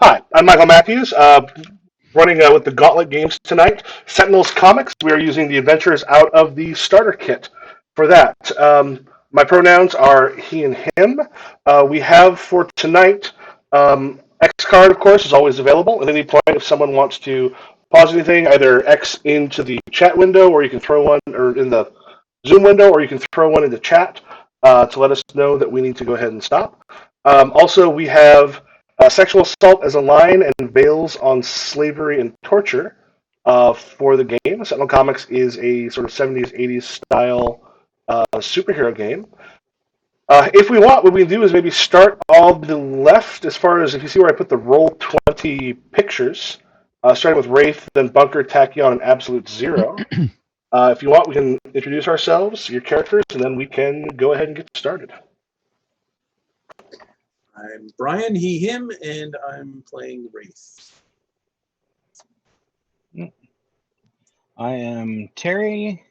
Hi, I'm Michael Matthews, running with the Gauntlet games tonight. Sentinel's Comics, we are using the adventures out of the starter kit for that. My pronouns are he and him. We have for tonight, X card, of course, is always available. At any point, if someone wants to pause anything, either X into the chat window, or you can throw one, or in the Zoom window, or you can throw one into chat to let us know that we need to go ahead and stop. Also, we have sexual assault as a line and veils on slavery and torture for the game. Sentinel Comics is a sort of 70s, 80s style superhero game. If we want, what we can do is maybe start on the left, as far as if you see where I put the Roll20 pictures, starting with Wraith, then Bunker, Tachyon, and Absolute Zero. If you want, we can introduce ourselves, your characters, and then we can go ahead and get started. I'm Brian, he, him, and I'm playing Wraith. I am Terry,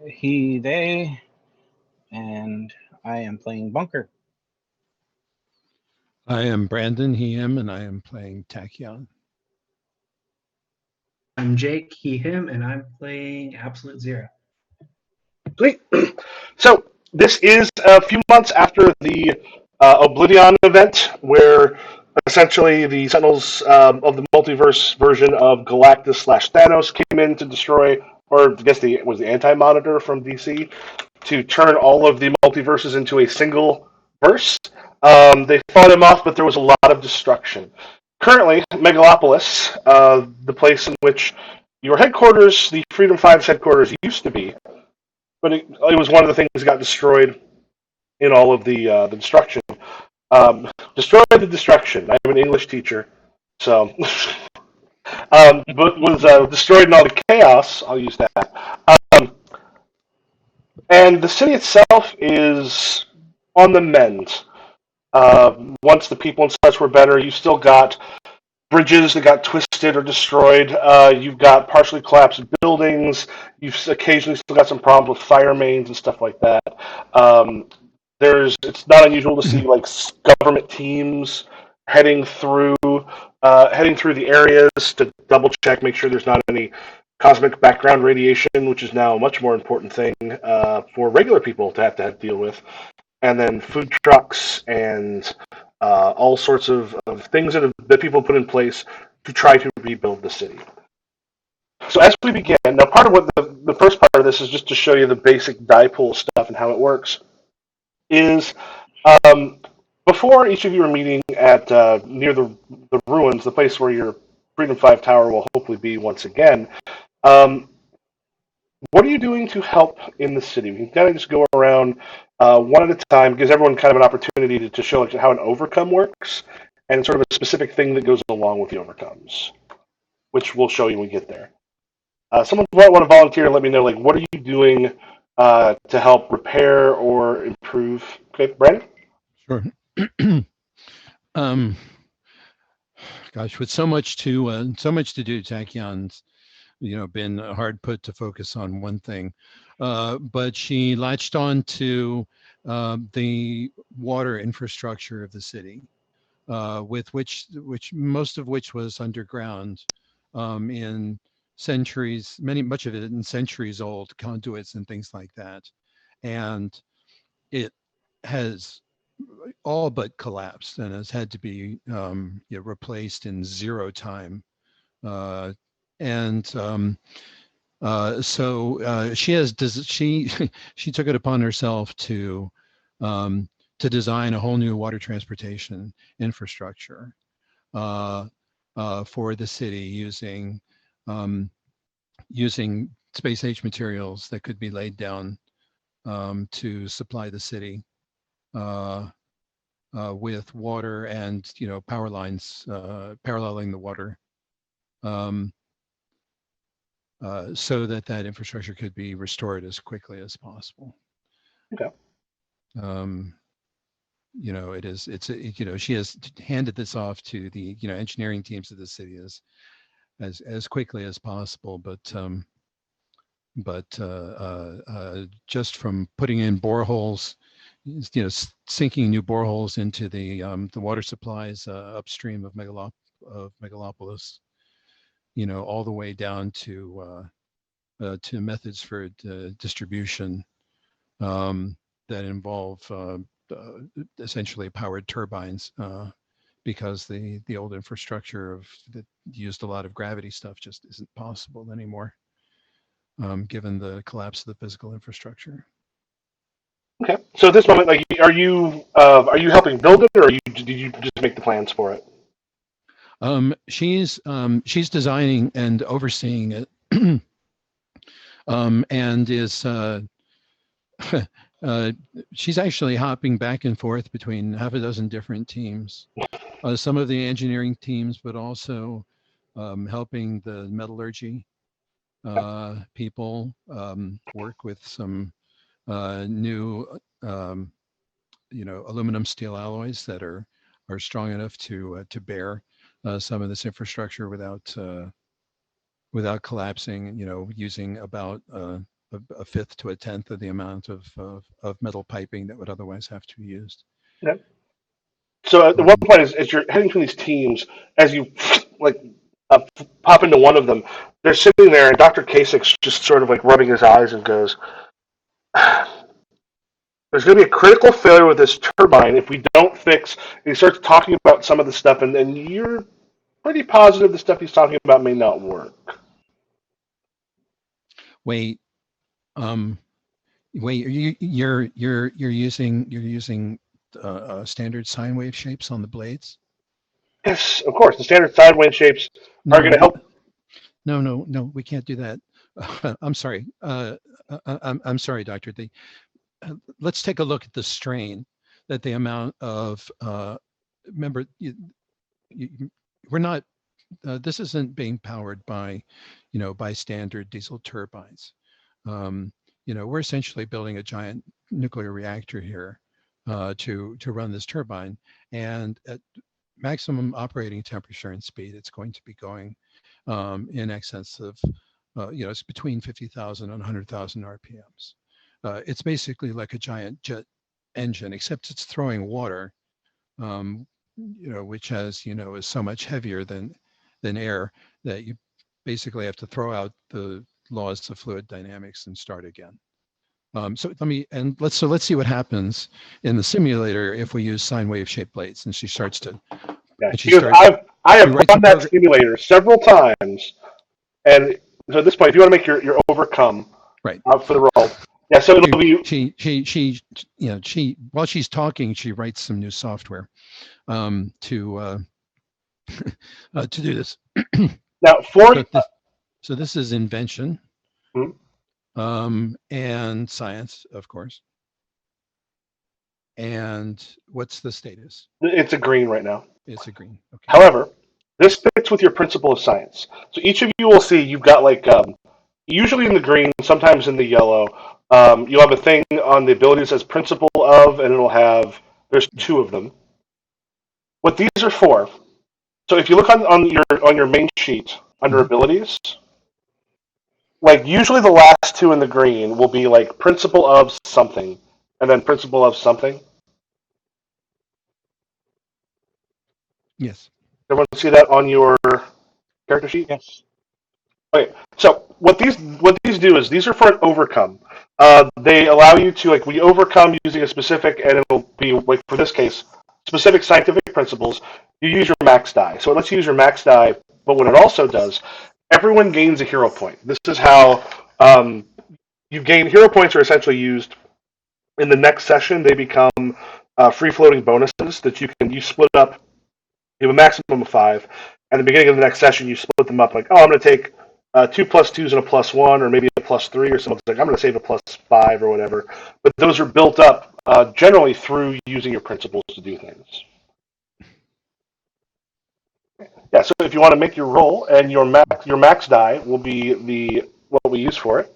he, they, and I am playing Bunker. I am Brandon, he, him, and I am playing Tachyon. I'm Jake, he, him, and I'm playing Absolute Zero. Sweet. So this is a few months after the Oblivion event, where essentially the Sentinels of the multiverse version of Galactus/Thanos came in to destroy, or I guess was the Anti-Monitor from DC, to turn all of the multiverses into a single verse. They fought him off, but there was a lot of destruction. Currently, Megalopolis, the place in which your headquarters, the Freedom Five's headquarters, used to be, but it was one of the things that got destroyed in all of the destruction. Destroyed the destruction. I'm an English teacher, so but was destroyed in all the chaos. I'll use that. And the city itself is on the mend. Once the people and such were better, you still got bridges that got twisted or destroyed. You've got partially collapsed buildings. You've occasionally still got some problems with fire mains and stuff like that. It's not unusual to see like government teams heading through the areas to double check, make sure there's not any cosmic background radiation, which is now a much more important thing for regular people to have to deal with. And then food trucks and all sorts of things that people put in place to try to rebuild the city. So as we begin, now part of what the first part of this is just to show you the basic die pool stuff and how it works, is before each of you are meeting at near the ruins, the place where your Freedom 5 tower will hopefully be once again, what are you doing to help in the city? We can kind of just go around one at a time, gives everyone kind of an opportunity to show how an overcome works, and sort of a specific thing that goes along with the overcomes, which we'll show you when we get there. Someone might want to volunteer and let me know, like, what are you doing to help repair or improve? Okay, Brandon? Sure. Gosh, with so much to do, Tachyon's been hard put to focus on one thing, but she latched on to the water infrastructure of the city, with which most of which was underground, in centuries, much of it in centuries old conduits and things like that, and it has all but collapsed and has had to be replaced in zero time. So she took it upon herself to design a whole new water transportation infrastructure for the city using space age materials that could be laid down to supply the city with water and power lines paralleling the water, so that infrastructure could be restored as quickly as possible. Okay. She has handed this off to the engineering teams of the city as quickly as possible, but just from putting in boreholes sinking new boreholes into the water supplies upstream of Megalopolis, all the way down to methods for distribution that involve essentially powered turbines, because the old infrastructure that used a lot of gravity stuff just isn't possible anymore, given the collapse of the physical infrastructure. Okay. So at this moment, like, are you helping build it, or did you just make the plans for it? She's designing and overseeing it, and is she's actually hopping back and forth between half a dozen different teams. Some of the engineering teams, but also helping the metallurgy people work with some new, aluminum steel alloys that are strong enough to bear some of this infrastructure without collapsing. Using about a fifth to a tenth of the amount of metal piping that would otherwise have to be used. Okay. So at one point, as you're heading to these teams, as you like pop into one of them, they're sitting there, and Dr. Kasich's just sort of like rubbing his eyes and goes, "There's going to be a critical failure with this turbine if we don't fix." And he starts talking about some of the stuff, and you're pretty positive the stuff he's talking about may not work. Wait, you're using standard sine wave shapes on the blades? Yes, of course. The standard sidewind shapes are going to help. No, we can't do that. I'm sorry. I'm sorry, Doctor. Let's take a look at the strain that the amount of remember, we're not. This isn't being powered by standard diesel turbines. We're essentially building a giant nuclear reactor here to run this turbine, and at maximum operating temperature and speed, it's going to be going in excess of, it's between 50,000 and 100,000 RPMs. It's basically like a giant jet engine, except it's throwing water, which is so much heavier than air that you basically have to throw out the laws of fluid dynamics and start again. So let's see what happens in the simulator if we use sine wave shaped blades. And she starts to. Yeah, I have run that simulator several times, and so at this point, if you want to make your overcome right for the roll, yeah. So it'll be she while she's talking, she writes some new software to do this. Now so this is invention. Hmm? And science, of course. And what's the status? It's a green right now. It's a green. Okay. However, this fits with your principle of science. So each of you will see you've got like usually in the green, sometimes in the yellow. You'll have a thing on the abilities as principle of, and there's two of them. What these are for. So if you look on your main sheet under abilities, like usually the last two in the green will be like principle of something, and then principle of something. Yes. Everyone see that on your character sheet? Yes. Okay, so what these do is these are for an overcome. They allow you to we overcome using a specific, and it'll be like for this case, specific scientific principles. You use your max die, so it lets you use your max die. But what it also does, everyone gains a hero point. This is how you gain hero points are essentially used in the next session. They become free floating bonuses that you split up. You have a maximum of 5. At the beginning of the next session, you split them up. Like, I'm going to take 2 +2s and a +1, or maybe a +3, or something. Like, I'm going to save a +5 or whatever. But those are built up generally through using your principles to do things. Yeah. So if you want to make your roll, and your max die will be what we use for it.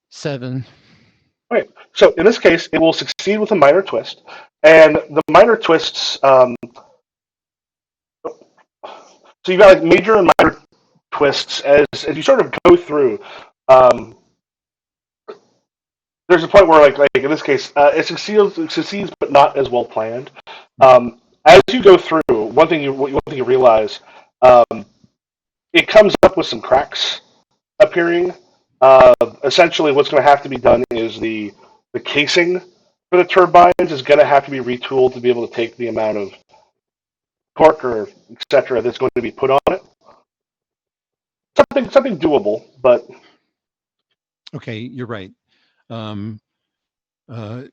7. Okay. So in this case, it will succeed with a minor twist, and the minor twists. So you've got major and minor twists as you sort of go through. there's a point where, like in this case, it succeeds, but not as well planned. As you go through, one thing you realize, it comes up with some cracks appearing. Essentially, what's going to have to be done is the casing for the turbines is going to have to be retooled to be able to take the amount of torque or etc. that's going to be put on it. Something doable, but Okay, you're right. Um, uh,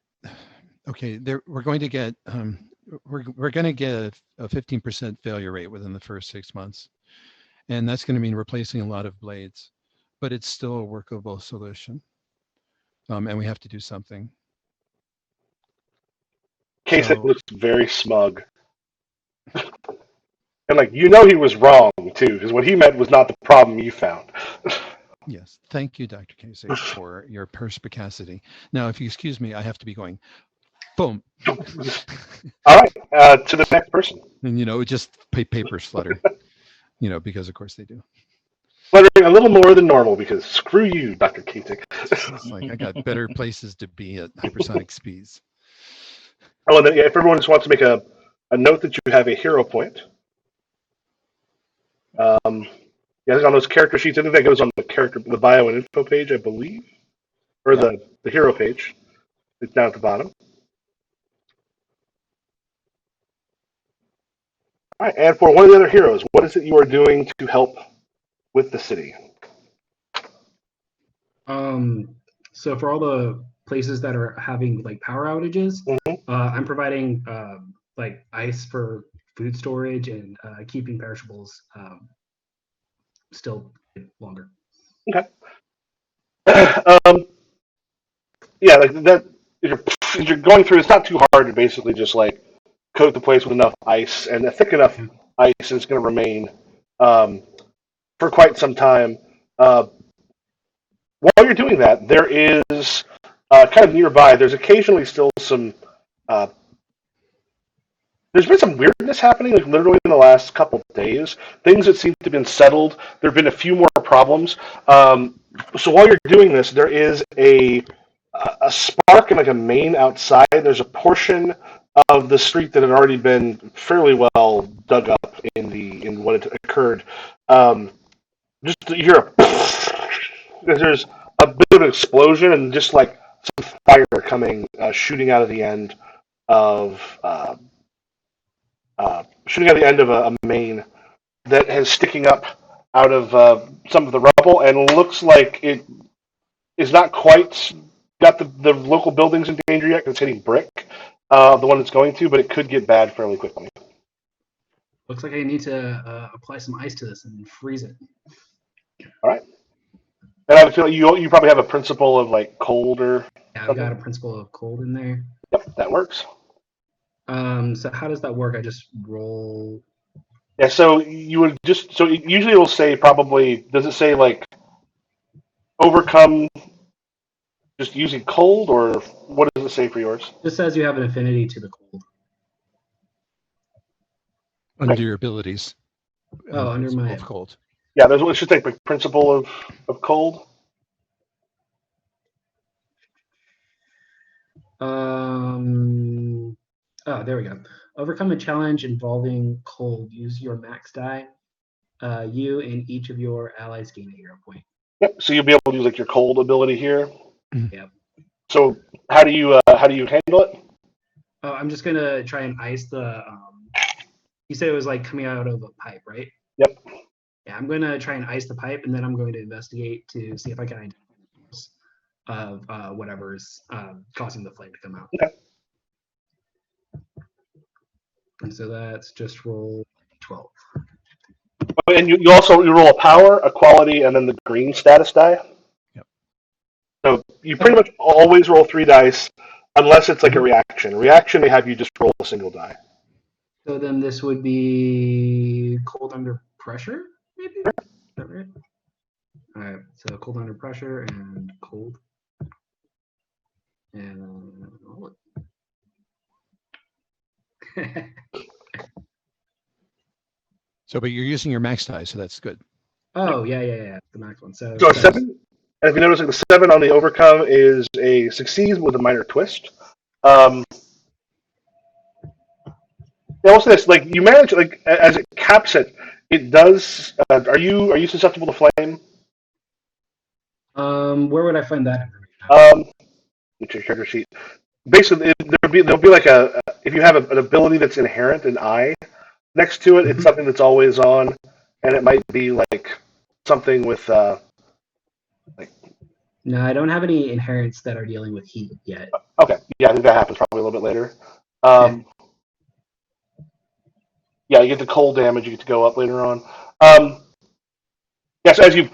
okay, we're going to get we're going to get a 15% failure rate within the first 6 months, and that's going to mean replacing a lot of blades, but it's still a workable solution, and we have to do something. Kasich So, looks very smug. And like he was wrong too, because what he meant was not the problem you found. yes, thank you, Dr. Kasich, for your perspicacity. Now, if you excuse me, I have to be going. Boom. All right, to the next person. And just papers flutter. Because of course they do. Fluttering a little more than normal because screw you, Dr. Kasich. It's like I got better places to be at hypersonic speeds. Oh, and then, if everyone just wants to make a note that you have a hero point. Yeah, on those character sheets, I think that goes on the bio and info page, I believe, or Yeah. the hero page. It's down at the bottom. All right, and for one of the other heroes, what is it you are doing to help with the city? So for all the places that are having like power outages, I'm providing like ice for food storage and keeping perishables still longer. Okay. Yeah, like that. If you're going through, it's not too hard to basically just like coat the place with enough ice, and a thick enough ice is going to remain for quite some time. While you're doing that, there is kind of nearby. There's occasionally still some. There's been some weirdness happening, like literally in the last couple of days. Things that seem to have been settled. There have been a few more problems. So while you're doing this, there is a spark and like a main outside. There's a portion of the street that had already been fairly well dug up in what had occurred. Just you hear there's a bit of an explosion and just like some fire coming shooting out of the end of a main that is sticking up out of some of the rubble and looks like it is not quite got the local buildings in danger yet because it's hitting brick, the one it's going to, but it could get bad fairly quickly. Looks like I need to apply some ice to this and freeze it. All right. And I feel you probably have a principle of like cold or Yeah, I've something. got a principle of cold in there. Yep, that works. So how does that work? I just roll. Yeah, so you would just usually it'll say probably does it say like overcome just using cold or what does it say for yours? This says you have an affinity to the cold. Under your abilities. Oh, under my of cold. Yeah, there's what it should take like principle of cold. Oh, there we go. Overcome a challenge involving cold. Use your max die. You and each of your allies gain a hero point. Yep. So you'll be able to use like your cold ability here. Yep. So how do you handle it? Oh, I'm just gonna try and ice the. You said it was like coming out of a pipe, right? Yep. Yeah, I'm gonna try and ice the pipe, and then I'm going to investigate to see if I can identify the source of whatever's causing the flame to come out. Okay. And so that's just roll 12. And you roll a power, a quality, and then the green status die. Yep. So you pretty much always roll 3 dice, unless it's like a reaction. A reaction may have you just roll a single die. So then this would be cold under pressure, maybe? Is that right? All right, so cold under pressure and cold. And roll it. So, but you're using your max die, so that's good. Oh, yeah, the max one. So So a 7? And if you notice, like the 7 on the overcome is a succeed with a minor twist. Yeah, also this, like you manage, like as it caps it, it does. Are you susceptible to flame? Where would I find that information? Get your character sheet. Basically, there'll be like if you have an ability that's inherent in I next to it, it's something that's always on, and it might be like something with like. No, I don't have any inherents that are dealing with heat yet. Okay, yeah, I think that happens probably a little bit later. Yeah. Yeah, you get the cold damage. You get to go up later on. Yes, as you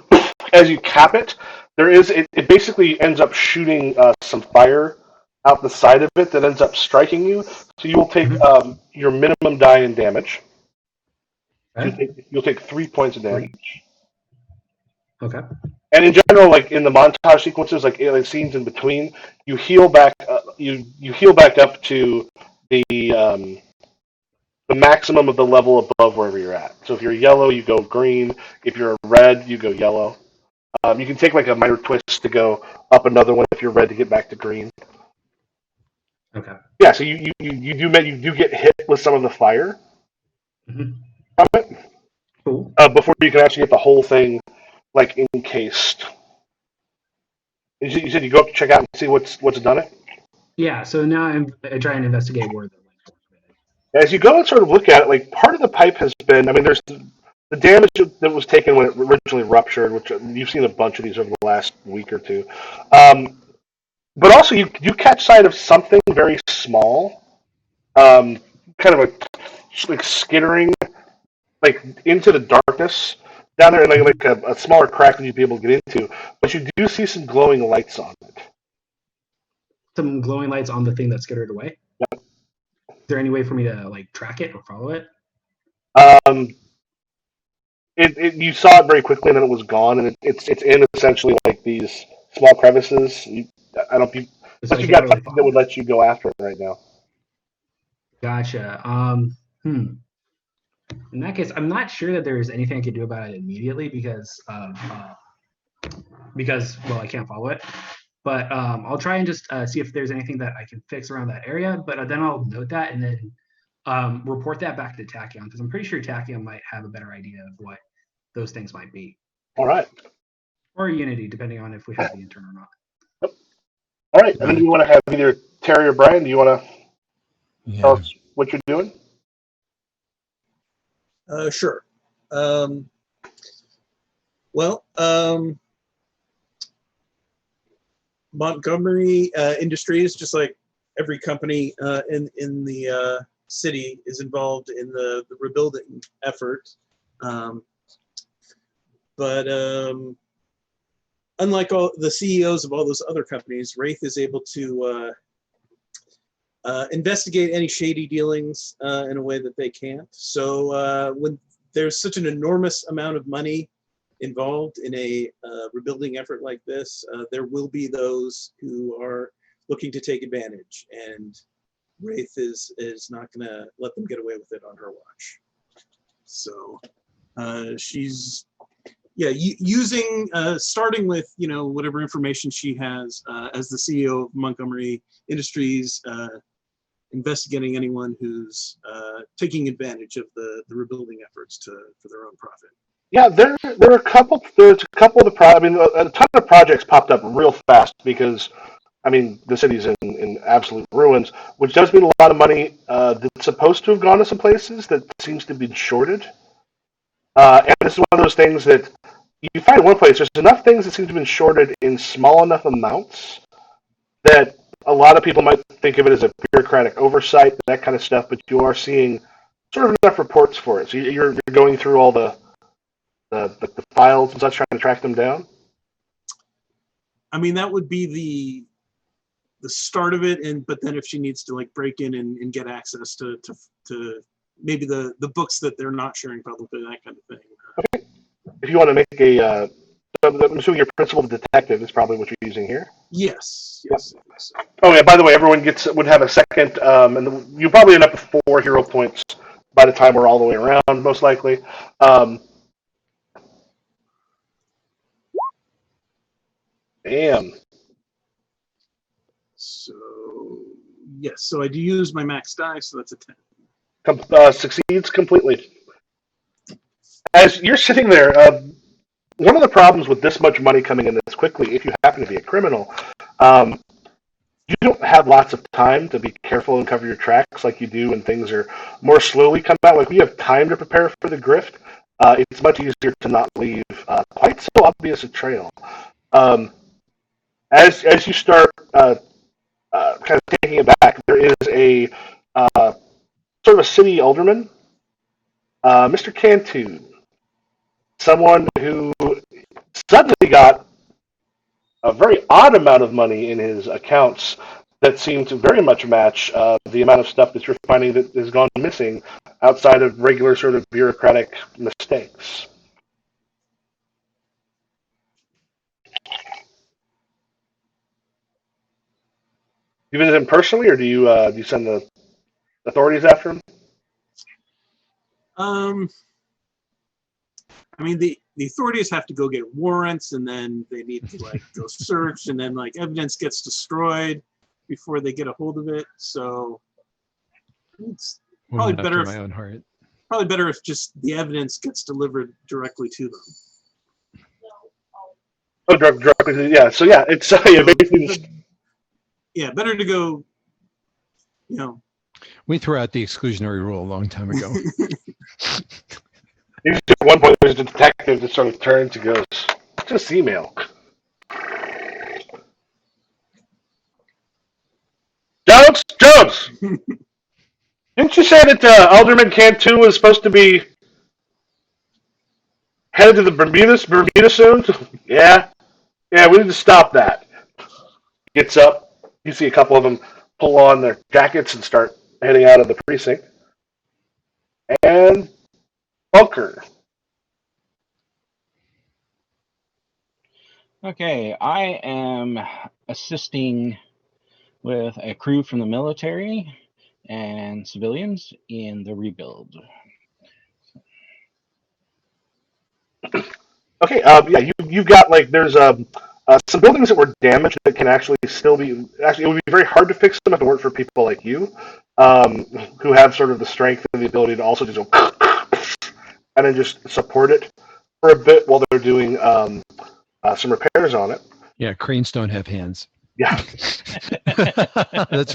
cap it, it basically ends up shooting some fire out the side of it that ends up striking you. So you will take your minimum die in damage. Okay. You'll take 3 points of damage. Okay. And in general, like in the montage sequences, like scenes in between, you heal back. You heal back up to the maximum of the level above wherever you're at. So if you're yellow, you go green. If you're red, you go yellow. You can take like a minor twist to go up another one if you're red to get back to green. Okay. Yeah, so you do get hit with some of the fire Mm-hmm. from it Cool. before you can actually get the whole thing like encased. You said you go up to check out and see what's done it. Yeah. So now I'm trying to investigate where the lights were. As you go and sort of look at it, like part of the pipe has been. I mean, there's the damage that was taken when it originally ruptured, which you've seen a bunch of these over the last week or two. But also, you catch sight of something very small, kind of like skittering like into the darkness down there, in like a smaller crack than you'd be able to get into. But you do see some glowing lights on it. Some glowing lights on the thing that skittered away. Yep. Is there any way for me to like track it or follow it? You saw it very quickly, and then it was gone, and it's in essentially like these small crevices. I don't. So Unless I you can't got really something that follow would it. let you go after it right now. Gotcha. In that case, I'm not sure that there's anything I could do about it immediately because well, I can't follow it. But I'll try and just see if there's anything that I can fix around that area. But then I'll note that and then report that back to Tachyon because I'm pretty sure Tachyon might have a better idea of what those things might be. All right. Or Unity, depending on if we have the intern or not. Yep. All right. And then you want to have either Terry or Brian. Do you want to tell us what you're doing? Sure. Montgomery Industries, just like every company in the city, is involved in the rebuilding effort. But unlike all the CEOs of all those other companies, Wraith is able to investigate any shady dealings in a way that they can't. So when there's such an enormous amount of money involved in a rebuilding effort like this, there will be those who are looking to take advantage, and Wraith is not going to let them get away with it on her watch. So she's using starting with whatever information she has as the CEO of Montgomery Industries, investigating anyone who's taking advantage of the rebuilding efforts for their own profit. Yeah, there's a couple of I mean, a ton of projects popped up real fast because, I mean, the city's in absolute ruins, which does mean a lot of money that's supposed to have gone to some places that seems to be shorted. And this is one of those things that you find in one place. There's enough things that seem to have been shorted in small enough amounts that a lot of people might think of it as a bureaucratic oversight, that kind of stuff. But you are seeing sort of enough reports for it. So you're going through all the files and such, trying to track them down. I mean, that would be the start of it, but then if she needs to like break in and get access to maybe the books that they're not sharing publicly, that kind of thing. Okay. If you want to make I'm assuming your principal detective is probably what you're using here. Yes. Oh yeah. By the way, everyone would have a second, and you probably end up with 4 hero points by the time we're all the way around, most likely. Bam. So, yes, so I do use my max die, so that's a 10. Succeeds completely. As you're sitting there, one of the problems with this much money coming in this quickly, if you happen to be a criminal, um, you don't have lots of time to be careful and cover your tracks like you do when things are more slowly come out. Like we have time to prepare for the grift. It's much easier to not leave quite so obvious a trail. Um, as you start kind of taking it back, there is a sort of a city alderman, Mr. Cantu, someone who suddenly got a very odd amount of money in his accounts that seem to very much match the amount of stuff that you're finding that has gone missing outside of regular sort of bureaucratic mistakes. You visit him personally, or do you send the authorities after him? I mean, the authorities have to go get warrants, and then they need to like go search, and then like evidence gets destroyed before they get a hold of it. So it's probably Woman better after if, my own heart. probably better if just the evidence gets delivered directly to them. Oh, directly. Yeah. So yeah, it's yeah, basically just Yeah, better to go. You know, We threw out the exclusionary rule a long time ago. at one point there's a detective that sort of turns and goes, "Just email." Jones, didn't you say that Alderman Cantu was supposed to be headed to the Bermuda soon? Yeah, we need to stop that. Gets up. You see a couple of them pull on their jackets and start heading out of the precinct. And Bunker. Okay, I am assisting with a crew from the military and civilians in the rebuild. Okay, yeah, you've got like there's some buildings that were damaged that can actually still be actually it would be very hard to fix them if it weren't for people like you, who have sort of the strength and the ability to also just go and then just support it for a bit while they're doing some repairs on it. Yeah, cranes don't have hands. Yeah. It's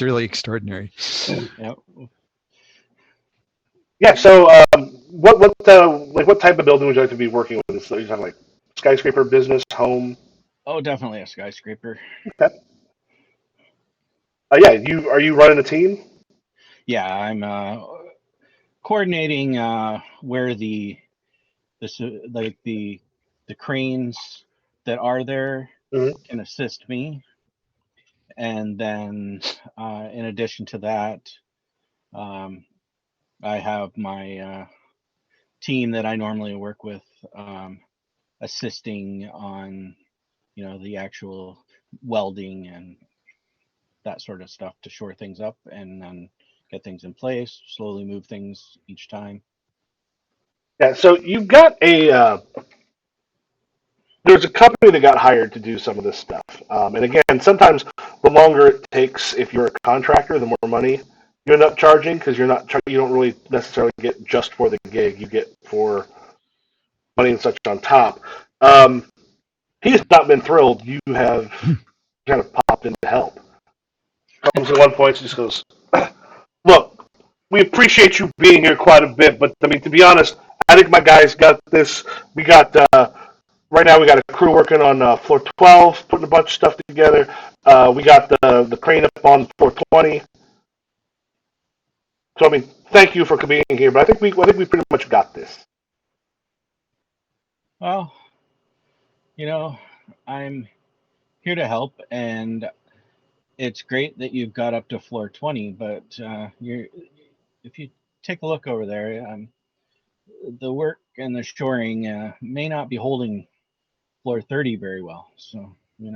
really extraordinary. Yep. Yeah. So, what type of building would you like to be working with? Is you talking like skyscraper, business, home? Oh, definitely a skyscraper. Okay. Yeah. Are you running a team? Yeah, I'm coordinating where the cranes that are there Mhm. can assist me, and then in addition to that, I have my team that I normally work with assisting on the actual welding and that sort of stuff to shore things up and then get things in place, slowly move things each time. Yeah. So you've got there's a company that got hired to do some of this stuff. And again, sometimes the longer it takes, if you're a contractor, the more money you end up charging because you don't really necessarily get just for the gig. You get for money and such on top. He's not been thrilled. You have kind of popped in to help. Comes at one point, just goes, "Look, we appreciate you being here quite a bit, but I mean, to be honest, I think my guys got this. We got right now. We got a crew working on floor 12, putting a bunch of stuff together. We got the crane up on floor 20. So I mean, thank you for being here, but I think we pretty much got this." Well, I'm here to help, and it's great that you've got up to floor 20, but if you take a look over there, the work and the shoring may not be holding floor 30 very well. So, We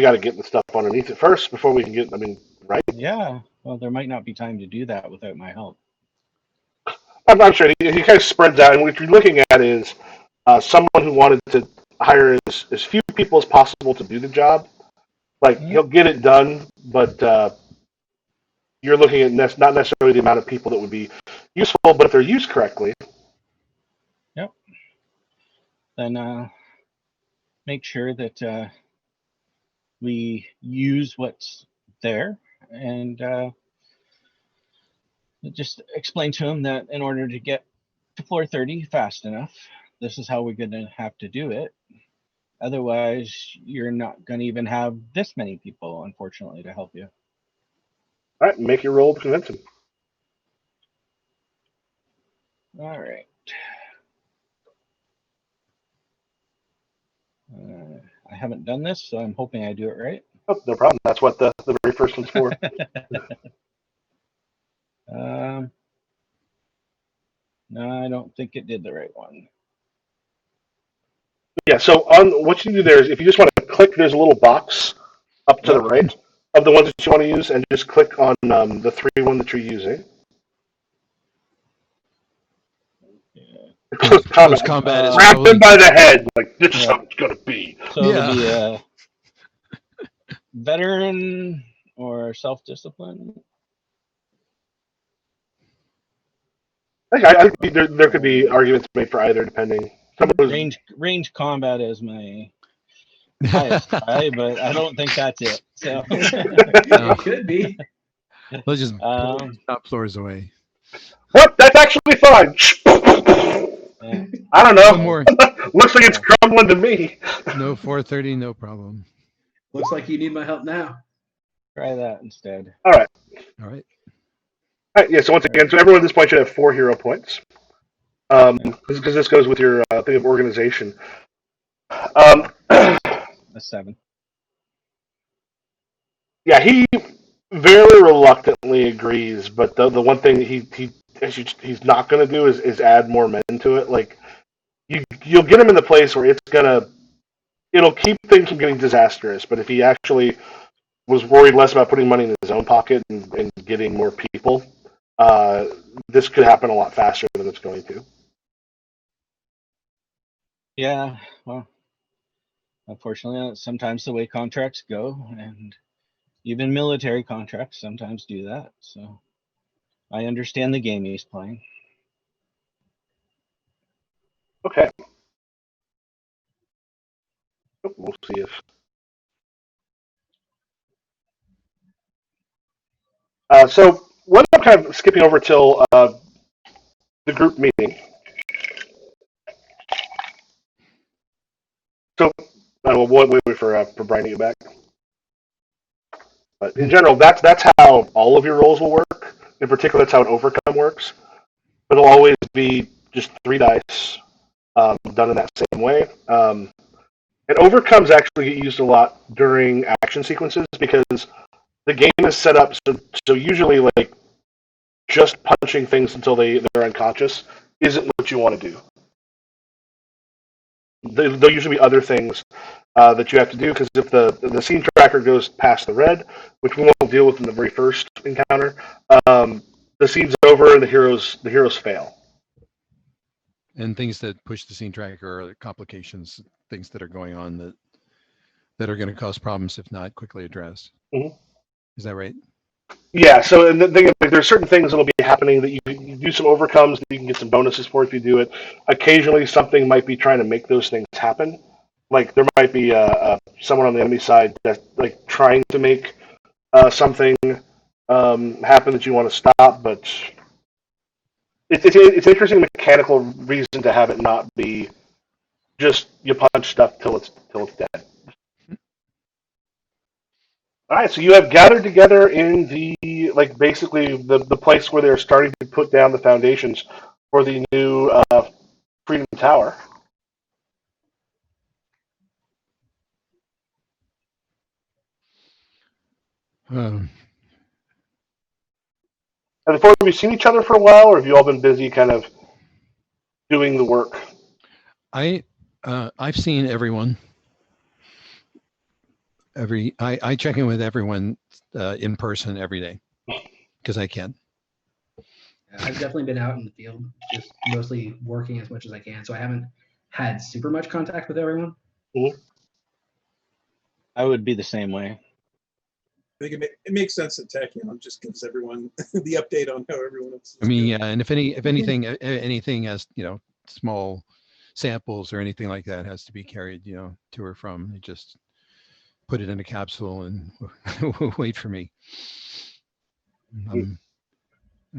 got to get the stuff underneath it first before we can get. I mean, right? yeah, well, there might not be time to do that without my help. I'm sure he kind of spreads out, and what you're looking at is someone who wanted to hire as few people as possible to do the job. Like, he'll get it done, but you're looking at not necessarily the amount of people that would be useful, but if they're used correctly. Yep. Then make sure that we use what's there, and just explain to him that in order to get to floor 30 fast enough, this is how we're going to have to do it. Otherwise, you're not going to even have this many people, unfortunately, to help you. All right, make your roll to convince him. All right. I haven't done this, so I'm hoping I do it right. Oh, no problem. That's what the very first one's for. No, I don't think it did the right one. Yeah, so on what you do there is if you just want to click, there's a little box up to the right of the ones that you want to use, and just click on the 3-1 that you're using. Yeah. Close combat is grab probably... him by the head, like, this is how it's going to be. So it'll be a veteran or self-discipline. I think there could be arguments made for either, depending. Range combat is my highest try, but I don't think that's it. So It could be. Let's just pull the top floors away. What? That's actually fine. yeah. I don't know. No more. Looks like it's crumbling to me. No 430, no problem. Looks like you need my help now. Try that instead. All right. All right. All right. Yeah. So once again, so everyone at this point should have 4 hero points. Because this goes with your thing of organization. A 7. Yeah, he very reluctantly agrees, but the one thing he's not going to do is add more men to it. Like, you'll get him in the place where it'll keep things from getting disastrous. But if he actually was worried less about putting money in his own pocket and getting more people, this could happen a lot faster than it's going to. Yeah, well, unfortunately, that's sometimes the way contracts go, and even military contracts sometimes do that. So I understand the game he's playing. Okay. We'll see if. So what I'm kind of skipping over till the group meeting. So we'll wait for Brian to get back. But in general, that's how all of your rolls will work. In particular, that's how an overcome works. But it'll always be just 3 dice done in that same way. And overcomes actually get used a lot during action sequences because the game is set up so usually like just punching things until they're unconscious isn't what you want to do. There'll usually be other things that you have to do because if the scene tracker goes past the red, which we won't deal with in the very first encounter, the scene's over and the heroes fail. And things that push the scene tracker are complications, things that are going on that are going to cause problems if not quickly addressed. Mm-hmm. Is that right? Yeah, so and the thing is, like, there's certain things that'll be happening that you do some overcomes that you can get some bonuses for if you do it. Occasionally, something might be trying to make those things happen. Like there might be someone on the enemy side that's like trying to make something happen that you want to stop, but it's an interesting mechanical reason to have it not be just you punch stuff till it's dead. All right, so you have gathered together in basically the place where they're starting to put down the foundations for the new Freedom Tower. And before, have you seen each other for a while, or have you all been busy kind of doing the work? I've seen everyone. I check in with everyone in person every day because I can. I've definitely been out in the field, just mostly working as much as I can. So I haven't had super much contact with everyone. I would be the same way. I think it makes sense that Tachyon just gives everyone the update on how everyone else is I mean, doing. yeah, and if anything, anything has, small samples or anything like that has to be carried, to or from. You just put it in a capsule and wait for me.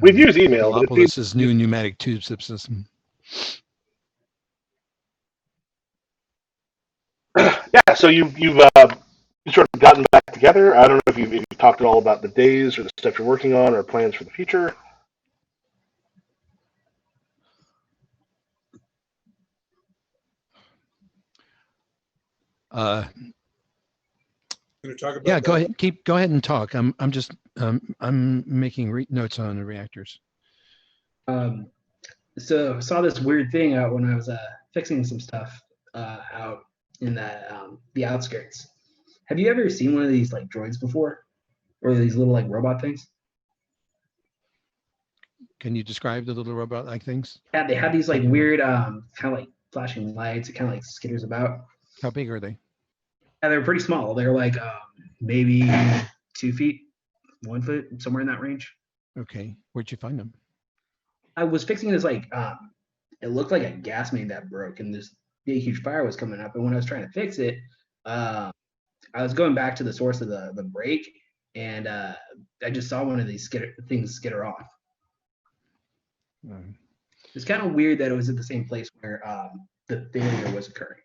We've used email, but it seems Galapagos' new pneumatic tube system. yeah. So you've sort of gotten back together. I don't know if you've talked at all about the days or the stuff you're working on or plans for the future. Going to talk about Yeah, that. go ahead and talk. I'm just I'm making notes on the reactors. So I saw this weird thing out when I was fixing some stuff out in the outskirts. Have you ever seen one of these like droids before, or these little like robot things? Can you describe the little robot-like things? Yeah, they have these like weird kind of like flashing lights. It kind of like skitters about. How big are they? Yeah, they're pretty small. They're like maybe 2 feet, 1 foot, somewhere in that range. Okay, where'd you find them? I was fixing this like it looked like a gas main that broke, and this big huge fire was coming up. And when I was trying to fix it, I was going back to the source of the break, and I just saw one of these things skitter off. It's kind of weird that it was at the same place where the failure was occurring.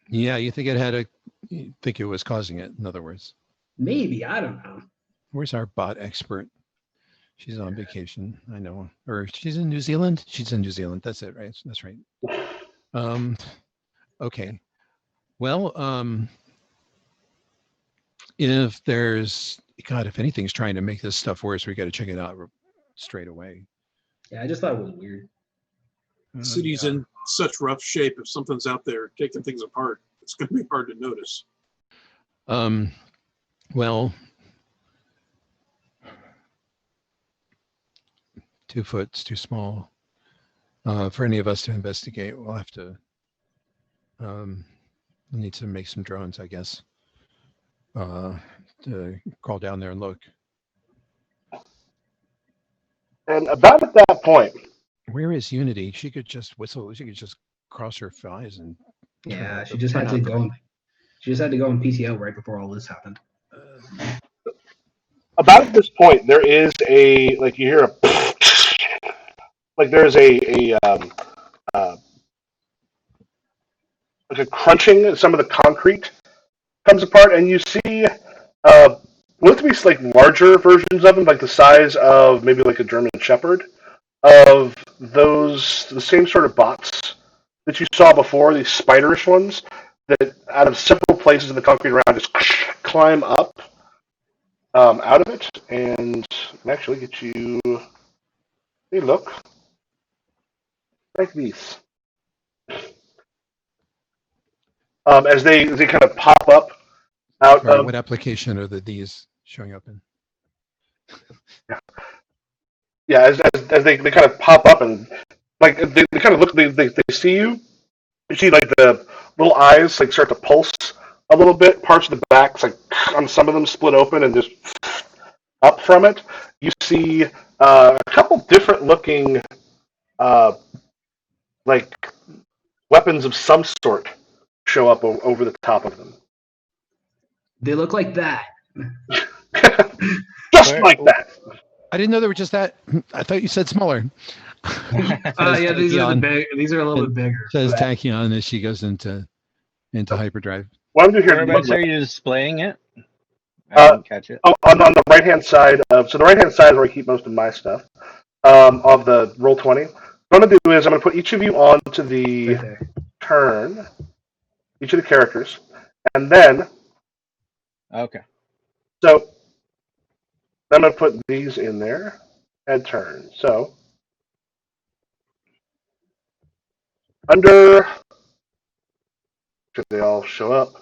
Yeah, you think it was causing it, in other words. Maybe, I don't know. Where's our bot expert? She's on vacation, I know. Or she's in New Zealand? She's in New Zealand. That's it, right? That's right. Okay. Well, if anything's trying to make this stuff worse, we got to check it out straight away. Yeah, I just thought it was weird. The city's in such rough shape. If something's out there taking things apart, it's going to be hard to notice. Well, 2 foot's too small for any of us to investigate. We'll have to need to make some drones, I guess, to crawl down there and look. And about at that point, Where is Unity? She could just whistle. She could just cross her thighs and. Yeah, she just had to go. She just had to go in PTO right before all this happened. about at this point, there is you hear a like there's like a crunching. Some of the concrete comes apart, and you see what to be like larger versions of them, like the size of maybe like a German Shepherd, of the same sort of bots that you saw before, these spiderish ones that out of several places in the concrete around just climb up out of it and actually get you. They look like these. As they kind of pop up out Sorry, of what application are these showing up in? yeah, as they kind of pop up and like they kind of look they see you. You see like the little eyes like start to pulse a little bit. Parts of the backs like on some of them split open and just up from it. You see a couple different looking like weapons of some sort show up over the top of them. They look like that. Just like that. I didn't know they were just that. I thought you said smaller. Yeah, these are the big. These are a little bit bigger. Says Tachyon as she goes into hyperdrive. What I'm doing here. Whereabouts are you displaying it? I didn't catch it. On the right hand side. So the right hand side is where I keep most of my stuff. Of the Roll20. What I'm going to do is I'm going to put each of you onto the turn, each of the characters, and then. Okay. So I'm going to put these in there and turn. So under, should they all show up?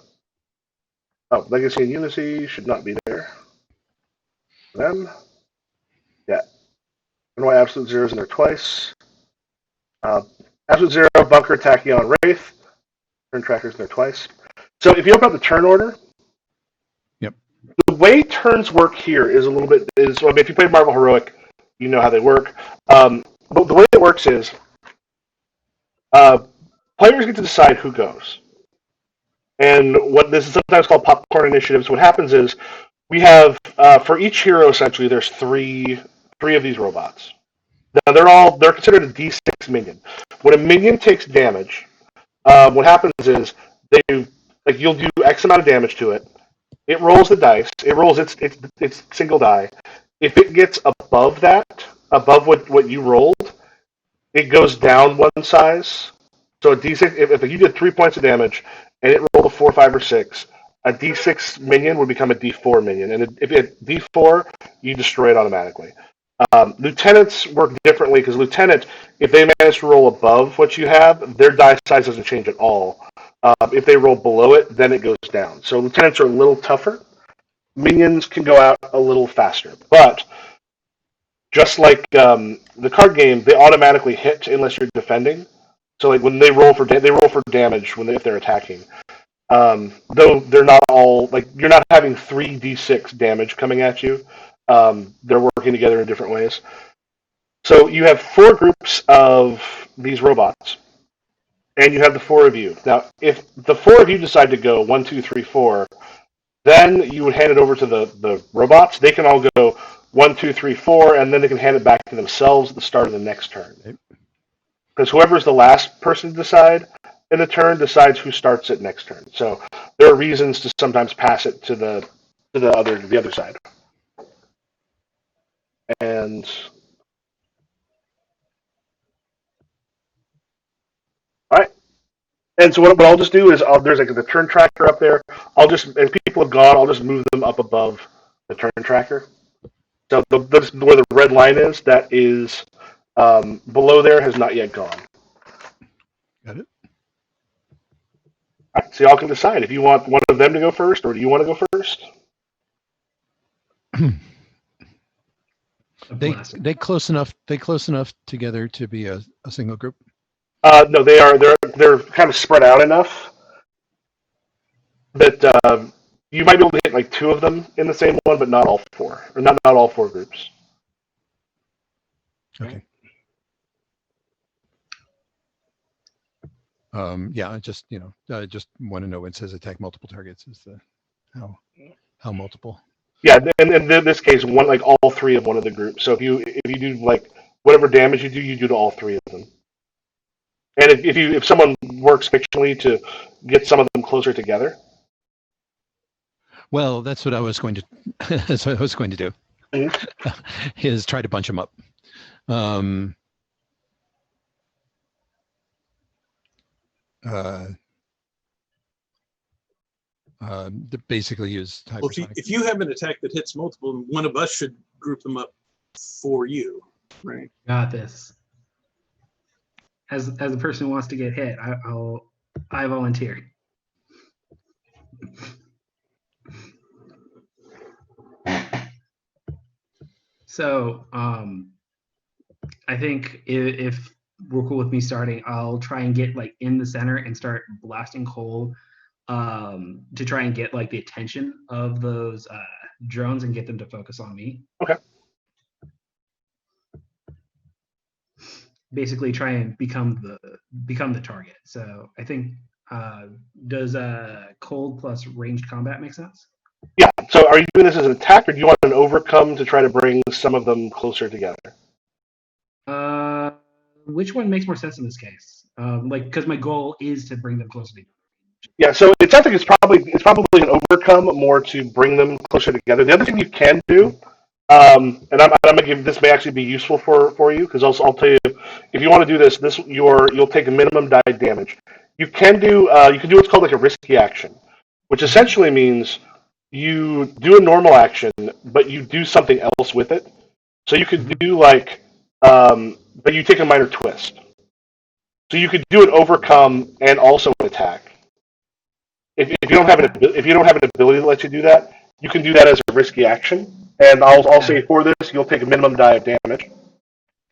Oh, Legacy and Unity should not be there. Them. Yeah. And why absolute zeros in there twice. Absolute Zero, Bunker, Tachyon, Wraith. Turn tracker's there twice. So if you open up the turn order, Yep. the way turns work here is a little bit well, if you played Marvel Heroic, you know how they work. But the way it works is players get to decide who goes. And what this is sometimes called popcorn initiatives. What happens is we have for each hero essentially there's three of these robots. Now they're considered a D6 minion. When a minion takes damage, what happens is you'll do X amount of damage to it. It rolls the dice. It rolls its single die. If it gets above that, above what you rolled, it goes down one size. So a D6, if you did 3 points of damage and it rolled a 4, 5, or 6, a D6 minion would become a D4 minion, and if it D4, you destroy it automatically. Lieutenants work differently because lieutenant, if they manage to roll above what you have, their die size doesn't change at all. If they roll below it, then it goes down. So lieutenants are a little tougher. Minions can go out a little faster, but just like the card game, they automatically hit unless you're defending. So like when they roll for damage if they're attacking. Though they're not all like you're not having 3d6 damage coming at you. They're working together in different ways. So you have 4 groups of these robots, and you have the 4 of you. Now, if the 4 of you decide to go 1, 2, 3, 4, then you would hand it over to the robots. They can all go 1, 2, 3, 4, and then they can hand it back to themselves at the start of the next turn. Because whoever's the last person to decide in the turn decides who starts it next turn. So there are reasons to sometimes pass it to the other side. And all right. And so what I'll just do is there's like the turn tracker up there. If people have gone, I'll just move them up above the turn tracker. So where the red line is, that is below there has not yet gone. Got it. All right, so y'all can decide if you want one of them to go first, or do you want to go first? They close enough. They close enough together to be a single group. No, they're kind of spread out enough that you might be able to hit like 2 of them in the same one, but not all 4, or not all 4 groups. Okay. Yeah, I just just want to know when it says attack multiple targets is the how multiple. Yeah, and in this case, one like all 3 of one of the groups. So if you do like whatever damage you do to all 3 of them. And if someone works fictionally to get some of them closer together. Well, that's what I was going to. That's what I was going to do. Mm-hmm. Is try to bunch them up. Basically use hypersonic. Well, if you have an attack that hits multiple, one of us should group them up for you, right? Got this. As a person who wants to get hit, I volunteer. So I think if we're cool with me starting, I'll try and get like in the center and start blasting coal to try and get like the attention of those drones and get them to focus on me. Okay. Basically try and become the target. So I think does cold plus ranged combat make sense? Yeah. So are you doing this as an attack, or do you want an overcome to try to bring some of them closer together? Which one makes more sense in this case? Because my goal is to bring them closer together. Yeah, so it sounds like it's probably an overcome more to bring them closer together. The other thing you can do, and I'm gonna give this may actually be useful for you because I'll tell you if you want to do this you'll take a minimum die damage. You can do what's called like a risky action, which essentially means you do a normal action but you do something else with it. So you could do like, but you take a minor twist. So you could do an overcome and also an attack. If you don't have an ability to let you do that, you can do that as a risky action. And I'll say for this, you'll take a minimum die of damage.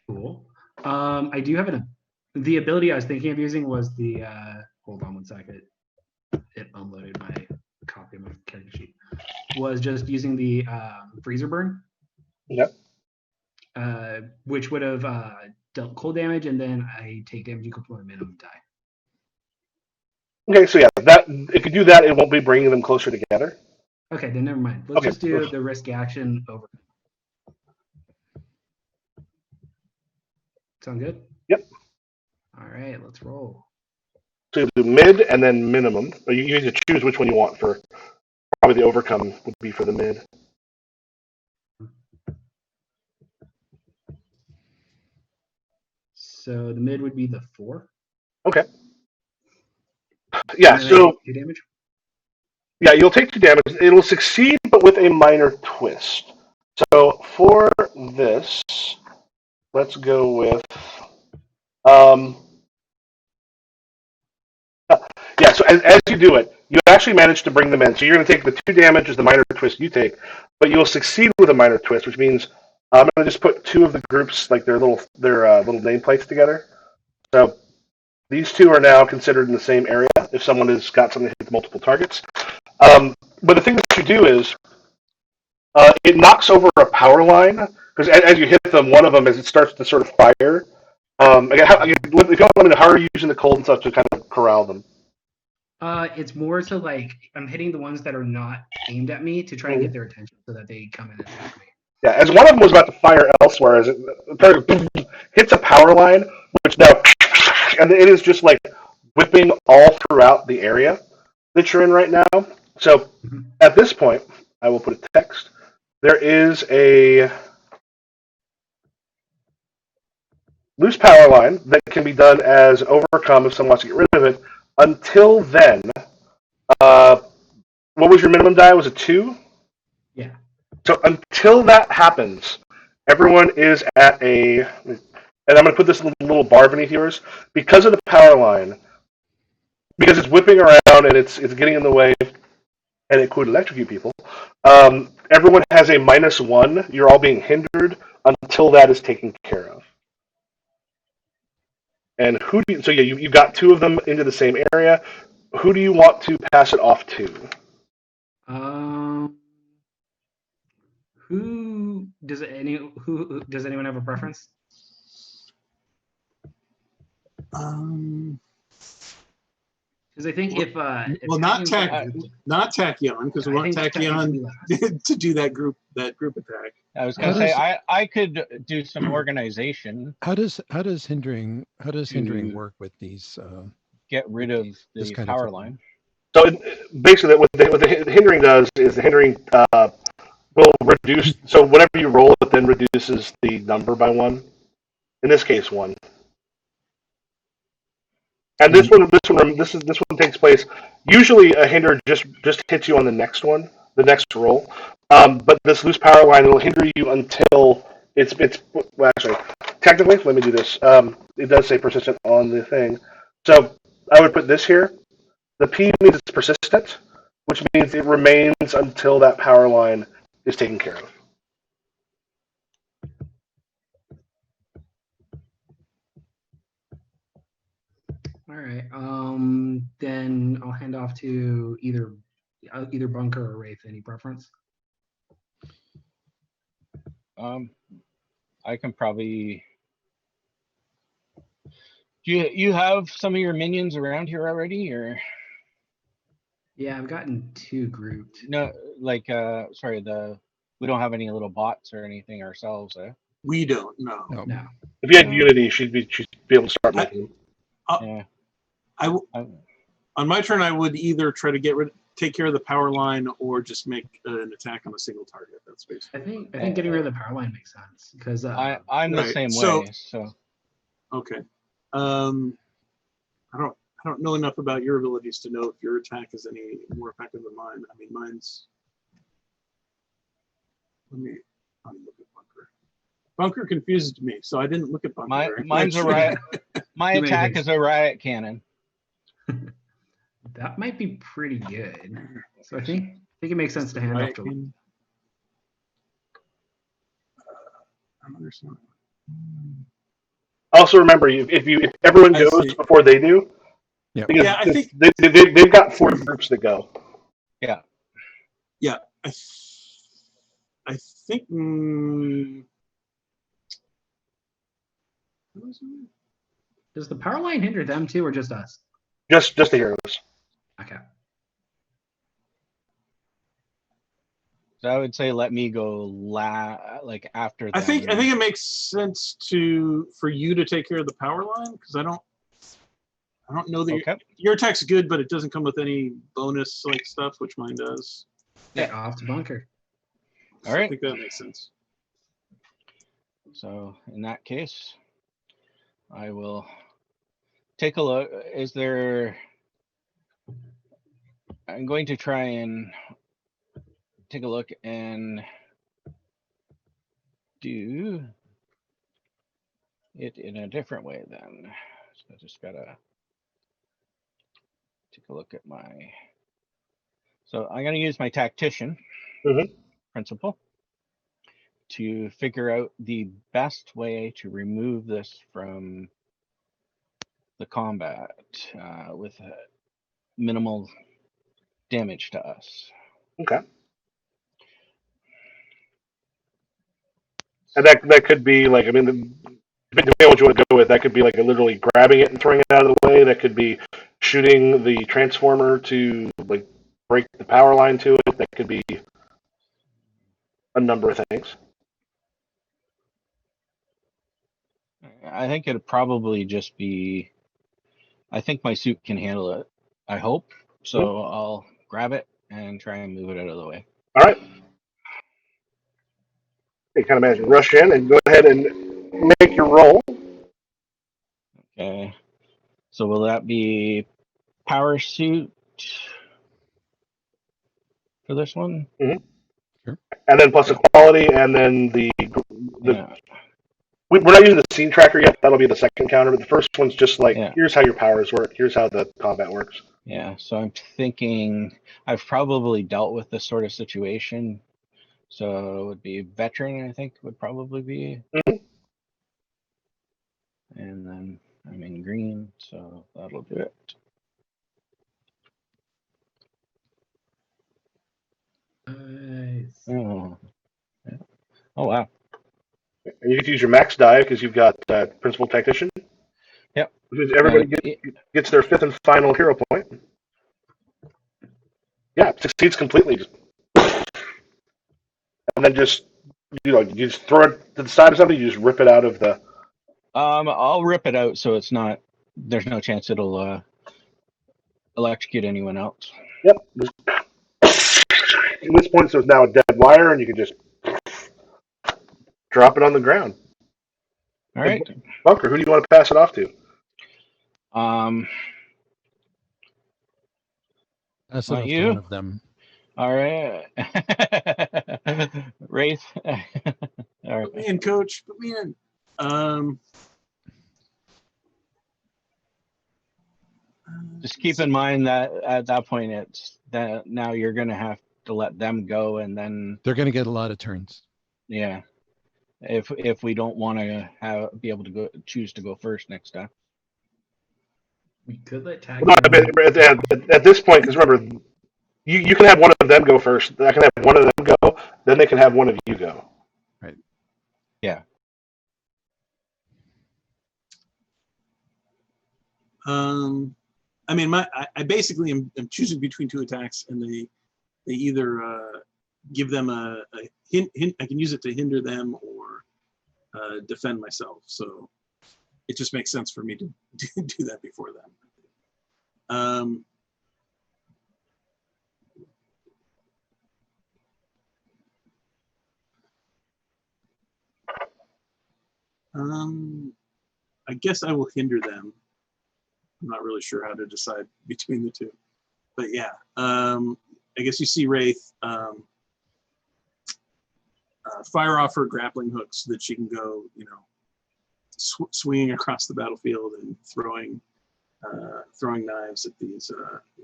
Cool. I do have The ability I was thinking of using was the hold on one second. It unloaded my copy of my character sheet. Was just using the freezer burn. Yep. Which would have dealt cold damage, and then I take damage equal to my minimum die. Okay, so yeah, that if you do that, it won't be bringing them closer together. Okay, then never mind. Let's Okay. just do the risky action over. Sound good? Yep. All right, let's roll. So you do mid and then minimum. But you need to choose which one you want for. Probably the overcome would be for the mid. So the mid would be the 4. Okay. Yeah. And then I So take 2 damage. yeah, you'll take 2 damage. It'll succeed, but with a minor twist. So for this, let's go with. Yeah, so as you do it, you actually manage to bring them in. So you're going to take the 2 damage as the minor twist you take, but you'll succeed with a minor twist, which means I'm going to just put 2 of the groups, like their little nameplates together. So these 2 are now considered in the same area if someone has got something that hits multiple targets. But the thing that you do is it knocks over a power line, because as you hit them, one of them, as it starts to sort of fire. Again, if you don't let me know, how are you using the cold and stuff to kind of corral them? It's more so like I'm hitting the ones that are not aimed at me to try and get their attention so that they come in and attack me. Yeah, as one of them was about to fire elsewhere, as it hits a power line, which now, and it is just like whipping all throughout the area that you're in right now. So at this point, I will put a text. There is a loose power line that can be done as overcome if someone wants to get rid of it. Until then, what was your minimum die? Was it 2? Yeah. So until that happens, everyone is at a, and I'm going to put this little bar beneath yours, because of the power line, because it's whipping around and it's getting in the way, and it could electrocute people. Everyone has a -1. You're all being hindered until that is taken care of. And who do you, so yeah, you got 2 of them into the same area. Who do you want to pass it off to? Who does anyone have a preference? Because I think if well, Tachyon's got a group- not Tachyon, because we I want think Tachyon should be Tachyon to do that group attack. I was going to say I could do some organization. How does hindering work with these? Get rid of This the kind of power thing. line. So basically, what the hindering does is the hindering will reduce. So whatever you roll, it then reduces the number by 1. In this case, 1. And this one takes place. Usually, a hinder just hits you on the next one, the next roll. But this loose power line will hinder you until it's well, actually, technically, let me do this. It does say persistent on the thing, so I would put this here. The P means it's persistent, which means it remains until that power line is taken care of. All right. Then I'll hand off to either Bunker or Wraith. Any preference? I can probably. Do you have some of your minions around here already, or? Yeah, I've gotten 2 grouped. No, like sorry, we don't have any little bots or anything ourselves, eh? We don't know. No. If you had Unity, she'd be able to start making them. Yeah. On my turn, I would either try to take care of the power line or just make an attack on a single target. That's basically. I think getting rid of the power line makes sense because I'm the Right, same so- way. So Okay. I don't know enough about your abilities to know if your attack is any more effective than mine. I mean, mine's. Let me look at Bunker. Bunker confuses me, so I didn't look at Bunker. mine's a riot. My Too many attack things. is a riot cannon. that might be pretty good. So I think it makes sense to hand off to. I'm understanding. Also remember, if everyone I goes see. before they do, Yep. because Yeah, I think. they've got 4 groups to go. Yeah. Yeah, I think. Does the power line hinder them too, or just us? Just the heroes. Okay. So I would say let me go like after them. I think it makes sense for you to take care of the power line because I don't know that Okay. your attack's good, but it doesn't come with any bonus like stuff, which mine does. Yeah, off to bunker. All right. I think that makes sense. So in that case, I will take a look. Is there? I'm going to try and take a look and do it in a different way then. So I just gotta take a look at my. So I'm gonna use my tactician Mhm. principle to figure out the best way to remove this from the combat with minimal damage to us. Okay. And that could be like, I mean, depending on what you want to go with, that could be like literally grabbing it and throwing it out of the way. That could be shooting the transformer to like break the power line to it. That could be a number of things. I think it'd probably just be. I think my suit can handle it. I hope so. I'll grab it and try and move it out of the way. All right. You kind of imagine rush in and go ahead and make your roll. Okay. So will that be power suit for this one? And then plus the quality, and then the Yeah. we're not using the scene tracker yet. That'll be the second counter. But the first one's just like, Yeah. here's how your powers work. Here's how the combat works. Yeah. So I'm thinking I've probably dealt with this sort of situation. So it would be veteran, I think would probably be. Mhm. And then I'm in green, so that'll do it. Nice. Oh, yeah. Oh wow. And you get to use your max die because you've got principal tactician. Yep. Everybody gets their 5th and final hero point. Yeah, succeeds completely. And then just you just throw it to the side of something. You just rip it out of the. I'll rip it out so it's not. There's no chance it'll electrocute anyone else. Yep. At this point, there's now a dead wire, and you can just drop it on the ground. All right. Bunker, who do you want to pass it off to? That's Not enough to you? one of them. All right. Wraith. All right. Put me in, coach. Put me in. Just keep in mind that at that point it's that now you're gonna have to let them go, and then They're going to get a lot of turns. yeah, if we don't want to be able to choose to go first next time. We could let tag. No, at this point, because remember, you can have one of them go first. I can have one of them go. Then they can have one of you go. Right. Yeah. I mean, I basically am choosing between 2 attacks, and they either give them a hint. I can use it to hinder them or defend myself. So it just makes sense for me to do that before then. I guess I will hinder them. I'm not really sure how to decide between the two, but yeah. I guess you see Wraith fire off her grappling hook so that she can go, swinging across the battlefield and throwing knives at these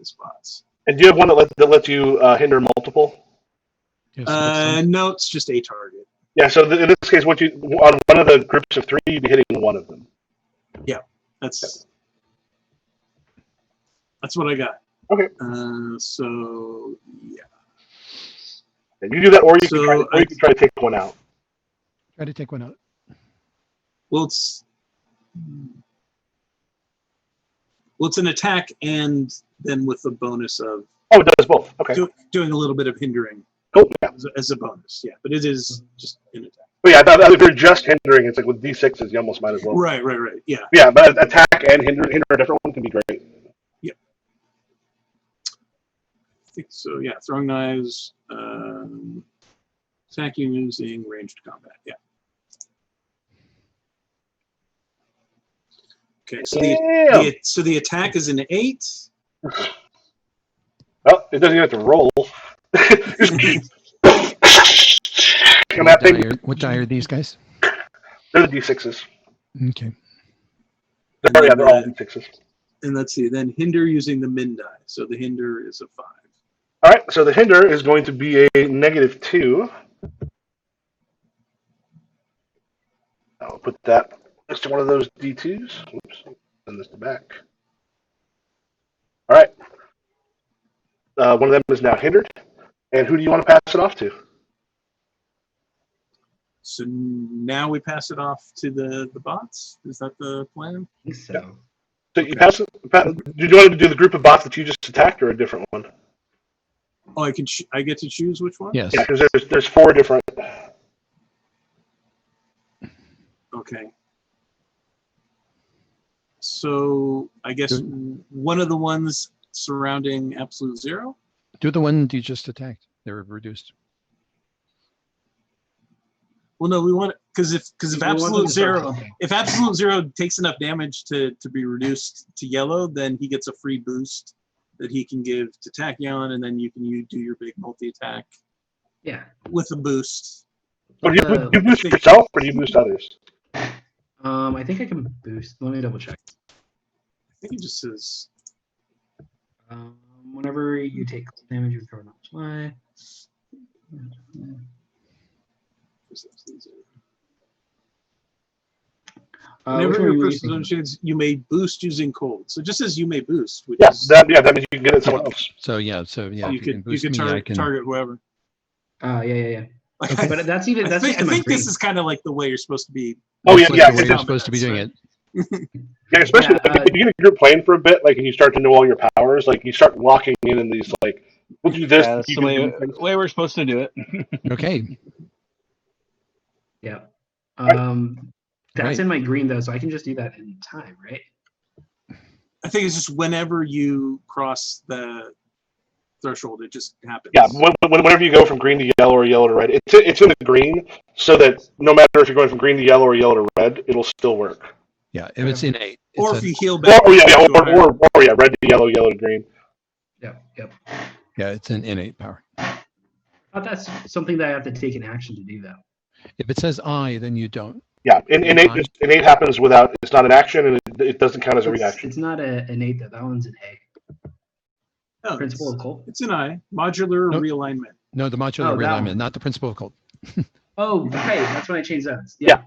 spots. And do you have one that lets you hinder multiple? Yes, No, it's just a target. Yeah. So in this case, on one of the groups of 3, you'd be hitting one of them. That's what I got. Okay. So yeah. And you do that, or you So can try to take one out. Try to take one out. Well, it's an attack, and then with the bonus of Oh, it does both. Okay. doing a little bit of hindering Cool. Yeah. as a bonus. Yeah, but it is just an attack. But yeah, I thought if you're just hindering, it's like with D6s, you almost might as well. Right. Yeah. Yeah, but attack and hinder a different one can be great. Yeah. I think so. Yeah, throwing knives, attacking using ranged combat. Yeah. Okay, so the attack is an 8. Well, it doesn't even have to roll. What die are these guys? They're the D6s. Okay. They're all D6s. And let's see, then hinder using the min die. So the hinder is a 5. All right, so the hinder is going to be a -2. I'll put that next to one of those D2s. Oops, send this to back. All right. One of them is now hindered. And who do you want to pass it off to? So now we pass it off to the bots? Is that the plan? I think so. Yeah. So you pass it. Do you want to do the group of bots that you just attacked, or a different one? Oh, I get to choose which one? Yes. Yeah, because there's 4 different. Okay. So I guess one of the ones surrounding Absolute Zero? Do the one you just attacked. They were reduced. Well, no, we want because if We want them Absolute to Zero start something. if Absolute Zero takes enough damage to be reduced to yellow, then he gets a free boost that he can give to Tachyon, and then you do your big multi-attack Yeah. with a boost. Oh, do you I boost think- yourself, or do you boost others? I think I can boost. Let me double check. I think it just says Whenever you take damage, you recover knowledge life. whenever which one your were you person's thinking? own shades, you may boost using cold. So it just says you may boost, which Yeah, is that means you can get it someone else. So yeah. So yeah. you if you can could boost me, I can. target whoever. Yeah. Like, Okay. But that's I just think in my this brain. is kind of like the way you're supposed to be. Oh yeah, That's like yeah. the way It's you're just, supposed to be doing it. yeah, especially Yeah, like, if you get a group playing for a bit, like, and you start to know all your powers, like you start locking in these like, we'll do this. Yeah, that's you the can way, do things. way we're supposed to do it. Okay. Yeah. Right. That's Right. in my green though, so I can just do that in time, right? I think it's just whenever you cross the threshold, it just happens. Yeah, whenever you go from green to yellow or yellow to red, it's in the green, so that no matter if you're going from green to yellow or yellow to red, it'll still work. Yeah. If it's innate. Or It's if you heal Or, back. or yeah, to a higher- or yeah, red to yellow, yellow to green. Yep. yeah, it's an innate power. But that's something that I have to take an action to do though. If it says I, then you don't. Yeah, innate happens without. It's not an action, and it doesn't count as a reaction. It's not an innate though. That one's an A. No, Principle of cult. It's an I. Modular Nope. realignment. No, the modular Oh, that realignment, one. not the principle of cult. Oh, okay. That's when I changed those. Yeah.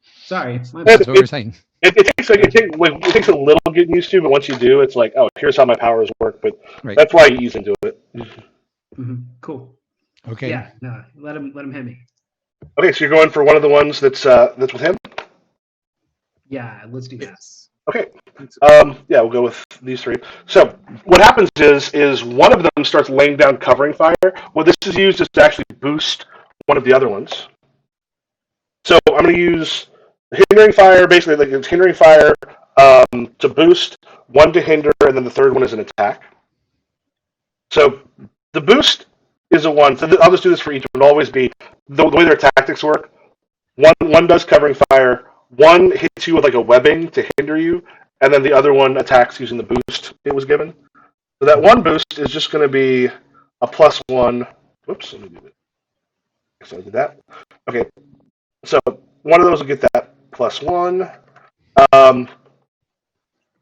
Sorry. My That's bad. what we're saying. It takes a little getting used to, but once you do, it's like, oh, here's how my powers work. But Right. that's why you ease into it. Cool. Okay. Yeah. No. Let him hit me. Okay, so you're going for one of the ones that's with him. Yeah. Let's do that. Yes. Okay. Yeah, we'll go with these 3. So what happens is one of them starts laying down covering fire. What this is used is to actually boost one of the other ones. So I'm going to use hindering fire, basically like it's hindering fire to boost, one to hinder, and then the third one is an attack. So the boost is a 1. So I'll just do this for each. It will always be the way their tactics work. One does covering fire. One hits you with like a webbing to hinder you, and then the other one attacks using the boost it was given. So that one boost is just going to be a +1. Whoops, let me do it. So I did that. Okay, so one of those will get that +1.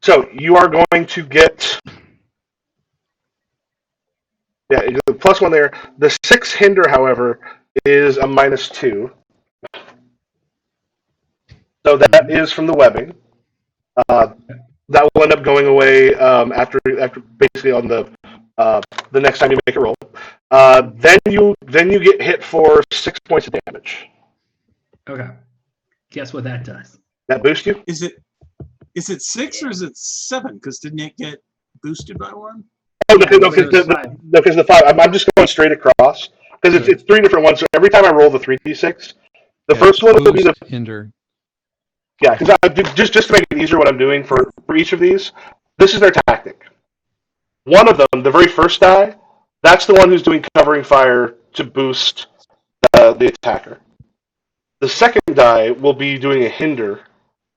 So you are going to get, yeah, you get the +1 there. The 6 hinder, however, is a -2. So that is from the webbing. That will end up going away after basically on the next time you make a roll. Then you get hit for 6 points of damage. Okay. Guess what that does? That boost you? Is it 6 or is it 7? Because didn't it get boosted by 1? Oh, Yeah, no, so it's 5. because the 5. I'm just going straight across because it's 3 different ones. So every time I roll the 3d6, the first one will be the hinder. Yeah, because just to make it easier, what I'm doing for each of these, this is their tactic. One of them, the very first die, that's the one who's doing covering fire to boost the attacker. The second die will be doing a hinder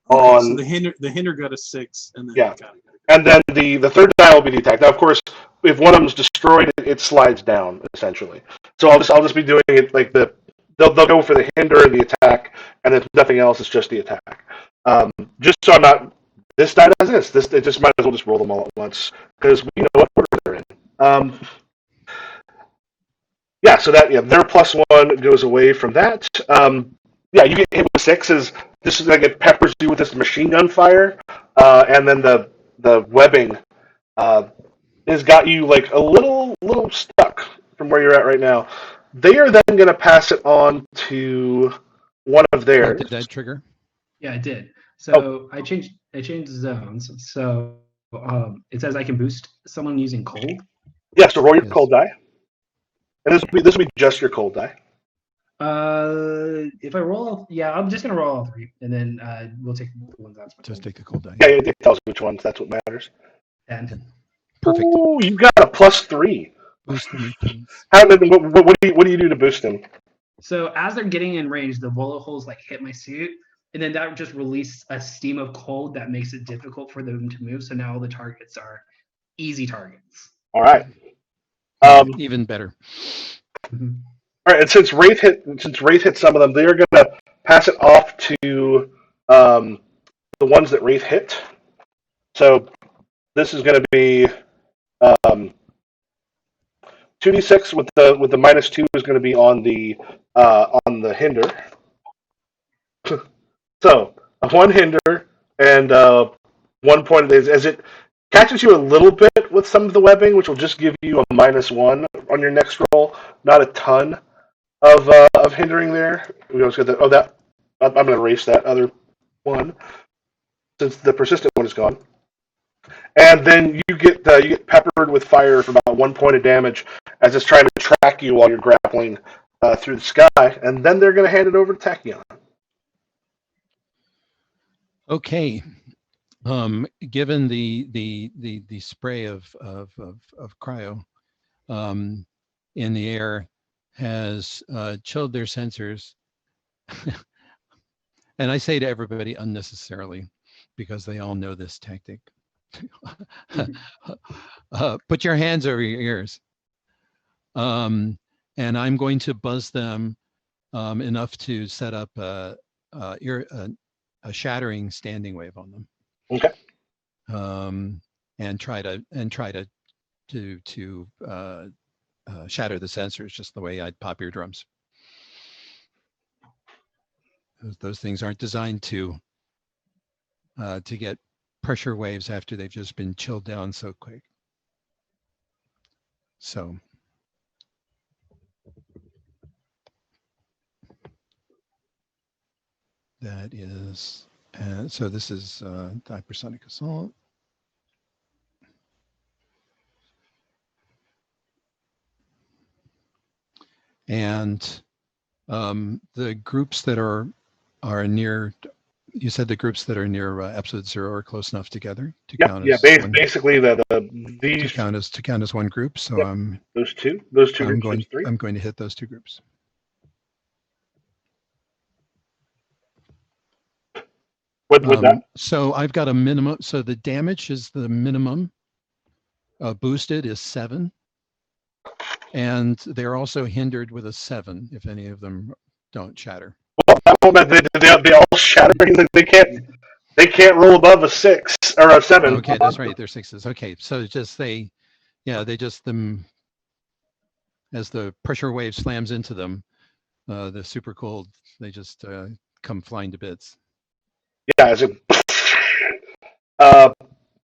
on. So the hinder got a 6, and then Yeah. got it. And then the third die will be the attack. Now, of course, if one of them's destroyed, it slides down essentially. So I'll just be doing it like they'll go for the hinder and the attack, and if nothing else, it's just the attack. Just so I'm not. This die does this. It just might as well just roll them all at once because we know what order they're in. Yeah. So that their +1 goes away from that. You get hit with 6s. This is like it peppers you with this machine gun fire, and then the webbing has got you like a little stuck from where you're at right now. They are then going to pass it on to one of theirs. Did that trigger? Yeah, it did. So I changed zones. So it says I can boost someone using cold. Yeah, so roll your cold die. And this will be just your cold die. If I roll, I'm just gonna roll all 3, and then we'll take the ones that's just take the cold die. Yeah, it tells you which ones. That's what matters. 10. Perfect. Ooh, you got a +3. Boost me, please. What do you do to boost him? So as they're getting in range, the bullet holes like hit my suit, and then that just released a steam of cold that makes it difficult for them to move. So now all the targets are easy targets. All right. Even better. Mm-hmm. All right, and since Wraith hit some of them, they are going to pass it off to the ones that Wraith hit. So this is going to be 2d6 with the -2 is going to be on the hinder. So 1 hinder and 1 point as it catches you a little bit with some of the webbing, which will just give you a -1 on your next roll. Not a ton of hindering there. We always get that. I'm going to erase that other one since the persistent one is gone. And then you get peppered with fire for about 1 point of damage as it's trying to track you while you're grappling through the sky. And then they're going to hand it over to Tachyon. Okay. Given the spray of cryo in the air has chilled their sensors, and I say to everybody unnecessarily because they all know this tactic. Put your hands over your ears, and I'm going to buzz them enough to set up a shattering standing wave on them. Okay. And try to shatter the sensors just the way I'd pop your drums. Those things aren't designed to get pressure waves after they've just been chilled down so quick. So that is, so this is Hypersonic Assault. And the groups that are near, you said the groups that are near episode 0 are close enough together to count as basically these to count as one group. So those two I'm groups, I'm going to hit those 2 groups. What that? So I've got a minimum. So the damage is the minimum. Boosted is 7, and they're also hindered with a 7 if any of them don't shatter. Well, they all shatter. They can't roll above a 6 or a 7. Okay, that's right. They're 6s. Okay, so just they just them as the pressure wave slams into them, the super cold, they just come flying to bits. Yeah, as it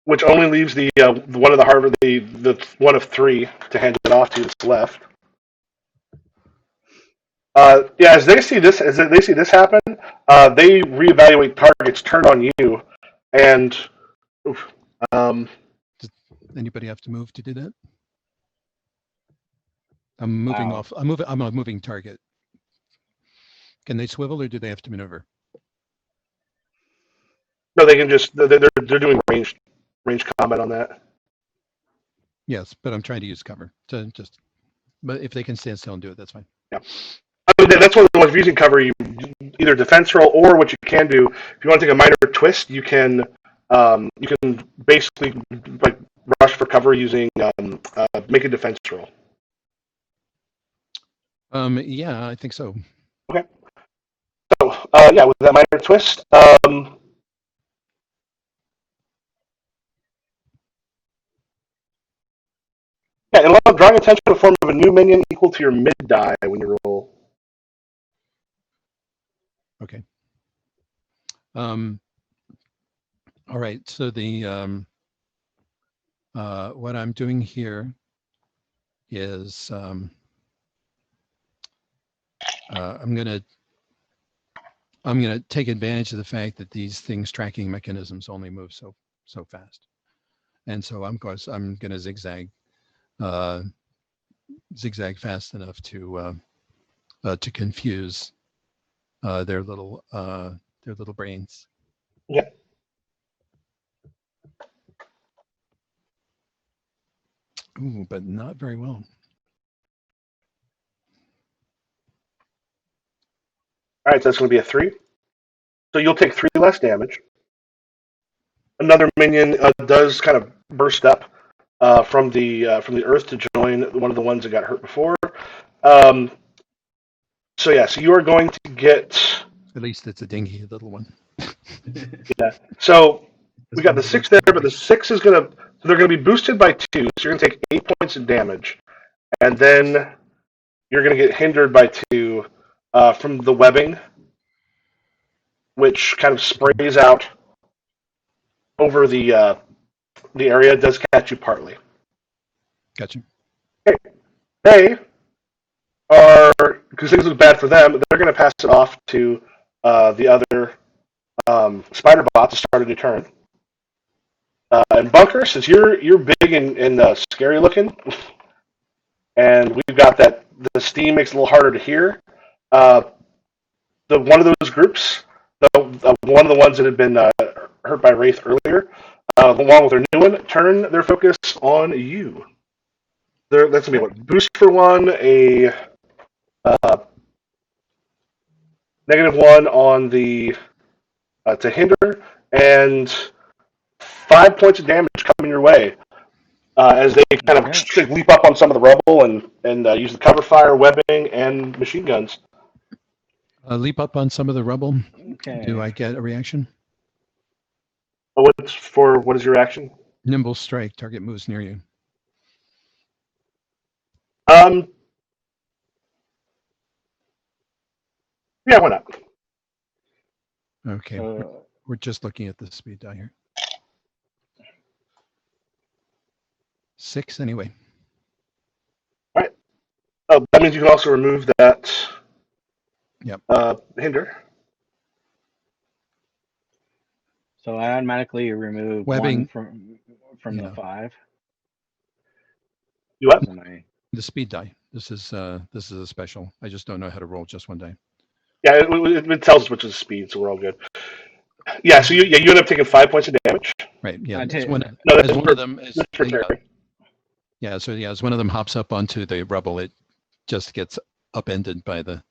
which only leaves the one of the harbor, the one of three to hand it off to that's left. Yeah, as they see this happen, they reevaluate targets, turn on you, and Does anybody have to move to do that? I'm moving Wow. off. I'm a moving target. Can they swivel or do they have to maneuver? no, they can just they're doing range combat on that. Yes, but I'm trying to use cover to just. But if they can stand still and do it, that's fine. Yeah. I mean, that's one of the ones using cover. You either defense roll or what you can do if you want to take a minor twist, you can basically like rush for cover using make a defense roll. Yeah, I think so. Okay. So yeah, with that minor twist, yeah, it'll allow drawing attention in the form of a new minion equal to your mid die when you roll. Okay. All right. So the what I'm doing here is I'm gonna take advantage of the fact that these things tracking mechanisms only move so fast, and so I'm gonna zigzag fast enough to confuse their little brains. Yeah. Ooh, but not very well. All right, so that's going to be a 3. So you'll take 3 less damage. Another minion does kind of burst up from the earth to join one of the ones that got hurt before. So yeah, so you are going to get. At least it's a dingy little one. Yeah. So we got the 6 there, but the 6 is going to. So they're going to be boosted by 2. So you're going to take 8 points of damage, and then you're going to get hindered by 2 from the webbing, which kind of sprays out over the area. It does catch you partly. Gotcha. They are, because things look bad for them, they're going to pass it off to the other spider bot to start a new turn. And Bunker, since you're big and scary looking, and we've got that the steam makes it a little harder to hear. The one of those groups, one of the ones that had been hurt by Wraith earlier, along with their new one, turn their focus on you. That's gonna be what, boost for 1, a -1 on the to hinder, and 5 points of damage coming your way as they kind of leap up on some of the rubble and use the cover fire, webbing, and machine guns. Leap up on some of the rubble. Okay. Do I get a reaction? What is your action? Nimble strike. Target moves near you. Yeah, why not? Okay. We're just looking at the speed die here. 6 anyway. All right. Oh, that means you can also remove that. Yep. Hinder. So I automatically remove webbing 1 from the 5. You what? The speed die. This is a special. I just don't know how to roll just one die. Yeah, it tells us which is the speed, so we're all good. Yeah, so you end up taking 5 points of damage. Right. Yeah. That's one of them is. Yeah. So yeah, as one of them hops up onto the rubble, it just gets upended by the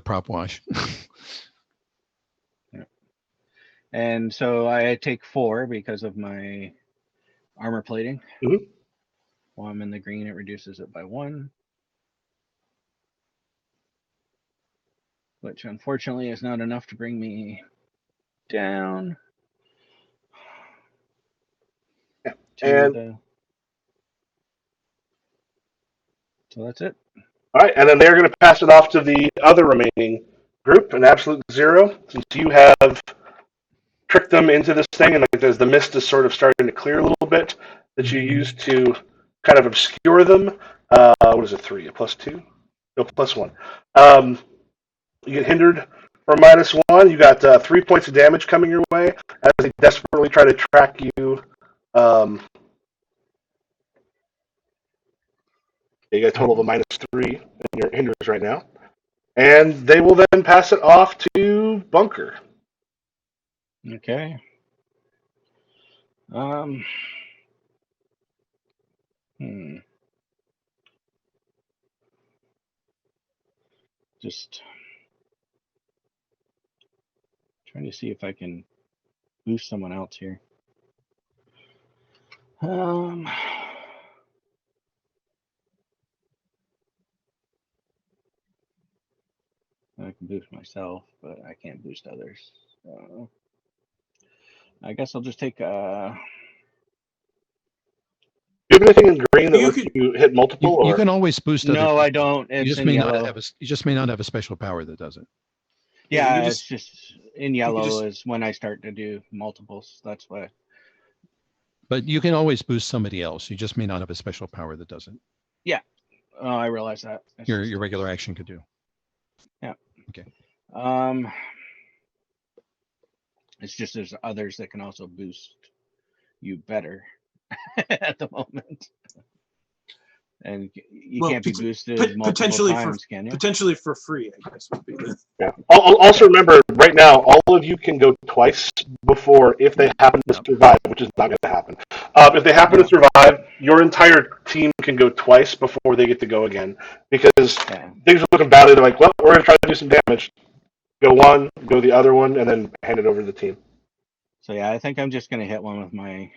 prop wash. Yeah. And so I take 4 because of my armor plating. Mm-hmm. While I'm in the green, it reduces it by 1. Which unfortunately is not enough to bring me down. Yeah. So that's it. All right, and then they're going to pass it off to the other remaining group, an absolute 0, since you have tricked them into this thing, and like like as the mist is sort of starting to clear a little bit, that you use to kind of obscure them. What is it, 3? A +2? No, +1. You get hindered for -1. You got 3 points of damage coming your way as they desperately try to track you. You get a total of a -3 in your hinders right now. And they will then pass it off to Bunker. Okay. Just trying to see if I can boost someone else here. I can boost myself, but I can't boost others. So I guess I'll just take Do you have anything in green that You lets could- you hit multiple? You or can always boost other No, I people. don't. You It's just in may yellow. not have a. You just may not have a special power that does it. Yeah, you it's just in yellow just- is when I start to do multiples. That's why. But you can always boost somebody else. You just may not have a special power that does it. Oh, I realize that. It's Your just- regular action could do. It's just there's others that can also boost you better at the moment. And you Well, can't be boosted multiple potentially times, can you? potentially for free, I guess would be the. Yeah. Also remember, right now, all of you can go twice before if they happen to survive, which is not going to happen. If they happen to survive, your entire team can go twice before they get to go again. Because things are looking bad. They're like, well, we're going to try to do some damage. Go one, go the other one, and then hand it over to the team. So yeah, I think I'm just going to hit one with my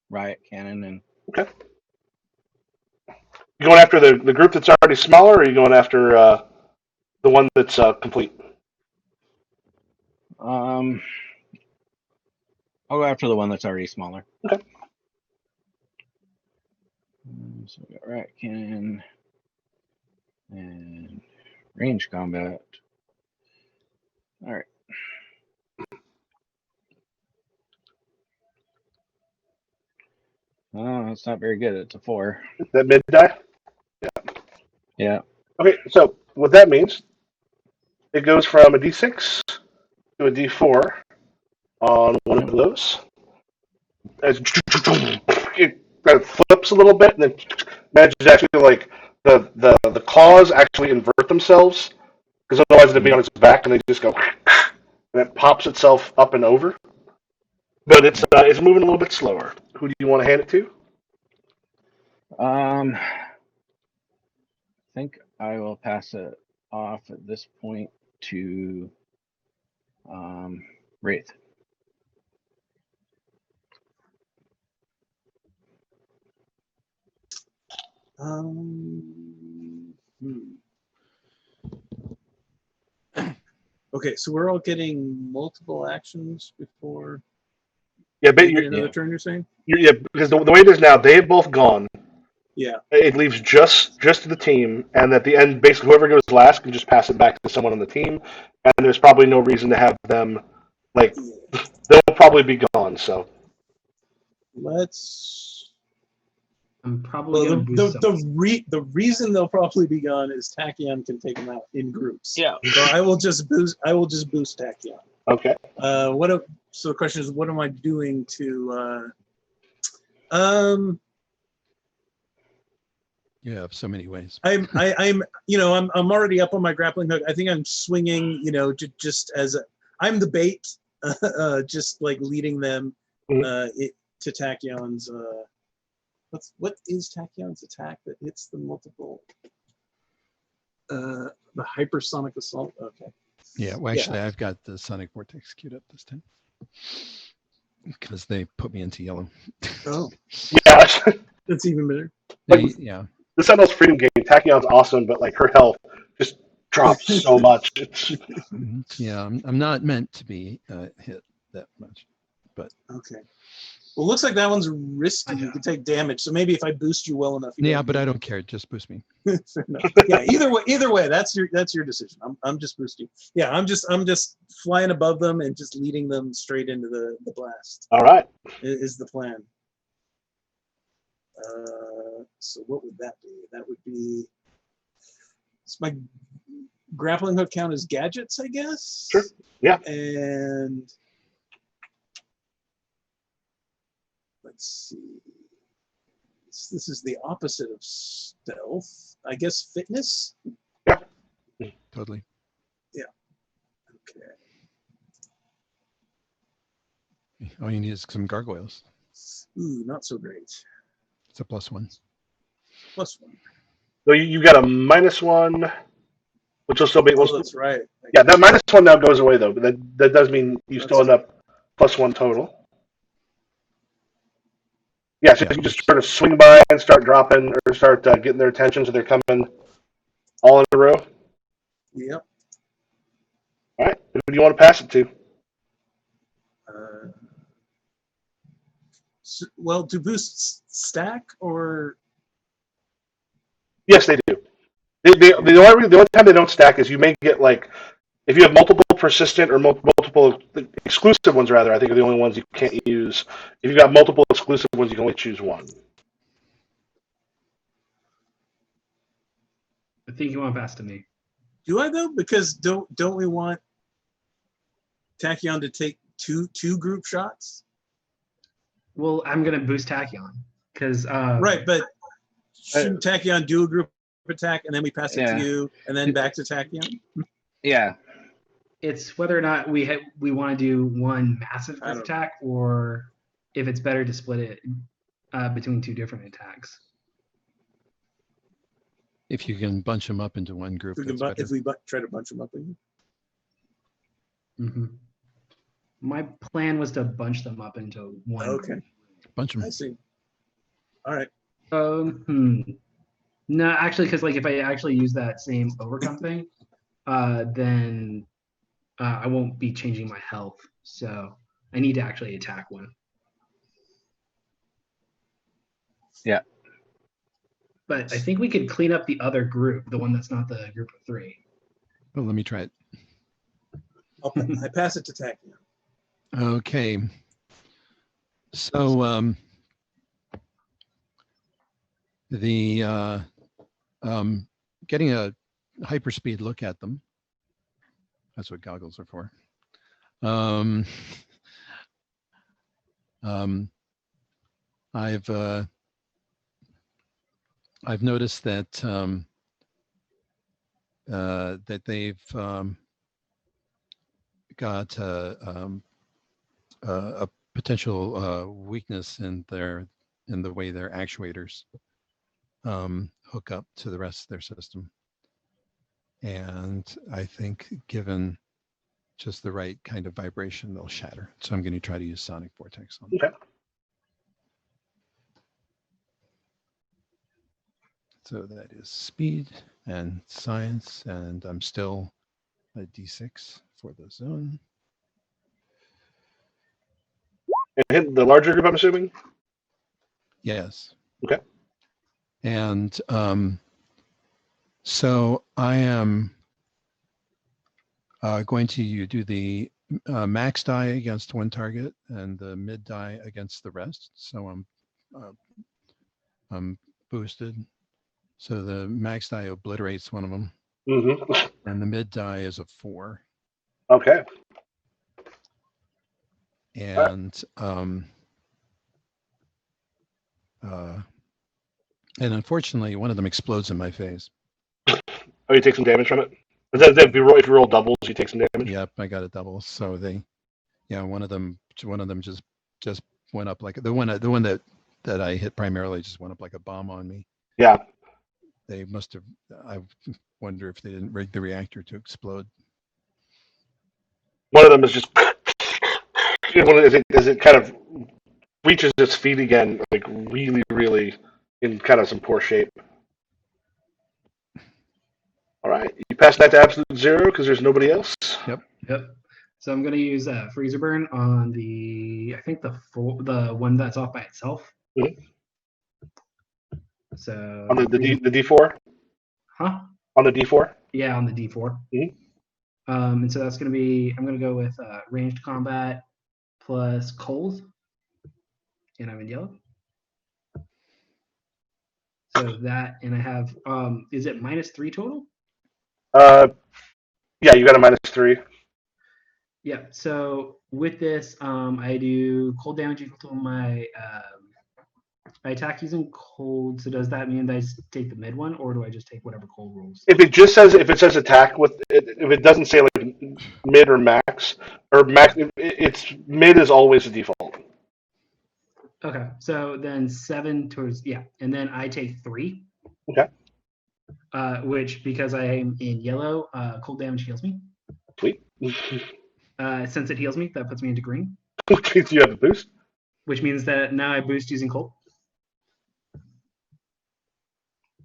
riot cannon and. Okay. You going after the group that's already smaller, or are you going after the one that's complete? I'll go after the one that's already smaller. Okay. So we got riot cannon and range combat. All right. Oh, that's not very good. It's a 4. That mid die? Yeah. Okay, so what that means, it goes from a D6 to a D4 on one of those. As it kind of flips a little bit, and then manages to actually like the claws actually invert themselves, because otherwise it'd be on its back, and they just go, and it pops itself up and over. But it's moving a little bit slower. Who do you want to hand it to? I think I will pass it off at this point to Wraith. Okay, so we're all getting multiple actions before Yeah, but we get another turn. You're saying? yeah, because the way it is now, they have both gone. Yeah. It leaves just the team, and at the end, basically whoever goes last can just pass it back to someone on the team, and there's probably no reason to have them, like, they'll probably be gone. So Let's. I'm probably Well, gonna boost the reason they'll probably be gone is Tachyon can take them out in groups. Yeah. So I will just boost Tachyon. okay. So the question is, what am I doing to? You have so many ways. I'm already up on my grappling hook. I think I'm swinging, just as I'm the bait, just like leading them to Tachyon's. What is Tachyon's attack that hits the multiple? The Hypersonic Assault. Okay. Yeah. Well, actually, I've got the Sonic Vortex queued up this time because they put me into yellow. Oh, Yeah, that's even better. Yeah. the Sentinel's freedom game. Tachyon's awesome, but like her health just drops so much. Yeah. I'm not meant to be hit that much, but Okay. Well, it looks like that one's risky. You can take damage. So maybe if I boost you well enough. Yeah, but I don't care. Just boost me. Fair enough. Yeah. Either way, that's your decision. I'm just boosting. Yeah. I'm just flying above them and just leading them straight into the blast. All right. Is the plan. So what would that be? That would be. It's my grappling hook count as gadgets, I guess. Sure. Yeah. And let's see. This is the opposite of stealth. I guess fitness? Yeah. Totally. Yeah. Okay. All you need is some gargoyles. Ooh, not so great. It's a +1. +1. So you got a -1, which will still be. Oh, that's right. Yeah, that -1 now goes away though, but that does mean you still end up +1 total. Yeah, so Yeah, if you just sort of swing by and start dropping or start getting their attention, so they're coming all in a row. Yep. All right, who do you want to pass it to? Well, do boosts stack or? Yes, they do. The only time they don't stack is you may get like if you have multiple persistent or multiple exclusive ones rather. I think are the only ones you can't use. If you've got multiple exclusive ones, you can only choose one. I think you want to pass to me. Do I though? Because don't we want Tachyon to take two group shots? Well, I'm gonna boost Tachyon because Right, but shouldn't Tachyon do a group attack and then we pass it to you and then back to Tachyon? Yeah. It's whether or not we want to do one massive group attack or if it's better to split it between two different attacks. If you can bunch them up into one group, If we try to bunch them up again. Mm-hmm. My plan was to bunch them up into one. Okay. Bunch them. I see. All right. No, actually, because like if I actually use that same overcome thing, then I won't be changing my health. So I need to actually attack one. Yeah. But I think we could clean up the other group, the one that's not the group of three. Oh, let me try it. I pass it to Tachyon. Okay. So the getting a hyperspeed look at them. That's what goggles are for. I've noticed that that they've got a potential weakness in the way their actuators hook up to the rest of their system. And I think given just the right kind of vibration, they'll shatter. So I'm going to try to use Sonic Vortex on them. Okay. So that is speed and science, and I'm still a D6 for the zone. And hit the larger group, I'm assuming? Yes. Okay. And so I am going to do the max die against one target and the mid die against the rest. So I'm boosted. So the max die obliterates one of them. Mm-hmm. And the mid die is a 4. Okay. And unfortunately, one of them explodes in my face. Oh, you take some damage from it? If you roll doubles, you take some damage? Yep, I got a double. So one of them just went up like the one that I hit primarily just went up like a bomb on me. Yeah. They must have. I wonder if they didn't rig the reactor to explode. One of them is just as it kind of reaches its feet again, like really, really in kind of some poor shape. All right, you pass that to absolute 0 because there's nobody else. Yep. Yep. So I'm gonna use freezer burn on I think the one that's off by itself. Mhm. So On the D4? huh? On the D4? Yeah, on the D4. Mhm. And so that's gonna be I'm gonna go with ranged combat plus cold, and I'm in yellow. So that, and I have is it -3 total? Yeah, you got a -3. Yeah. So with this, I do cold damage equal to I attack using cold. So does that mean that I just take the mid one, or do I just take whatever cold rolls? If it says attack with it, if it doesn't say like mid or max it's mid is always the default. Okay. So then 7 towards and then I take 3. Okay. Which because I am in yellow, cold damage heals me. Sweet. Since it heals me, that puts me into green, Which means you have a boost. which means that now I boost using cold.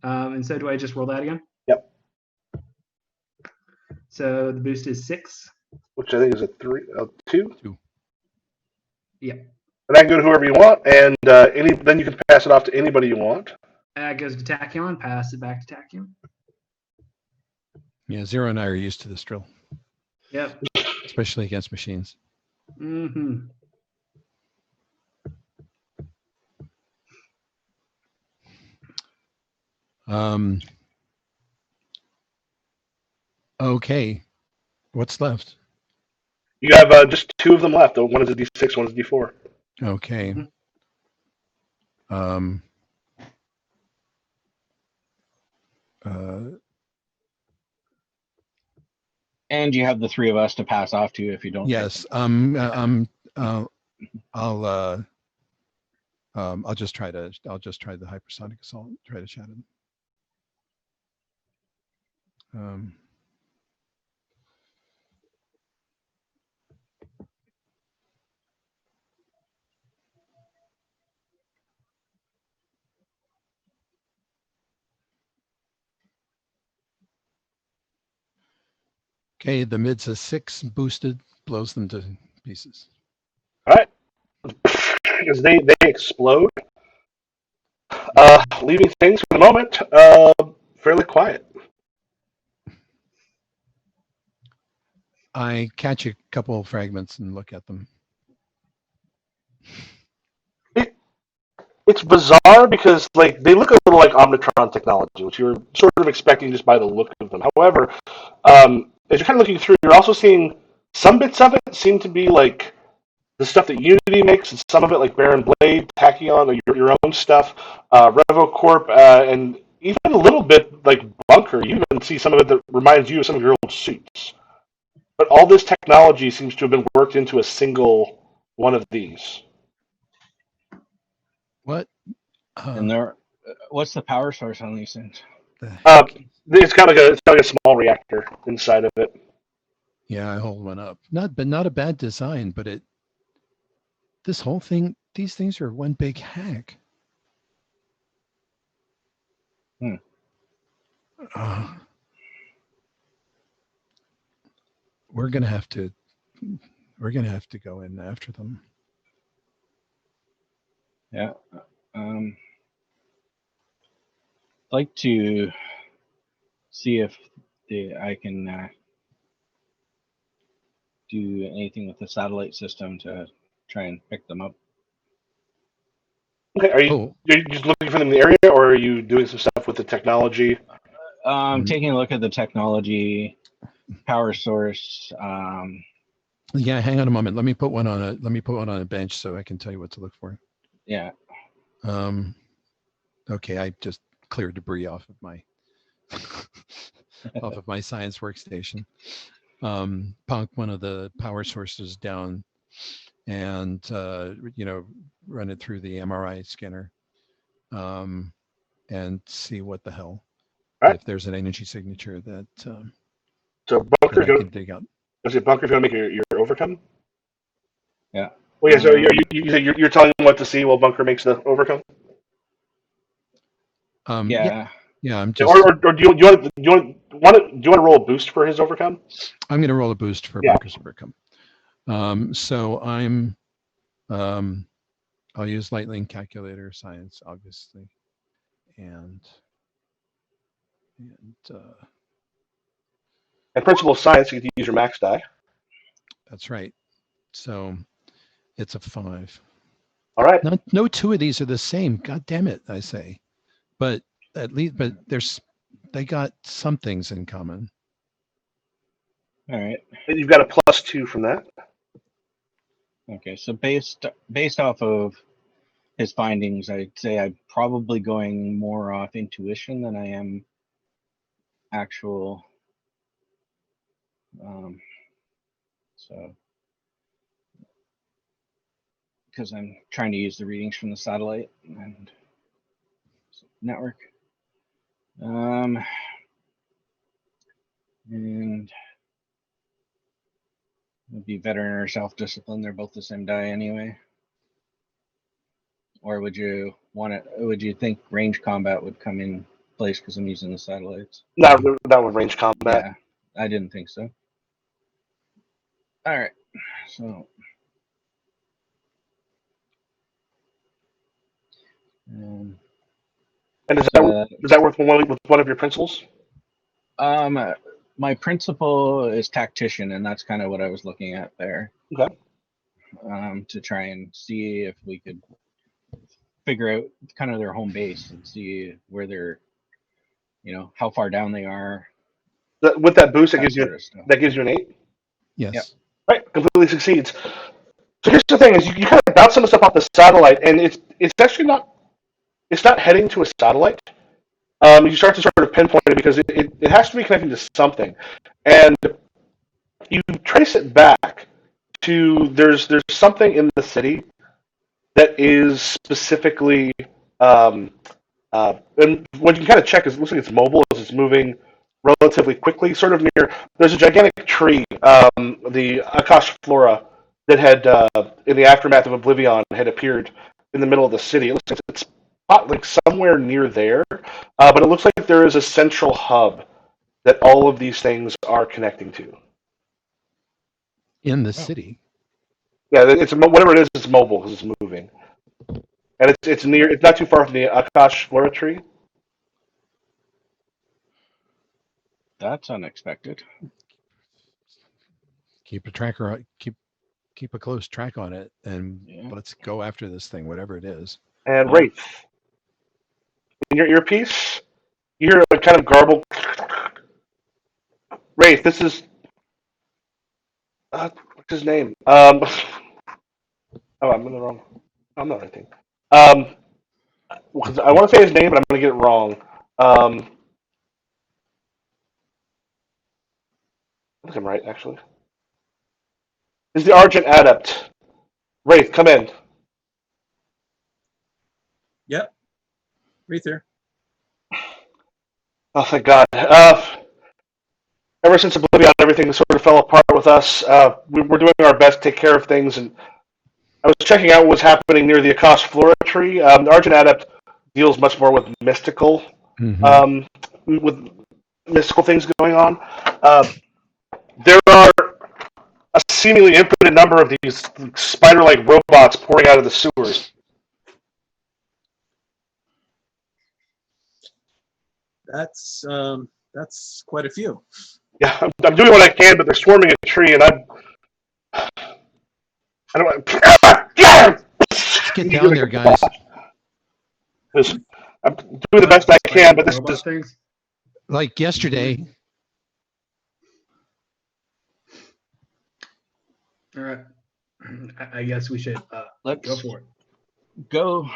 And so do I just roll that again? Yep. So the boost is 6. Which I think is a 2. Yep. And that can go to whoever you want, and then you can pass it off to anybody you want. That goes to Tachyon, pass it back to Tachyon. Yeah, Zero and I are used to this drill, Yep. especially against machines. Mm-hmm. Okay, what's left? You have just 2 of them left. One is a D6, one is a D4. Okay. Mhm. And you have the 3 of us to pass off to if you don't. Yes. I'll just try the hypersonic assault. Try to chat him. Okay, the mid's a 6 boosted, blows them to pieces. All right. Because they explode, leaving things for the moment fairly quiet. I catch a couple of fragments and look at them. It's bizarre because like they look a little like Omnitron technology, which you're sort of expecting just by the look of them. However, as you're kind of looking through, you're also seeing some bits of it seem to be like the stuff that Unity makes, and some of it like Baron Blade, Tachyon, or your own stuff, RevoCorp, and even a little bit like Bunker. You even see some of it that reminds you of some of your old suits. But all this technology seems to have been worked into a single one of these. What? And what's the power source on these things? It's got like a small reactor inside of it. Yeah, I hold one up. Not a bad design, but this whole thing, these things are one big hack. We're gonna have to go in after them. Yeah. I'd like to see if I can do anything with the satellite system to try and pick them up. Okay, are you just looking for them in the area, or are you doing some stuff with the technology? Taking a look at the technology, power source. Yeah, hang on a moment. Let me put one on a bench so I can tell you what to look for. Yeah. Okay, I just cleared debris off of my science workstation. Punk one of the power sources down, and run it through the MRI scanner, and see what the hell, if there's an energy signature that So Bunker, that I can dig out. Is it Bunker? If you want to make your overcome? Yeah. Well, yeah. So you're telling them what to see while Bunker makes the overcome. Yeah. Yeah. I'm just. Or do you want to roll a boost for his overcome? I'm going to roll a boost for Bunker's overcome. So I'll use Lightning Calculator Science, obviously, and Principle of Science, you get to use your max die. that's right. So it's a 5. All right. No two of these are the same. God damn it, I say. But at least, they got some things in common. All right. You've got a +2 from that. Okay. So based off of his findings, I'd say I'm probably going more off intuition than I am actual. So because I'm trying to use the readings from the satellite and network. And it'd be veteran or self-discipline. They're both the same die anyway. Or would you think range combat would come in place because I'm using the satellites? Not with range combat. Yeah, I didn't think so. All right, so And is that worth with one of your principles? My principle is tactician, and that's kind of what I was looking at there. Okay. To try and see if we could figure out kind of their home base and see where they're, how far down they are. With that boost, that gives you an 8. Yes. Yep. Right. Completely succeeds. So here's the thing: is you kind of bounce some stuff off the satellite, and it's actually not. It's not heading to a satellite. You start to sort of pinpoint it because it has to be connecting to something, and you trace it back to there's something in the city that is specifically and what you can kind of check is it looks like it's mobile as it's moving relatively quickly, sort of near. There's a gigantic tree, the Akash flora, that had in the aftermath of Oblivion had appeared in the middle of the city. It looks like it's like somewhere near there, but it looks like there is a central hub that all of these things are connecting to. In the city. Yeah, it's whatever it is. It's mobile because it's moving, and it's near. It's not too far from the Akash flora tree. That's unexpected. Keep a close track on it, and let's go after this thing, whatever it is. And Wraith, in your earpiece, you hear a kind of garbled. Wraith, this is what's his name? Oh, I'm in the wrong. I'm not anything. I want to say his name, but I'm going to get it wrong. I think I'm right, actually. This is the Argent Adept. Wraith, come in. Yep. Right there. Oh, thank God. Ever since Oblivion, everything sort of fell apart with us. We're doing our best to take care of things, and I was checking out what was happening near the Akash Flora tree. The Argent Adept deals much more with mystical, with mystical things going on. There are a seemingly infinite number of these spider-like robots pouring out of the sewers. That's quite a few. Yeah, I'm doing what I can, but they're swarming a tree, and I don't want. Let's get down there, guys. I'm doing the best I can, but this is things. Like yesterday. All right. I guess we should Let's go for it. Go.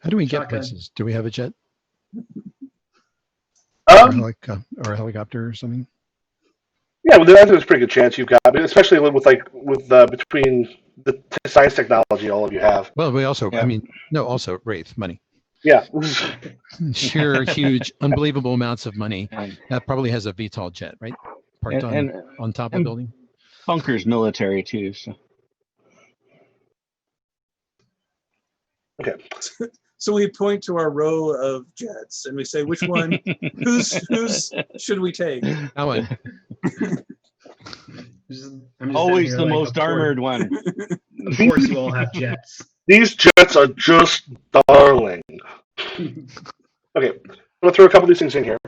How do we get Shotgun. places? Do we have a jet? Or a helicopter or something? Yeah, well, there's a pretty good chance you've got, especially with between the science technology all of you have. Well, we also, also Wraith money. Yeah. Sheer, huge, unbelievable amounts of money. That probably has a VTOL jet, right? Parked on top of the building. Bunker's military too. So. Okay. So we point to our row of jets and we say, which one? whose should we take? That one. I'm just Always sitting the here like, most armored one. Of course, you all have jets. These jets are just darling. Okay, I'm gonna throw a couple of these things in here.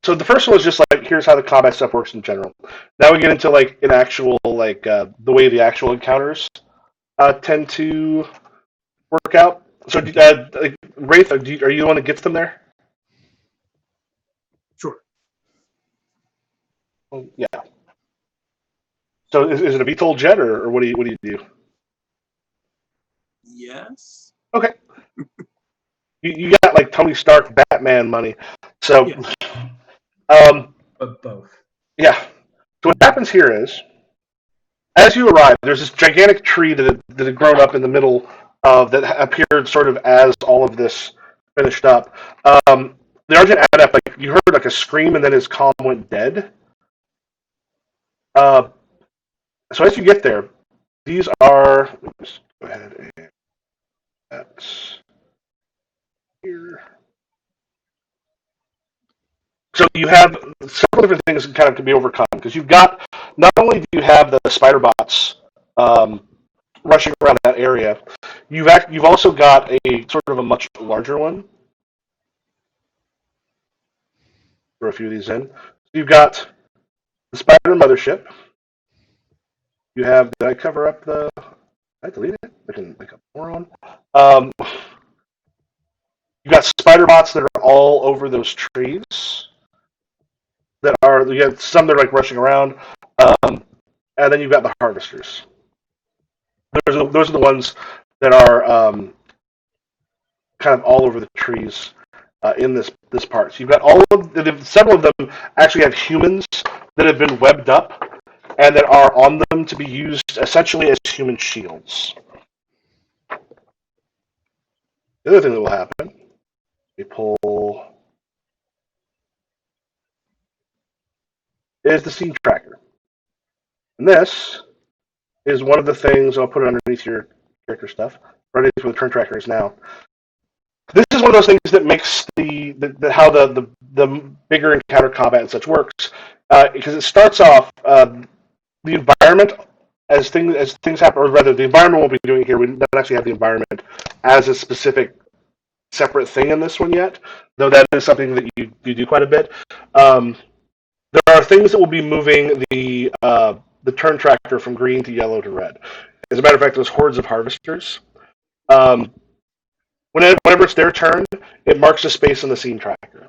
So the first one was just like, here's how the combat stuff works in general. Now we get into like an actual like the way the actual encounters tend to work out. So like, Wraith, are you the one that gets them there? Sure. Well, yeah. So is it a VTOL jet or what do you do? Yes. Okay. You got like Tony Stark, Batman money. So Yeah. But both. Yeah. So what happens here is, as you arrive, there's this gigantic tree that had grown up in the middle of that appeared sort of as all of this finished up. The Argent Adept, like you heard like a scream, and then his comm went dead. So as you get there, these are. Let me just go ahead and that's here. So you have several different things that kind of can be overcome because you've got not only do you have the spider bots rushing around that area, you've also got a sort of a much larger one. Throw a few of these in. You've got the spider mothership. You have. Did I cover up the? Did I delete it? I can make up more on. You've got spider bots that are all over those trees. You have some that are like rushing around, and then you've got the harvesters. Those are the ones that are kind of all over the trees in this part. So you've got several of them actually have humans that have been webbed up and that are on them to be used essentially as human shields. The other thing that will happen, we pull, is the scene tracker. And this is one of the things, I'll put it underneath your character stuff, underneath where the turn tracker is now. This is one of those things that makes how the bigger encounter combat and such works, because it starts off the environment as things happen, or rather the environment won't be doing it here. We don't actually have the environment as a specific separate thing in this one yet, though that is something that you do quite a bit. There are things that will be moving the turn tracker from green to yellow to red. As a matter of fact, those hordes of harvesters. Whenever it's their turn, it marks a space in the scene tracker.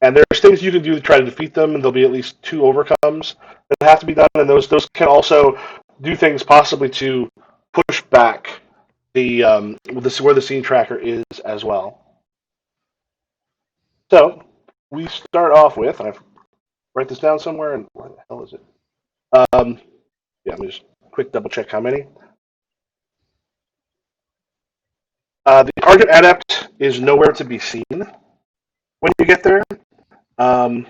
And there's things you can do to try to defeat them, and there'll be at least 2 overcomes that have to be done, and those can also do things possibly to push back where the scene tracker is as well. So we start off with, and I've write this down somewhere, and where the hell is it? Yeah, let me just quick double check how many. The Argent Adept is nowhere to be seen when you get there. But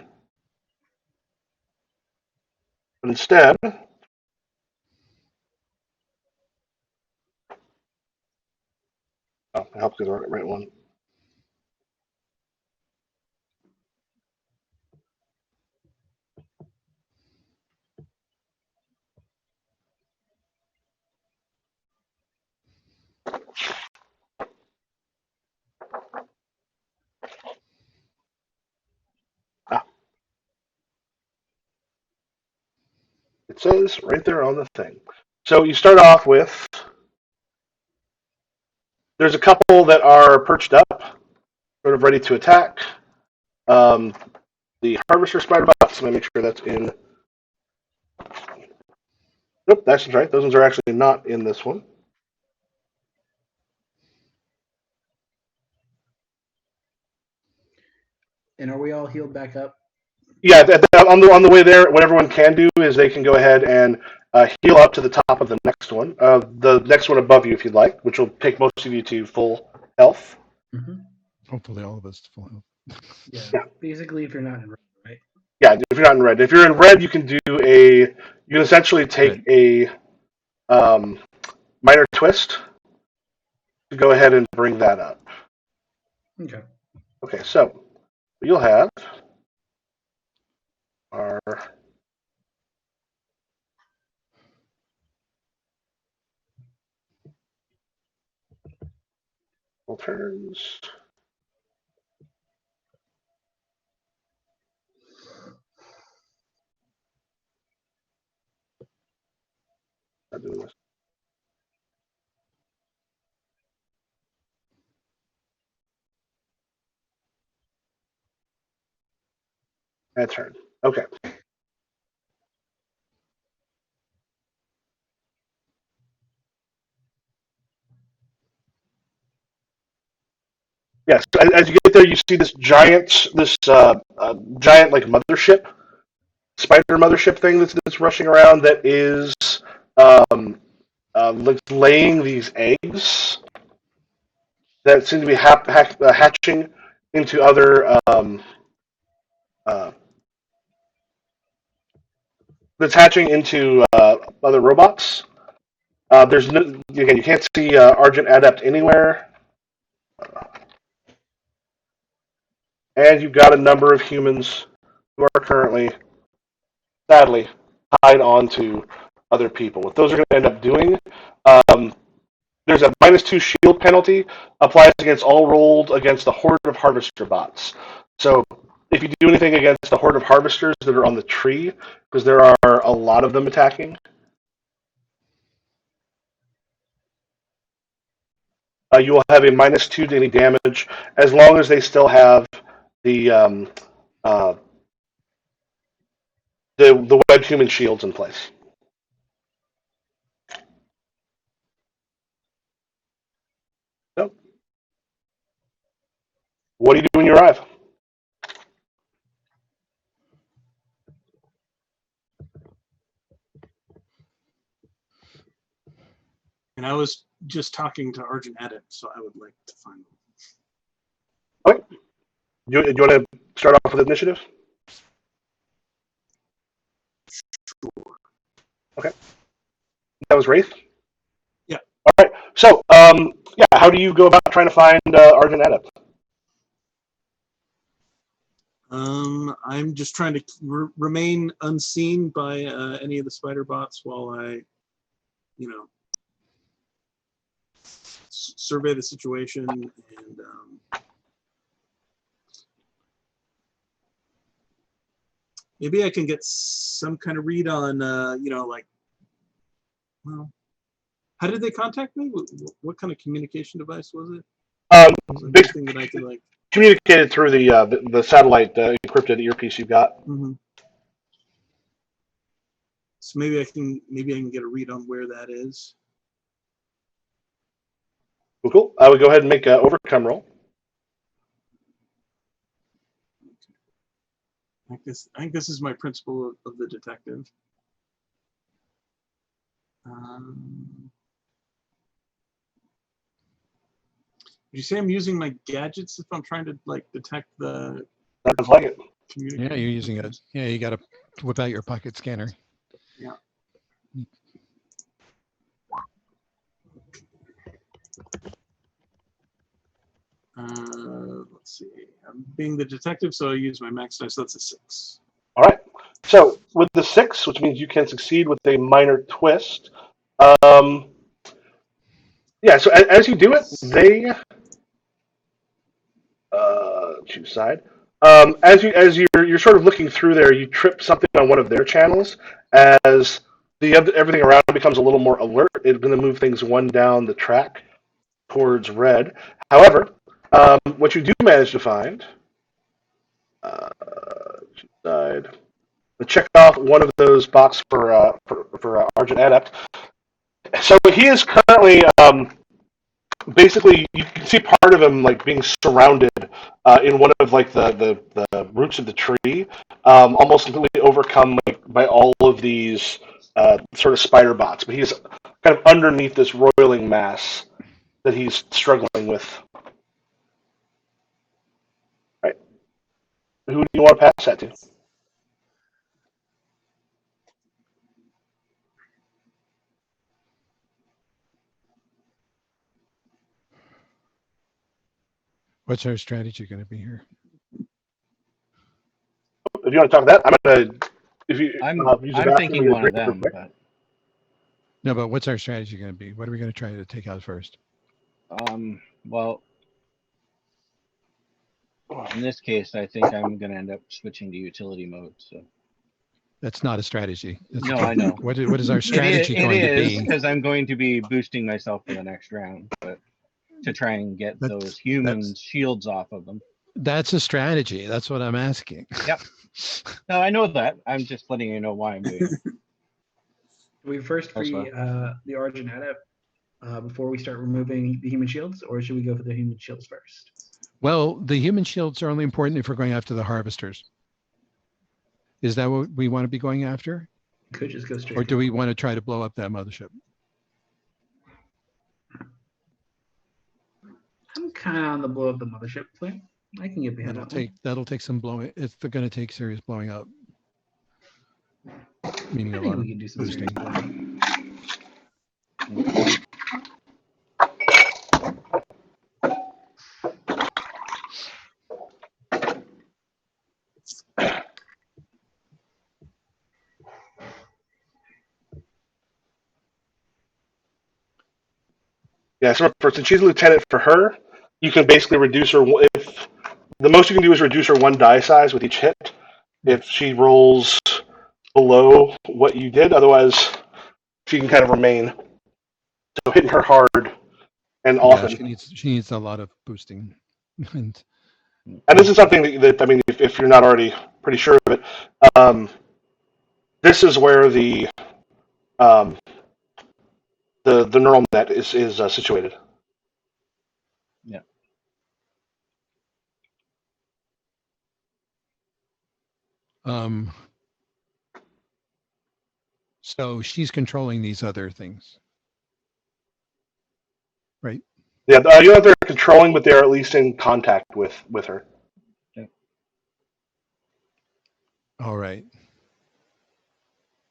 instead, oh, it helps because I wrote the right one. Ah, it says right there on the thing. So you start off with, there's a couple that are perched up, sort of ready to attack. The Harvester Spider Bots, let me make sure that's in. Nope, that's right. Those ones are actually not in this one. And are we all healed back up? Yeah, on the way there, what everyone can do is they can go ahead and heal up to the top of the next one above you if you'd like, which will take most of you to full health. Mm-hmm. Hopefully, all of us to full health. Yeah. Basically, if you're not in red, right? Yeah, if you're not in red. If you're in red, you can essentially take a minor twist to go ahead and bring that up. Okay. Okay, so you'll have our All turns. Not doing this. That turn. Okay. Yes. As you get there, you see this giant, giant like mothership, spider mothership thing that's rushing around. That is like laying these eggs that seem to be hatching into other uh, that's hatching into other robots. There's no, again, you can't see Argent Adept anywhere, and you've got a number of humans who are currently, sadly, tied onto other people. What those are going to end up doing, um, there's a -2 shield penalty applies against all rolled against the horde of harvester bots. So if you do anything against the horde of harvesters that are on the tree, because there are a lot of them attacking, you will have a -2 to any damage as long as they still have the uh, the webbed human shields in place. So, what do you do when you arrive? And I was just talking to Argent Adept, so I would like to find them. Okay. Do you want to start off with initiative? Sure. Okay. That was Wraith? Yeah. All right. So, yeah, how do you go about trying to find Argent Adept? I'm just trying to remain unseen by any of the spider bots while I, survey the situation and maybe I can get some kind of read on, like, well, how did they contact me? What kind of communication device was it? Was it anything that I could like communicated through the satellite encrypted earpiece you've got. Mm-hmm. So maybe I can get a read on where that is. Cool. I would go ahead and make an overcome roll. I think this is my principle of the detective. Would you say I'm using my gadgets if I'm trying to like detect the Sounds like it. communication? Yeah, you're using it. Yeah, you got to whip out your pocket scanner. Yeah. Let's see. I'm being the detective, so I use my max dice. So that's a 6. All right. So with the 6, which means you can succeed with a minor twist. Yeah. So as you do it, they choose side. As you're sort of looking through there, you trip something on one of their channels. As everything around becomes a little more alert, it's going to move things one down the track towards red. However, what you do manage to find, side, check off one of those boxes for Argent Adept. So he is currently basically you can see part of him like being surrounded in one of like the roots of the tree, almost completely overcome like, by all of these sort of spider bots. But he's kind of underneath this roiling mass that he's struggling with. Right. Who do you want to pass that to? What's our strategy going to be here? If you want to talk that, I'm gonna. If you I'm use the I'm bathroom thinking or one of them, but No, but what's our strategy going to be? What are we going to try to take out first? well, In this case, I think I'm going to end up switching to utility mode. So That's not a strategy. no, I know. What is our strategy it going to is be? because I'm going to be boosting myself for the next round, but to try and get those human shields off of them. That's a strategy. That's what I'm asking. Yep. No, I know that. I'm just letting you know why I'm doing it. Do we first free the Origin edit before we start removing the human shields, or should we go for the human shields first? Well, the human shields are only important if we're going after the harvesters. Is that what we want to be going after? Could just go straight. Or do we want to try to blow up that mothership? I'm kind of on the blow up the mothership plan. I can get behind That'll take some blowing. It's going to take serious blowing up. Meaning a lot of boosting. Yeah, so since she's a lieutenant for her, you can basically reduce her. If the most you can do is reduce her one die size with each hit. If she rolls below what you did, otherwise she can kind of remain. So hitting her hard and often. Yeah, she needs a lot of boosting. And this is something that I mean, if you're not already pretty sure of it, this is where the neural net is situated. Yeah. So she's controlling these other things, right? Yeah, you know they're controlling, but they're at least in contact with her. Yeah. All right.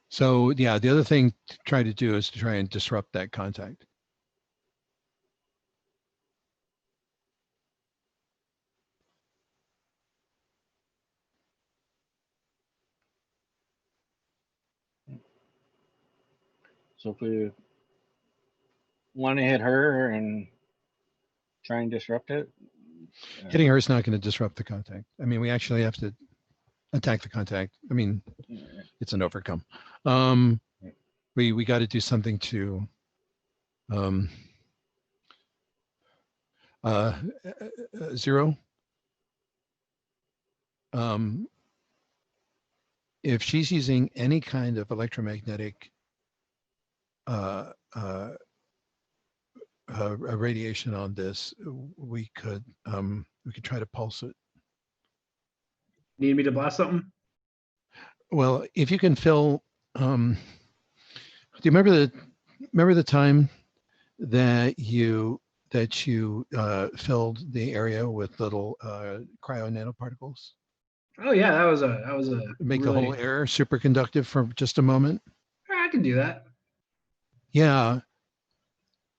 So yeah, the other thing to try to do is to try and disrupt that contact. So if we want to hit her and try and disrupt it, hitting her is not going to disrupt the contact. I mean, we actually have to attack the contact. I mean, it's an overcome. We got to do something to Zero. If she's using any kind of electromagnetic radiation on this, we could try to pulse it. Need me to blast something? Well, if you can fill, do you remember the time that you filled the area with little cryo nanoparticles? Oh yeah, that was a Make really... the whole air superconductive for just a moment. I can do that. Yeah,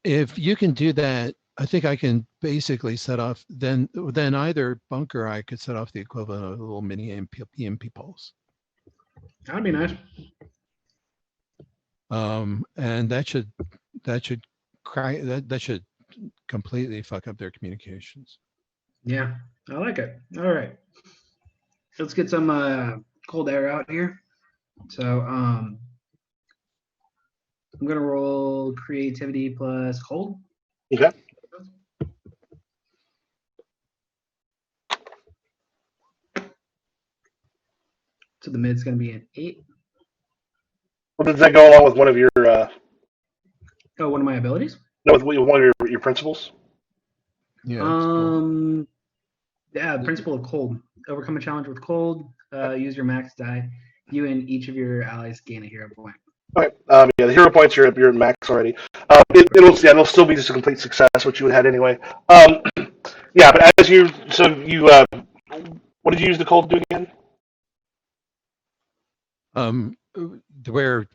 if you can do that, I think I can basically set off. Then either bunker I could set off the equivalent of a little mini EMP pulse. That'd be nice. And that should completely fuck up their communications. Yeah, I like it. All right, let's get some cold air out here. So I'm gonna roll creativity plus cold. Okay. So the mid's gonna be an 8. Well, does that go along with one of your? Oh, one of my abilities? No, with one of your principles. Yeah. Cool. Yeah, the principle of cold. Overcome a challenge with cold. Use your max die. You and each of your allies gain a hero point. Okay. Yeah, the hero points you're at max already. It'll still be just a complete success, which you would have had anyway. Yeah, but as you what did you use the cold to do again? We're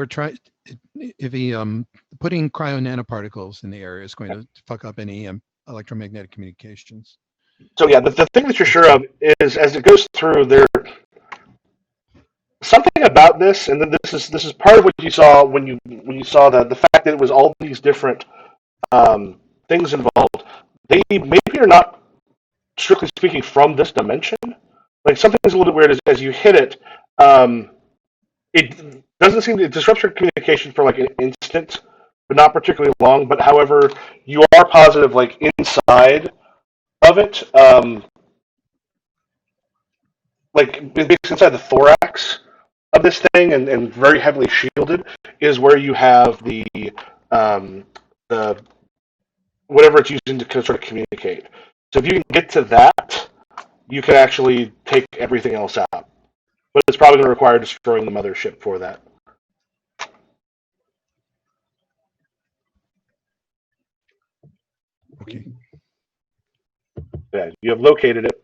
trying. If he putting cryo nanoparticles in the area is going to fuck up any electromagnetic communications. So yeah, the thing that you're sure of is as it goes through there. Something about this, and then this is part of what you saw when you saw the fact that it was all these different things involved. They maybe are not strictly speaking, from this dimension. Like something's a little bit weird as you hit it. It doesn't seem to it disrupts your communication for like an instant, but not particularly long. But however, you are positive like inside of it, like basically inside the thorax of this thing, and very heavily shielded, is where you have um, the whatever it's using to sort of communicate. So if you can get to that, you can actually take everything else out. But it's probably going to require destroying the mothership for that. Okay. Yeah, you have located it.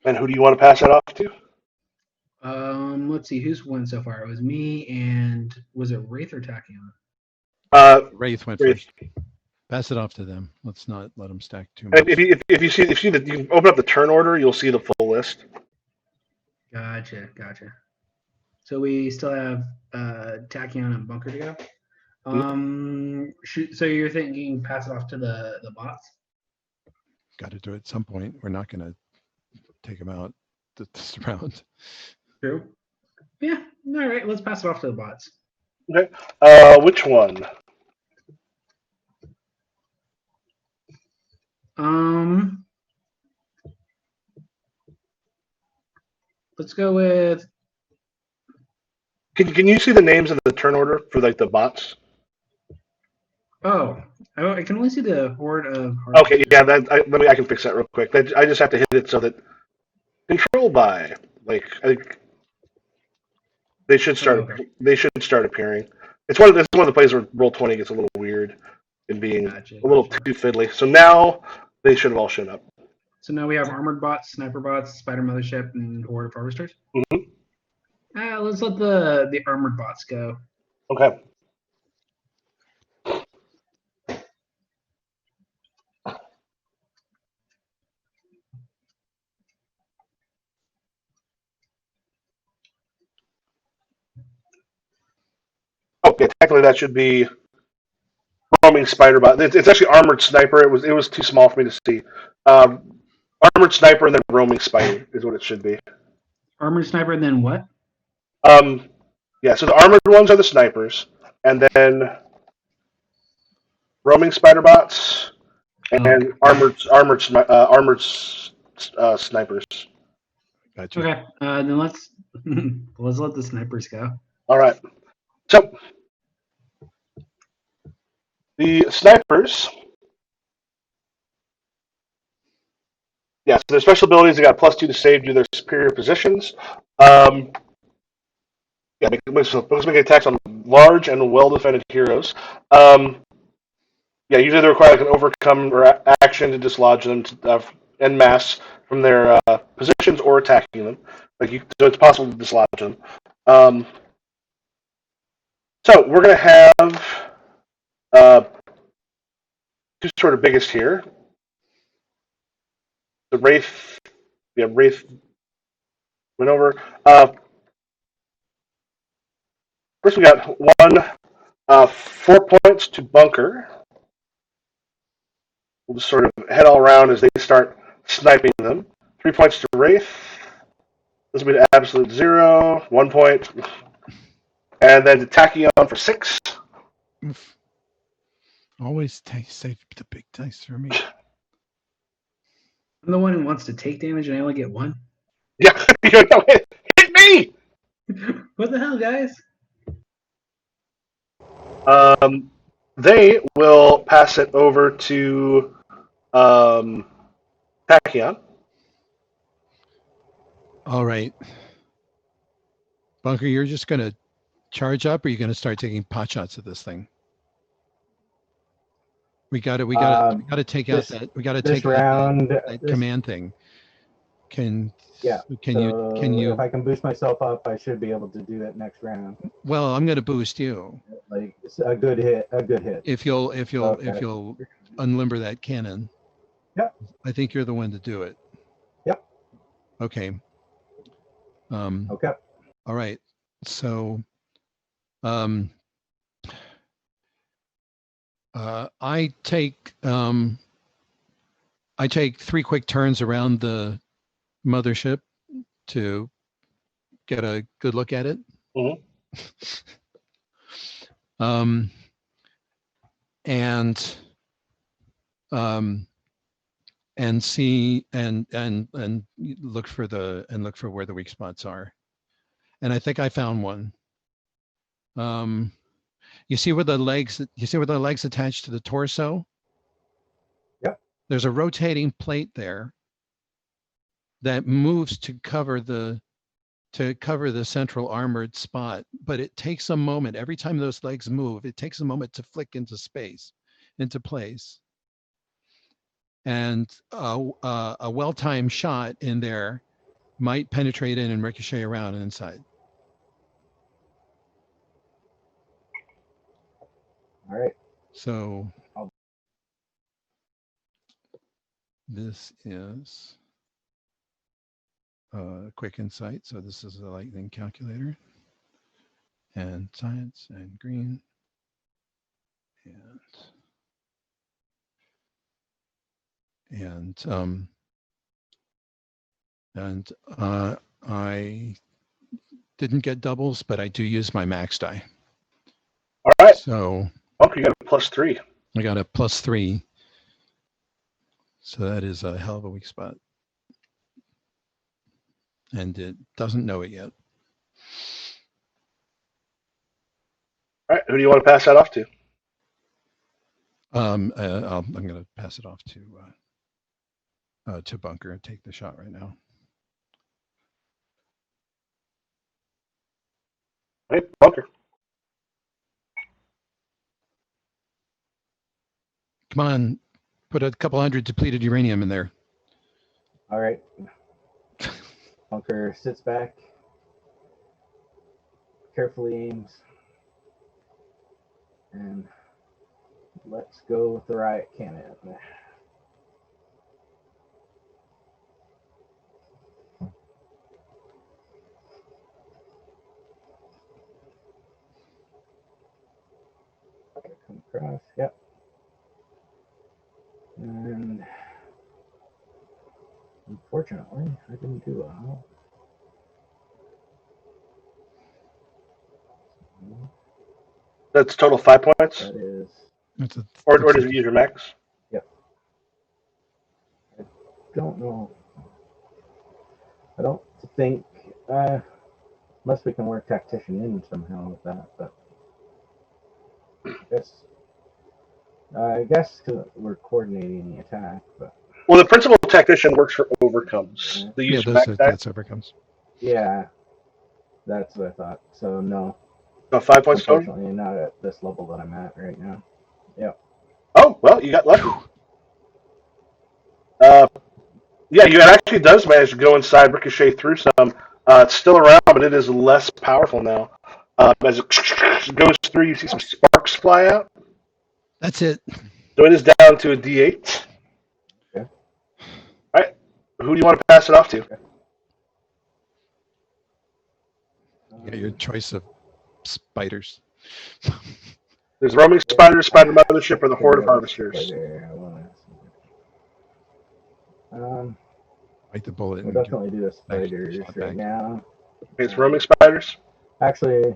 And who do you want to pass that off to? Let's see who's won so far. It was me and was it Wraith or Tachyon? Wraith went Wraith. first. Pass it off to them. Let's not let them stack too And much. if you see that you open up the turn order, you'll see the full list. Gotcha. So we still have Tachyon and Bunker to go. So you're thinking pass it off to the bots? Got to do it at some point. We're not going to take them out this round. True. Yeah. All right. Let's pass it off to the bots. Okay. Which one? Let's go with. Can you see the names in the turn order for like the bots? Oh, I can only see the horde of. Okay, yeah, I can fix that real quick. I just have to hit it so that control by they should start. Okay. They should start appearing. It's one of the places where Roll20 gets a little weird and being Gotcha. a little too fiddly. So now they should have all shown up. So now we have armored bots, sniper bots, spider mothership, and horde of harvesters. Mm-hmm. Let's let the armored bots go. Okay. Okay, technically that should be roaming spider bot. It's actually armored sniper. It was too small for me to see. Armored sniper and then roaming spider is what it should be. Armored sniper, and then what? Yeah. So the armored ones are the snipers, and then roaming spider bots and armored snipers. Gotcha. Okay. Then let's let the snipers go. All right. So the snipers. Yeah, so their special abilities, they got +2 to save due to their superior positions. Yeah, make attacks on large and well-defended heroes. Yeah, usually they require like an overcome or action to dislodge them en masse from their positions or attacking them. So it's possible to dislodge them. So we're going to have two sort of biggest here. The Wraith, yeah, Wraith went over. First, we got 4 points to Bunker. We'll just sort of head all around as they start sniping them. 3 points to Wraith. This will be to absolute 0. 1 point. And then to Tachyon for 6. Oof. Always save the big dice for me. I'm the one who wants to take damage, and I only get 1. Yeah, hit me! What the hell, guys? They will pass it over to Tachyon. All right. Bunker, you're just going to charge up, or are you going to start taking pot shots at this thing? We got to take out that. We got to take out that command thing. Can you? If I can boost myself up, I should be able to do that next round. Well, I'm going to boost you. Like a good hit. If you'll unlimber that cannon. Yep. I think you're the one to do it. Yep. Okay. Okay. All right. So, I take 3 quick turns around the mothership to get a good look at it. Mhm. And see and look for where the weak spots are. And I think I found one. You see where the legs attached to the torso? Yep. There's a rotating plate there that moves to cover the central armored spot, but it takes a moment. Every time those legs move, it takes a moment to flick into place. And a well-timed shot in there might penetrate in and ricochet around inside. All right. So this is quick insight. So this is a lightning calculator, and science, and green, and I didn't get doubles, but I do use my max die. All right. So Bunker, you got a +3. I got a +3. So that is a hell of a weak spot. And it doesn't know it yet. All right. Who do you want to pass that off to? I'm going to pass it off to Bunker and take the shot right now. Hey, Bunker. Come on, put a couple hundred depleted uranium in there. All right. Bunker sits back, carefully aims, and let's go with the riot cannon. Come across, yep. And unfortunately, I didn't do well. That's total 5 points? That is. Or does it use your max? Yep. I don't know. I don't think, unless we can work tactician in somehow with that, but I guess we're coordinating the attack, but. Well, the principal tactician works for overcomes. They use your max die? That's overcomes. Yeah, that's what I thought. So no. 5 points total? Unfortunately, not at this level that I'm at right now. Yep. Oh, well, you got lucky. Yeah, you actually does manage to go inside, ricochet through some. It's still around, but it is less powerful now. As it goes through, you see some sparks fly out. That's it. So it is down to a D8. Okay. All right. Who do you want to pass it off to? Okay. Yeah, your choice of spiders. There's roaming spiders, spider mothership, or the horde of harvesters. Bite the bullet. We'll definitely do the spiders right now. Okay, it's roaming spiders. Actually,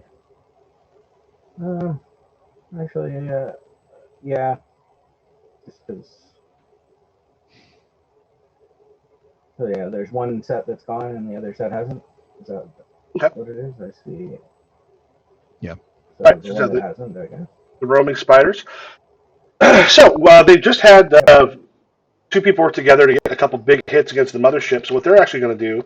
yeah. Just because. So yeah, there's one set that's gone and the other set hasn't. Is that what it is? I see. Yeah. So right, the one that hasn't, I guess. The roaming spiders. So they just had 2 people work together to get a couple big hits against the mothership. So what they're actually going to do,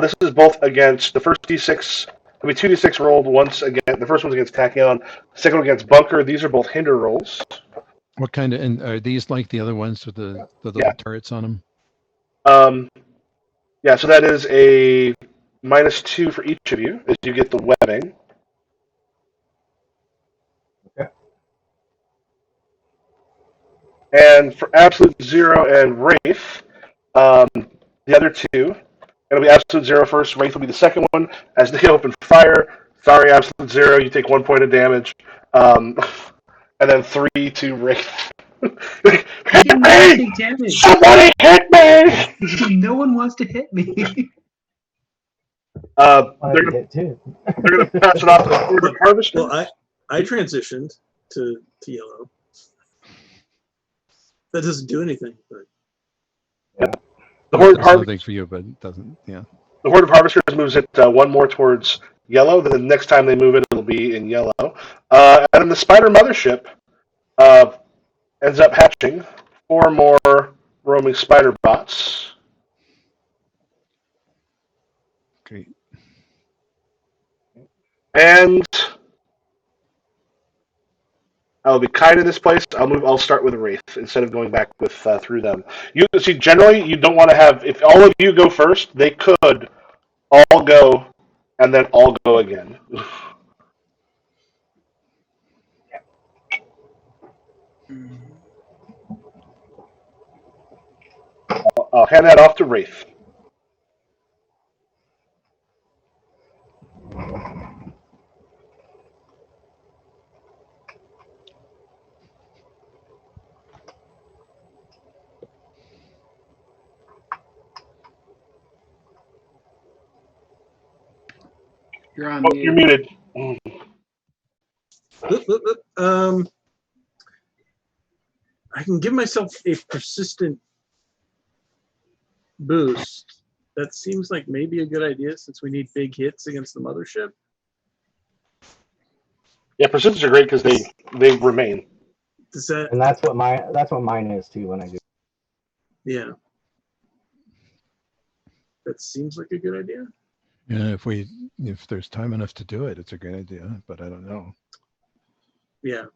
this is both against the first D6. I mean, 2D6 rolled once again. The first one's against Tachyon, the second one against Bunker. These are both hinder rolls. What kind of, and are these like the other ones with the little turrets on them? Yeah, so that is a -2 for each of you as you get the webbing. Okay. And for Absolute Zero and Wraith, the other 2, it'll be Absolute Zero first. Wraith will be the second one. As they open fire, sorry, Absolute Zero, you take 1 point of damage. and then 3 to Wraith. I Hit didn't me! take damage. Somebody hit me! No one wants to hit me. I They're get gonna hit too. pass it off to the Horde of Harvesters. Well, I transitioned to yellow. That doesn't do anything, but The Well, Horde it of does Harvesters. something for you, but it doesn't. Yeah. The Horde of Harvesters moves it 1 more towards yellow. Then the next time they move it, it'll be in yellow. And then the Spider Mothership ends up hatching 4 more roaming spider bots. Great. And I'll be kind in this place. I'll start with a Wraith instead of going back with through them. You see, generally, you don't want to have. If all of you go first, they could all go, and then all go again. I'll hand that off to Wraith. You're on Oh, mute. you're muted. I can give myself a persistent boost. That seems like maybe a good idea since we need big hits against the mothership. Yeah, persistents are great because they remain. Does that? And that's what mine is too when I do. Yeah. That seems like a good idea. Yeah. If there's time enough to do it, it's a great idea. But I don't know. Yeah.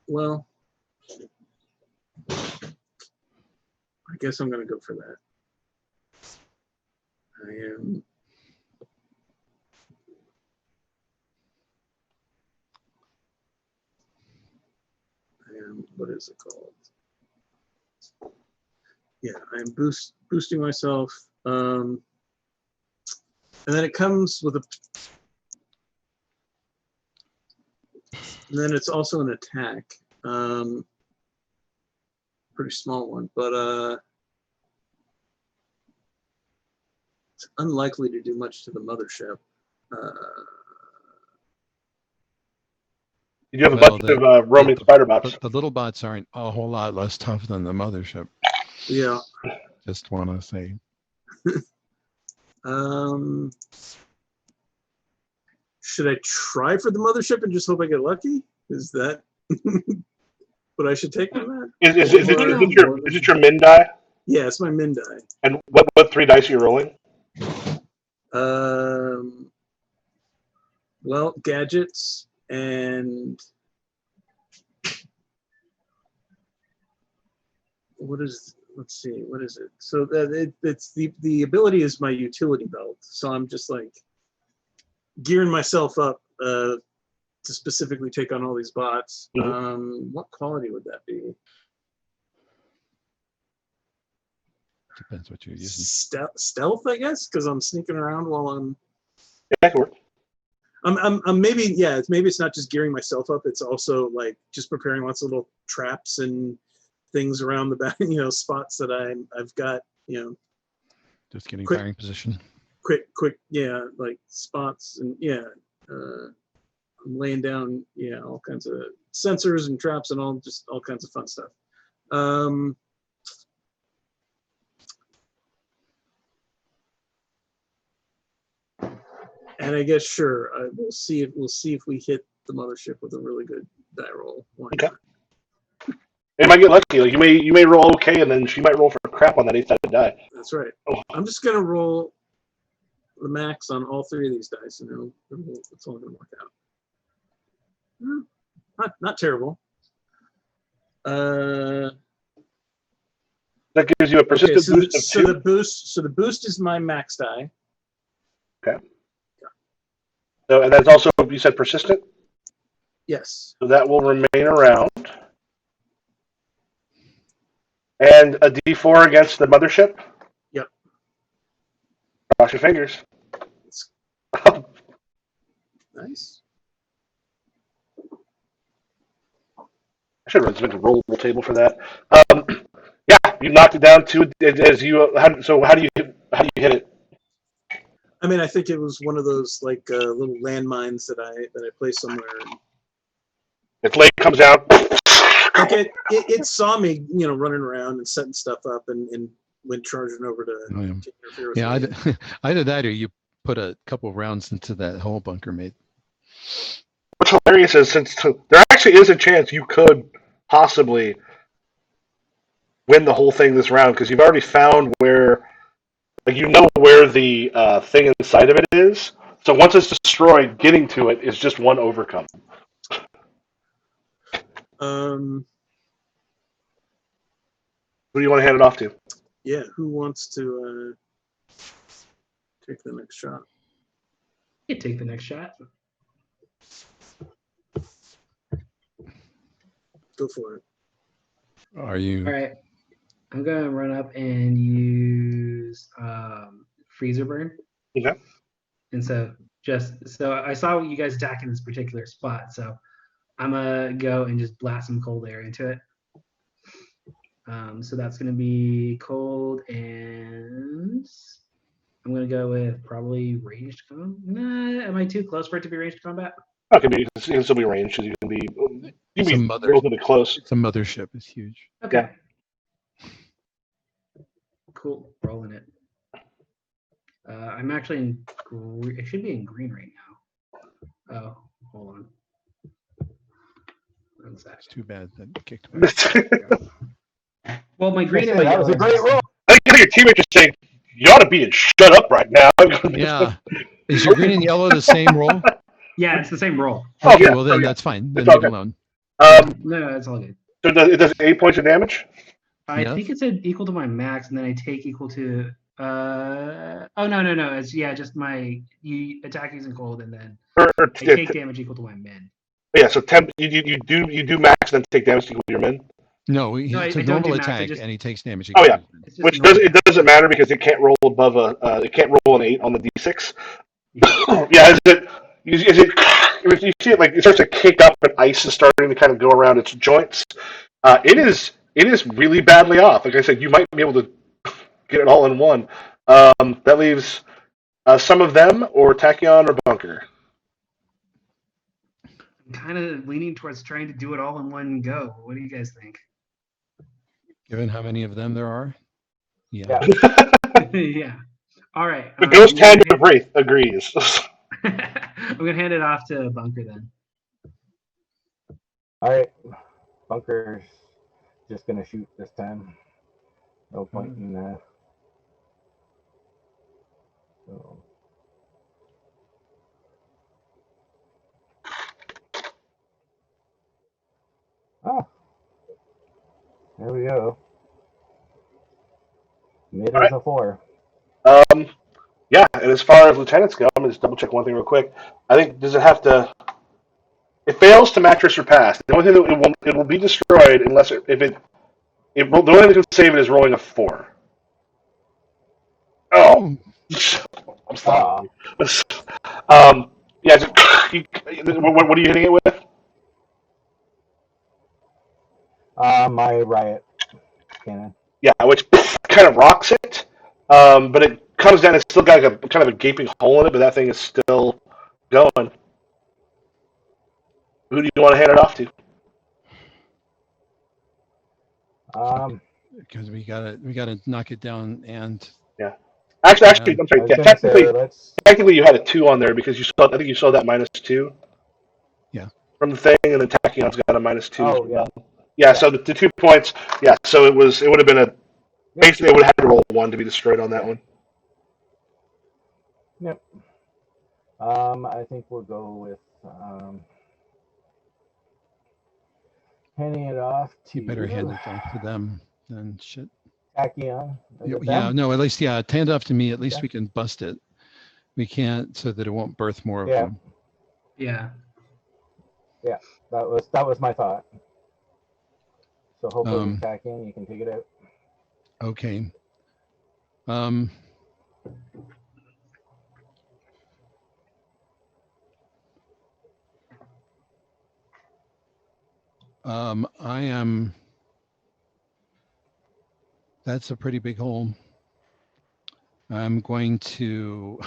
Well, I guess I'm going to go for that. What is it called? Yeah, I'm boosting myself. And then it comes with and then it's also an attack. Pretty small one, but it's unlikely to do much to the mothership. You do have a Well, bunch of roaming spider bots. the little bots aren't a whole lot less tough than the mothership. Yeah. Just want to say. Should I try for the mothership and just hope I get lucky? Is that what I should take from that? Is it your min die? Yeah, it's my min die. And what 3 dice are you rolling? Well, gadgets and let's see, what is it? So that it's the ability is my utility belt. So I'm just like gearing myself up to specifically take on all these bots. Mm-hmm. What quality would that be? Depends what you're using. Stealth, I guess, because I'm sneaking around while I'm. Yeah, that could work. I'm maybe it's not just gearing myself up. It's also like just preparing lots of little traps and things around the back, spots that I've got, Just getting quick- firing position. quick, yeah, like spots and I'm laying down, all kinds of sensors and traps and all kinds of fun stuff. And I guess sure, we'll see if we hit the mothership with a really good die roll. Why Okay. not? It might get lucky. Like you may roll okay, and then she might roll for crap on that 8-sided die. That's right. Oh. I'm just gonna roll the max on all 3 of these dice, and it's all gonna work out. Not terrible. That gives you a persistent boost of 2. The boost is my max die. Okay. So, and that's also, you said persistent? Yes. So that will remain around. And a D4 against the mothership. Yep. Cross your fingers. It's nice. I should have invented a rollable table for that. Yeah, you knocked it down to as you. So how do you hit it? I mean, I think it was one of those like little landmines that I placed somewhere. Its leg comes out. Like it saw me, running around and setting stuff up, and went charging over to interfere with Yeah, me. either that or you put a couple rounds into that hole Bunker made. What's hilarious is since there actually is a chance you could possibly win the whole thing this round because you've already found where, like, where the thing inside of it is. So once it's destroyed, getting to it is just one overcome. Who do you want to hand it off to? Yeah, who wants to take the next shot? You take the next shot. Go for it. Are you? All right. I'm gonna run up and use freezer burn. Okay. And so I saw you guys attacking this particular spot, so I'm gonna go and just blast some cold air into it. So that's gonna be cold, and I'm gonna go with probably ranged combat. Nah, am I too close for it to be ranged combat? That can be. You can still be ranged. You can be relatively close. It's a mothership. It's huge. Okay. Yeah. Cool. Rolling it. I'm actually in. It should be in green right now. Oh, hold on. One sec. It's too bad that kicked back. Well, my green and my That yellow. was a great roll. I think your teammate just saying, "You ought to be and shut up right now." Yeah. Is your green and yellow the same roll? Yeah, it's the same roll. Oh, Okay, yeah. well then that's fine. Then It's all leave it good. alone. No, it's all good. So it does 8 points of damage. I think it said equal to my max, and then I take equal to. Oh no! It's just you attack using cold, and then I take damage equal to my min. Yeah, so 10. You do max, then take damage equal to your min. No, it's a normal attack, and he takes damage. Oh yeah, which doesn't matter because it can't roll above it can't roll an 8 on the d6. Yeah, is it? If you see it, like it starts to kick up and ice is starting to kind of go around its joints. It is really badly off. Like I said, you might be able to get it all in one. That leaves some of them or Tachyon or Bunker. I'm kind of leaning towards trying to do it all in one go. What do you guys think? Given how many of them there are, yeah. Yeah. All right. The Ghost Hand of Wraith agrees. I'm gonna hand it off to Bunker then. All right, Bunker's just gonna shoot this time. No point in that. So. Oh, there we go. Mid is a 4. Yeah, and as far as lieutenants go, I'm gonna just double check one thing real quick. I think does it have to? It fails to match or surpass. The only thing that it will be destroyed unless the only thing that can save it is rolling a 4. Oh, I'm sorry. Yeah. What are you hitting it with? My riot cannon. Yeah, which kind of rocks it, but it comes down. It's still got like a kind of a gaping hole in it, but that thing is still going. Who do you want to hand it off to? Because we gotta knock it down and. Yeah. Actually, I'm sorry. Yeah, technically, you had a 2 on there because I think you saw that -2. Yeah. From the thing, and then Tachyon's got a -2 as well. yeah. Yeah. So the 2 points. Yeah. So it would have been basically it would have had to roll 1 to be destroyed on that one. Yep. I think we'll go with handing it off to. You better hand it off to them than shit. Tachyon. Yeah, no, at least hand it off to me. At least we can bust it. We can't so that it won't birth more of them. Yeah. Yeah, that was my thought. So hopefully, Tachyon, you can take it out. Okay. Um, I am. That's a pretty big hole. I'm going to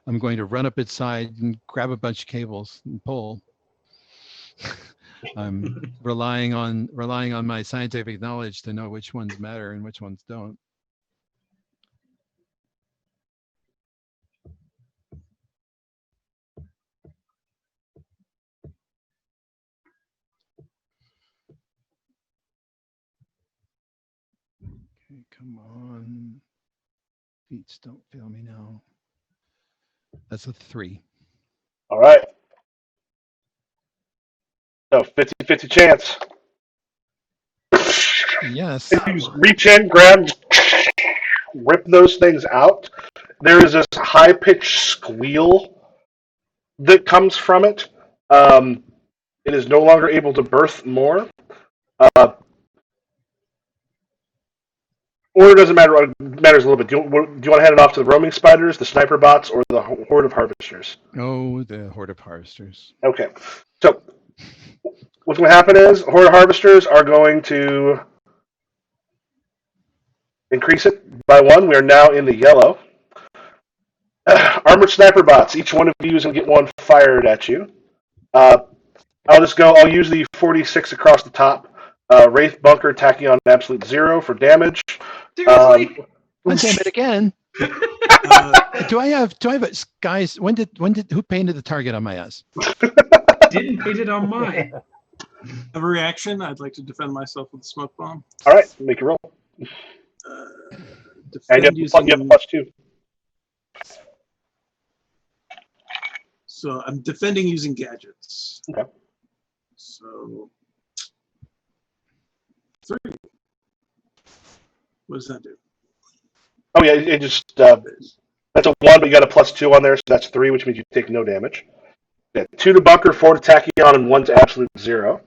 I'm going to run up its side and grab a bunch of cables and pull. I'm relying on my scientific knowledge to know which ones matter and which ones don't. Okay, come on. Beats don't fail me now. That's a 3. All right. So 50-50 chance. Yes. If you just reach in, grab, rip those things out, there is this high-pitched squeal that comes from it. It is no longer able to birth more. Or it doesn't matter. It matters a little bit. Do you want to hand it off to the roaming spiders, the sniper bots, or the horde of harvesters? Oh, the horde of harvesters. Okay. So what's going to happen is horde of harvesters are going to increase it by 1. We are now in the yellow. Armored sniper bots. Each one of you is going to get 1 fired at you. I'll use the 46 across the top. Wraith Bunker Tachyon Absolute 0 for damage. Seriously? Oh, damn it again. Do I have guys? Who painted the target on my ass? Didn't paint it on mine. Have a reaction. I'd like to defend myself with a smoke bomb. All right, make a roll. And Defend you using. have +2. So I'm defending using gadgets. Okay. So 3. What does that do? Oh yeah, it just that's a 1, but you got a +2 on there, so that's 3, which means you take no damage. Yeah, 2 to Bunker, 4 to Tachyon, and 1 to Absolute 0.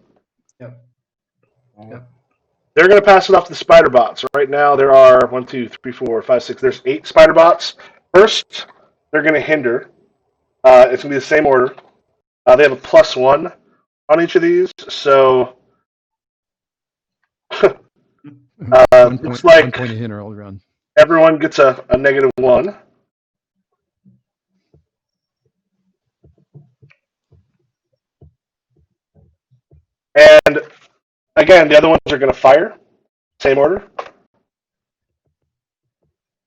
Yep. Yep. They're going to pass it off to the spider bots. Right now, there are 1, 2, 3, 4, 5, 6. There's 8 spider bots. First, they're going to hinder. It's going to be the same order. They have a +1 on each of these, so looks like 1 point of hinder all around. everyone gets a -1. And again, the other ones are going to fire. Same order.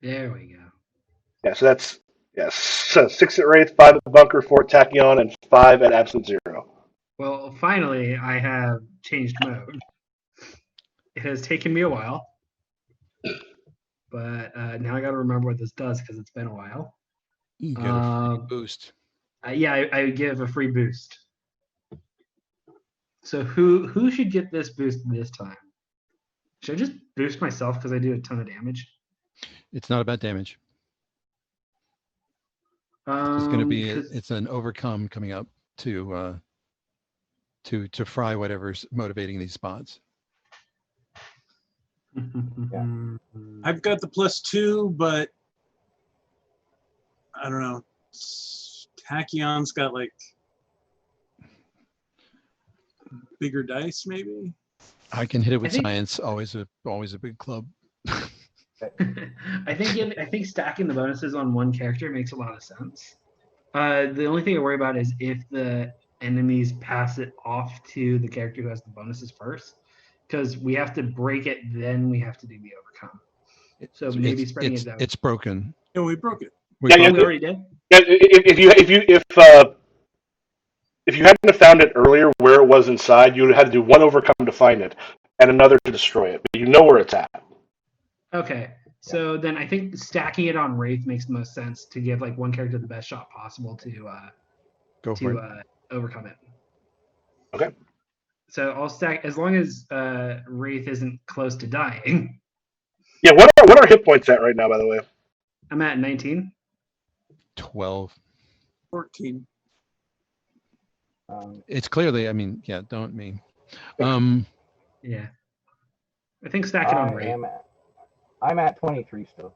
There we go. Yeah, so that's so 6 at Wraith, 5 at the Bunker, 4 at Tachyon, and 5 at Absolute 0. Well, finally, I have changed mode. It has taken me a while, but now I got to remember what this does because it's been a while. You get a free boost. Yeah, I give a free boost. So who should get this boost this time? Should I just boost myself because I do a ton of damage? It's not about damage. It's going to be it's an overcome coming up to fry whatever's motivating these spots. I've got the +2, but I don't know. Tachyon's got like bigger dice, maybe. I can hit it with science. Always a big club. I think stacking the bonuses on one character makes a lot of sense. The only thing I worry about is if the enemies pass it off to the character who has the bonuses first, because we have to break it, then we have to do the overcome. So maybe spreading it out. It's broken. Yeah, we broke it. We already did. Yeah, if you hadn't have found it earlier where it was inside, you would have had to do 1 overcome to find it and another to destroy it. But you know where it's at. Okay, so then I think stacking it on Wraith makes the most sense to give like one character the best shot possible to overcome it. Okay. So I'll stack as long as Wraith isn't close to dying. Yeah, what are hit points at right now, by the way? I'm at 19. 12. 14. It's clearly, I mean, yeah, don't me. Yeah. I think stack it on Wraith. I'm at 23 still.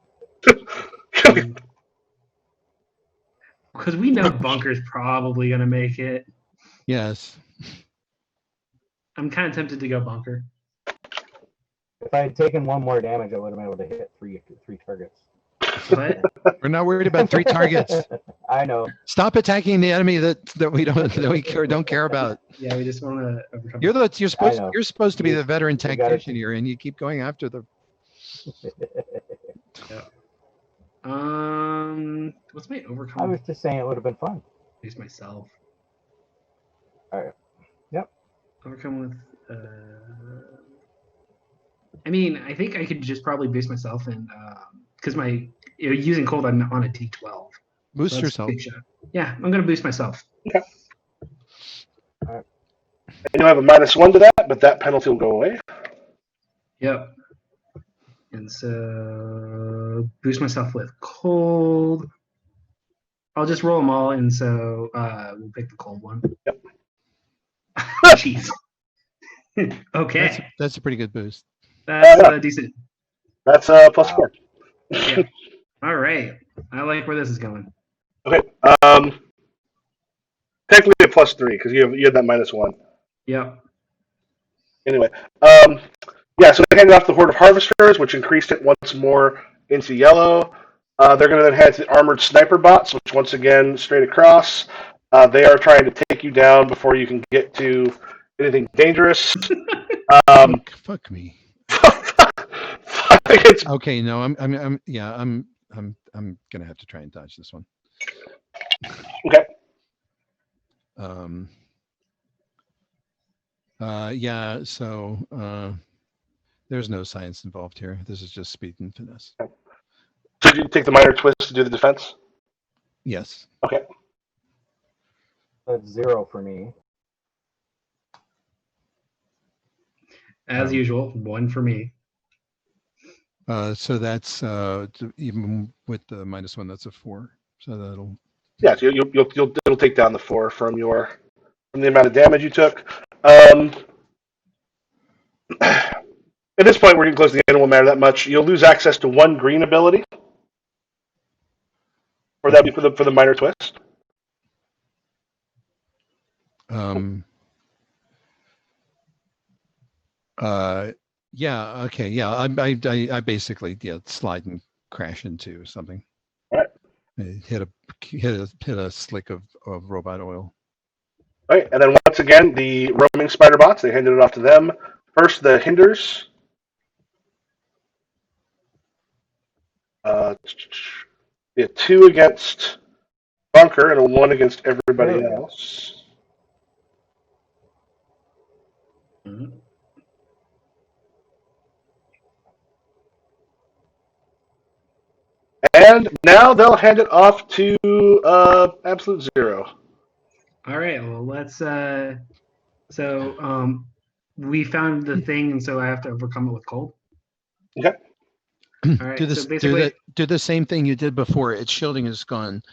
Because we know Bunker's probably going to make it. Yes. I'm kind of tempted to go Bunker. If I had taken one more damage, I would have been able to hit three targets. What? We're not worried about 3 targets. I know. Stop attacking the enemy that we don't care about. Yeah, we just want to overcome. You're supposed to be the veteran gotta- tactician here, and you keep going after the. What's my I overcome? was just saying it would have been fun. Boost myself. All right. Yep. Overcome with. I mean, I think I could just probably boost myself, and because using cold, I'm on a D12. Boost That's a yourself. big shot. Yeah, I'm gonna boost myself. And you'll have a -1 to that, but that penalty will go away. Yep. And so boost myself with cold. I'll just roll them all, and so we'll pick the cold one. Yep. Jeez. Okay, That's a pretty good boost. that's decent. That's +4. Yeah. All right. I like where this is going. Okay. Technically a +3 because you had that -1. Yep. Anyway, so they handed off the Horde of Harvesters, which increased it once more into yellow. They're going to then head to the Armored Sniper Bots, which once again, straight across. They are trying to take you down before you can get to anything dangerous. Fuck me. It's, Okay, no, I'm gonna have to try and dodge this one. okay. So there's no science involved here. This is just speed and finesse. So did you take the minor twist to do the defense? Yes. Okay. That's 0 for me. As usual, 1 for me. So that's even with the -1, that's a 4. So that'll. Yeah, so it'll take down the 4 from the amount of damage you took. At this point, we're getting close to the end. It won't matter that much. You'll lose access to 1 green ability. Or that'd be for the minor twist. Yeah. Okay. Yeah. I basically slide and crash into something. All right. Hit a slick of robot oil. All right, and then once again, the roaming spider bots, they handed it off to them. First, the hinders. Yeah, 2 against Bunker and a 1 against everybody else. Mhm. And now they'll hand it off to Absolute Zero. All right. Well, let's. We found the thing, and so I have to overcome it with cold. Okay. All right. Do the same thing you did before. Its shielding is gone.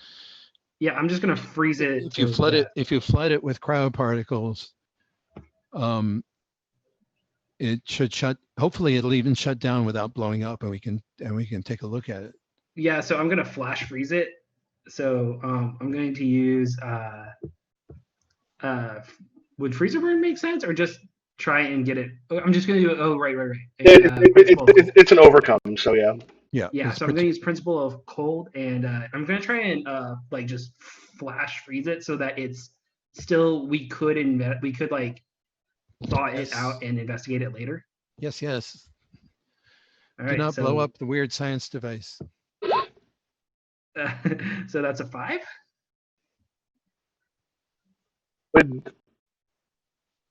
Yeah, I'm just gonna freeze it. If you flood it with cryo particles, it should shut. Hopefully, it'll even shut down without blowing up, and we can take a look at it. Yeah, so I'm gonna flash freeze it. So I'm going to use would freezer burn make sense, or just try and get it? I'm just gonna do it. Oh, right. It's an overcome, so yeah. Yeah, so I'm gonna use principle of cold, and I'm gonna try and just flash freeze it so that it's still we could like thaw it out and investigate it later. Yes. All Do right, not blow up the weird science device. So that's a 5. We're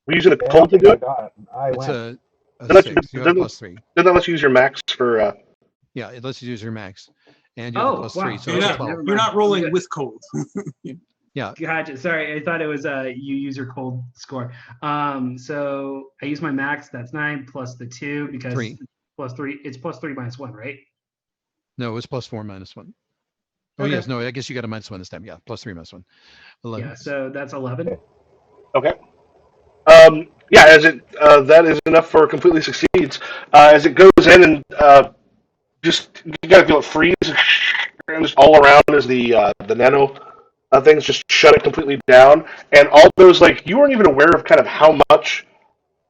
using a cold to do it. It's a Then 6. You have +3. Then let's use your max for. Yeah, it lets you use your max, and you have +3. Wow. So You're it's not, 12. you're not rolling with cold. Gotcha. Sorry, I thought it was you use your cold score. So I use my max. That's 9 plus the 2 because 3. Plus 3. It's +3 minus 1, right? No, it's +4 minus 1. Oh Okay. yes, no, I guess you got a -1 this time. Yeah, +3 minus 1. 11. Yeah. So that's 11. Okay. As it that is enough for completely succeeds. As it goes in and just you gotta feel it freeze, and just all around is the nano things just shut it completely down, and all those like you weren't even aware of kind of how much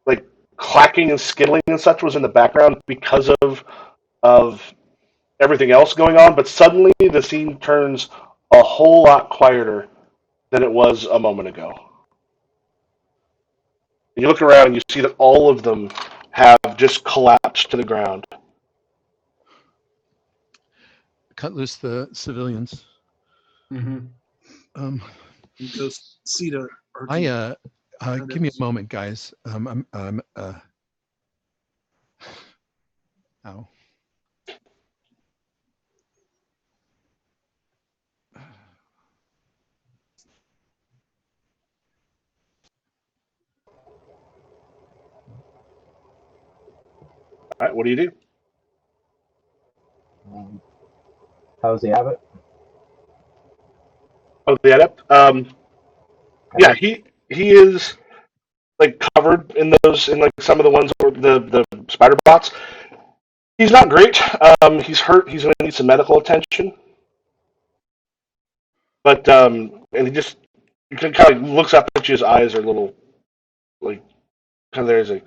like clacking and skittling and such was in the background because of everything else going on, but suddenly the scene turns a whole lot quieter than it was a moment ago. And you look around and you see that all of them have just collapsed to the ground. Cut loose the civilians. Mm-hmm. And go see to Give me a moment, guys. Ow. All right, what do you do? How's the abbot? Oh, the adept. Yeah, he is like covered in those in like some of the ones or the spider bots. He's not great. He's hurt. He's going to need some medical attention. But and he just you can kind of looks up at you. His eyes are a little like kind of there. He's like,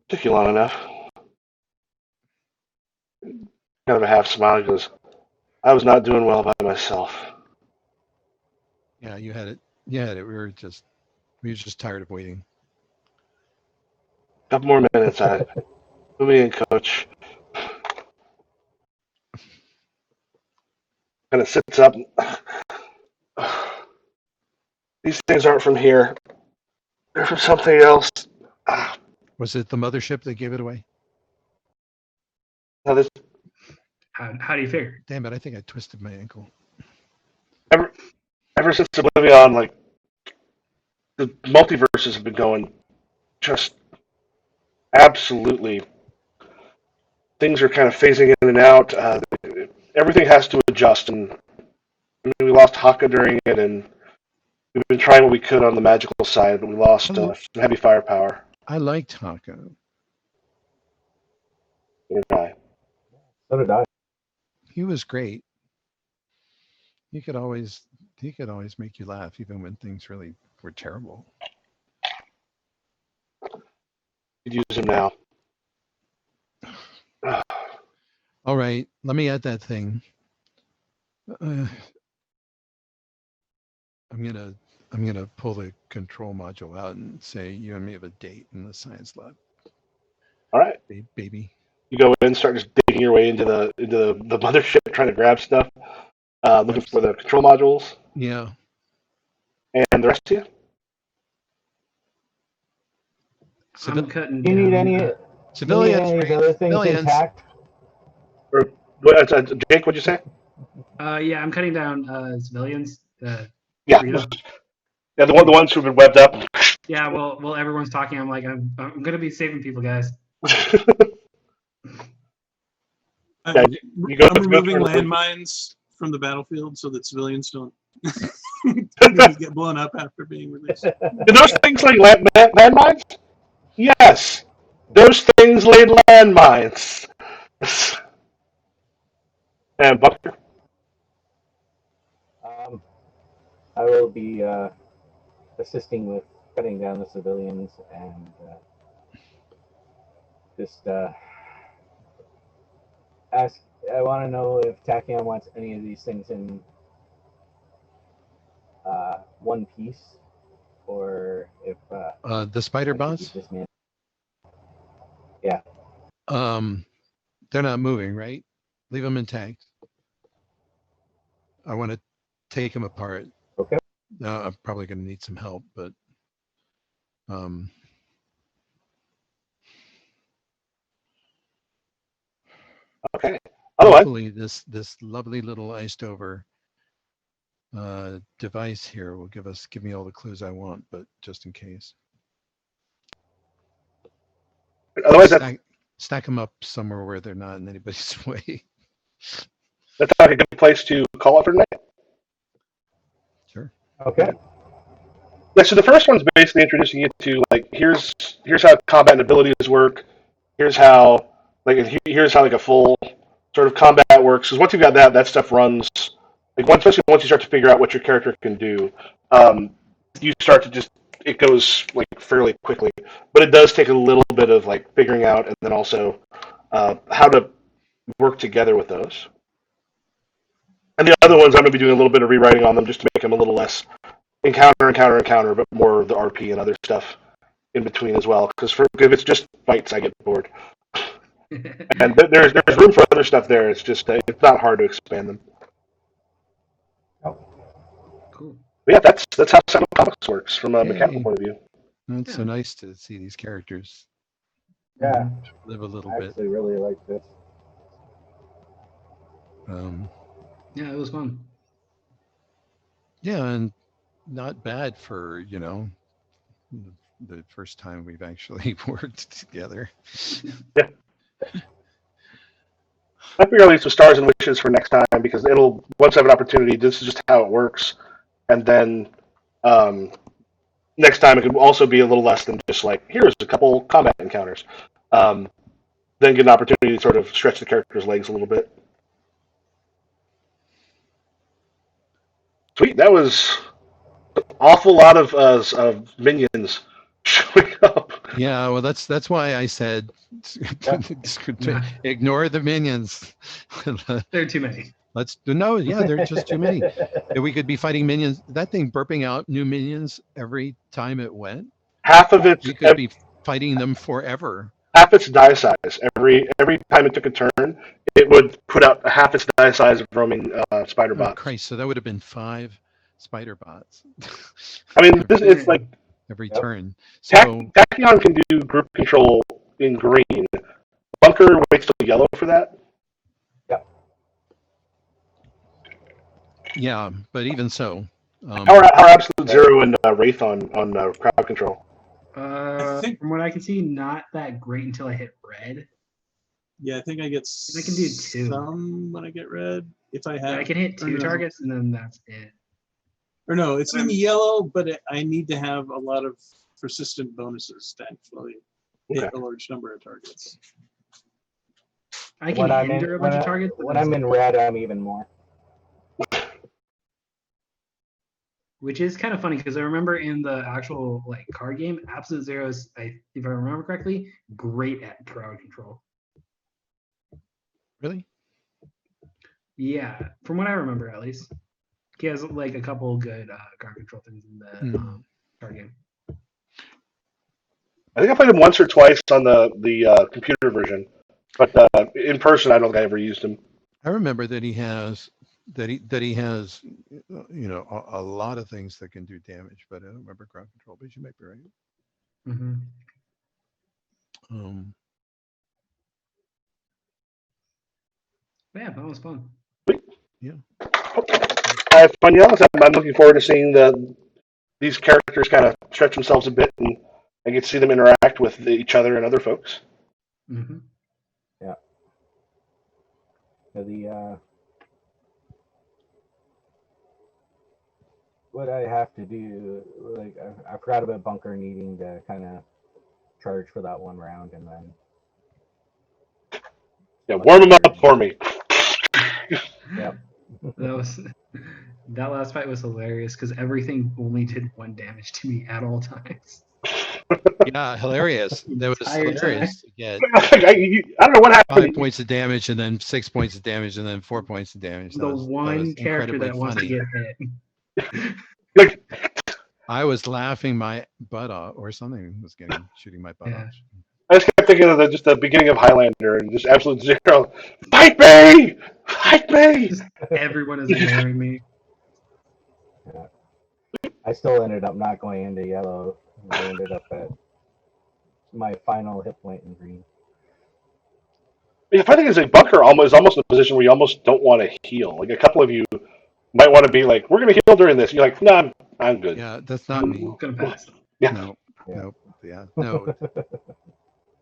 took you long enough. Kind of a half smile. He goes, I was not doing well by myself. Yeah, you had it. Yeah, we were just tired of waiting. Couple more minutes. Put me in, coach. Kind of sits up. These things aren't from here. They're from something else. Was it the mothership that gave it away? Now this How do you figure? Damn it! I think I twisted my ankle. ever since Oblivion, like the multiverses have been going just absolutely. Things are kind of phasing in and out. Everything has to adjust, and we lost Haka during it, and we've been trying what we could on the magical side, but we lost some heavy firepower. I liked Haka. So did I. He was great. He could always make you laugh, even when things really were terrible. Could use him now. All right, let me add that thing. I'm gonna pull the control module out and say you and me have a date in the science lab. All right, baby. You go in, start just digging your way into the mothership, trying to grab stuff, looking for the control modules. Yeah. And the rest of you. I'm cutting. Do you need any civilians? Any other things intact? Or what? Jake, what'd you say? Yeah, I'm cutting down civilians. Yeah. Freedom. Yeah, the ones who've been webbed up. Yeah, well, everyone's talking. I'm like, I'm gonna be saving people, guys. Yeah, you go I'm removing landmines from the battlefield so that civilians don't get blown up after being released. Do those things like landmines? Yes, those things laid landmines. And Bucker? I will be assisting with cutting down the civilians and just ask. I want to know if Tachyon wants any of these things in one piece, or if the spider bots. Yeah. They're not moving, right? Leave them intact. I want to take them apart. Okay. I'm probably going to need some help, but okay. Otherwise, hopefully this lovely little iced over device here will give me all the clues I want, but just in case. Otherwise, stack them up somewhere where they're not in anybody's way. That's like a good place to call it for tonight. Sure. Okay. Yeah, so the first one's basically introducing you to like here's how combat and abilities work. Here's how like here's how like a full sort of combat works. Because once you've got that stuff runs like especially once you start to figure out what your character can do, you start to just it goes like fairly quickly. But it does take a little bit of like figuring out, and then also how to work together with those. And the other ones, I'm going to be doing a little bit of rewriting on them just to make them a little less encounter, but more of the RP and other stuff in between as well. Because if it's just fights, I get bored. And there's room for other stuff there. It's just it's not hard to expand them. Cool. But yeah, that's how Sentinel Comics works from a Yay. mechanical point of view. It's so nice to see these characters Yeah, live a little I bit. actually really like this. Yeah, it was fun. Yeah, and not bad for, the first time we've actually worked together. Yeah. I figure at least with stars and wishes for next time because it'll once I have an opportunity. This is just how it works, and then next time it could also be a little less than just like here's a couple combat encounters. Then get an opportunity to sort of stretch the character's legs a little bit. Sweet, that was an awful lot of minions showing up. Yeah, well, that's why I said ignore the minions. There are too many. They're just too many. If we could be fighting minions, that thing burping out new minions every time it went. Half of it, You could be fighting them forever. half its die size. Every time it took a turn, it would put out a half its die size of roaming spider Oh, bots. Christ, so that would have been 5 spider bots. I mean, it's like every Yep. turn. So Tachyon can do group control in green. Bunker waits till yellow for that. yeah, but even so, How are Absolute Zero and Wraith on crowd control? I think- From what I can see, not that great until I hit red. Yeah, I think I get I can do 2. some when I get red. If I have, I can hit or 2 no. targets and then that's it. Or no, it's in yellow, but I need to have a lot of persistent bonuses to actually hit Okay. a large number of targets. I can hinder a bunch of targets. but When that's I'm in red, I'm even more. Which is kind of funny because I remember in the actual like card game, Absolute Zero is, if I remember correctly, great at crowd control. really? Yeah, from what I remember at least, he has like a couple good crowd control things in the card game. I think I played him once or twice on the computer version, but in person, I don't think I ever used him. I remember that he has a lot of things that can do damage, but I don't remember crowd control. But you might be right. Mm-hmm. Yeah, that was fun. Yeah. I have fun yelling. I'm looking forward to seeing these characters kind of stretch themselves a bit, and I get to see them interact with each other and other folks. Mm-hmm. Yeah. So what I have to do, like I forgot about Bunker needing to kind of charge for that one round, and then Yeah, warm them up for me. Yep. That last fight was hilarious because everything only did 1 damage to me at all times. Yeah, hilarious. That was Entire hilarious to get I don't know what 5 happened. points of damage and then 6 points of damage and then 4 points of damage. The one character that wants to get hit. Like, I was laughing my butt off, or something was shooting my butt off. I just kept thinking of just the beginning of Highlander and just Absolute Zero. Fight me! Fight me! Everyone is ignoring me. I still ended up not going into yellow. I ended up at my final hit point in green. The funny thing is, like, Bunker is almost in a position where you almost don't want to heal. Like, a couple of you might want to be like, we're going to heal during this. You're like, no, I'm good. Yeah, that's not me. I'm gonna pass. Yeah. No, nope. Yeah, no.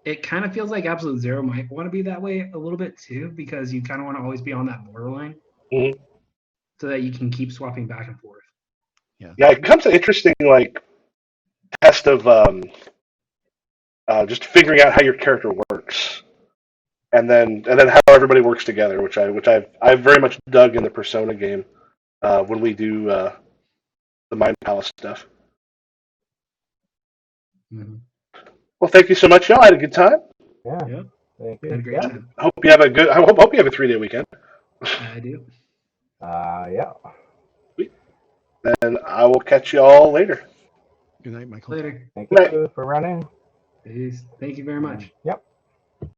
It kind of feels like Absolute Zero might want to be that way a little bit too, because you kind of want to always be on that borderline, Mhm. so that you can keep swapping back and forth. Yeah, it becomes an interesting, like, test of just figuring out how your character works. and then how everybody works together, which I've very much dug in the Persona game when we do the Mind Palace stuff. Mhm. Well, thank you so much, y'all. I had a good time. Yeah. Yep. Thank you. Had a great Yeah. time. Hope you have a good. Hope you have a 3-day weekend. I do. Yeah. And I will catch you all later. Good night, Michael. Later. Thank Right. you for running. Peace. Thank you very much. Yep.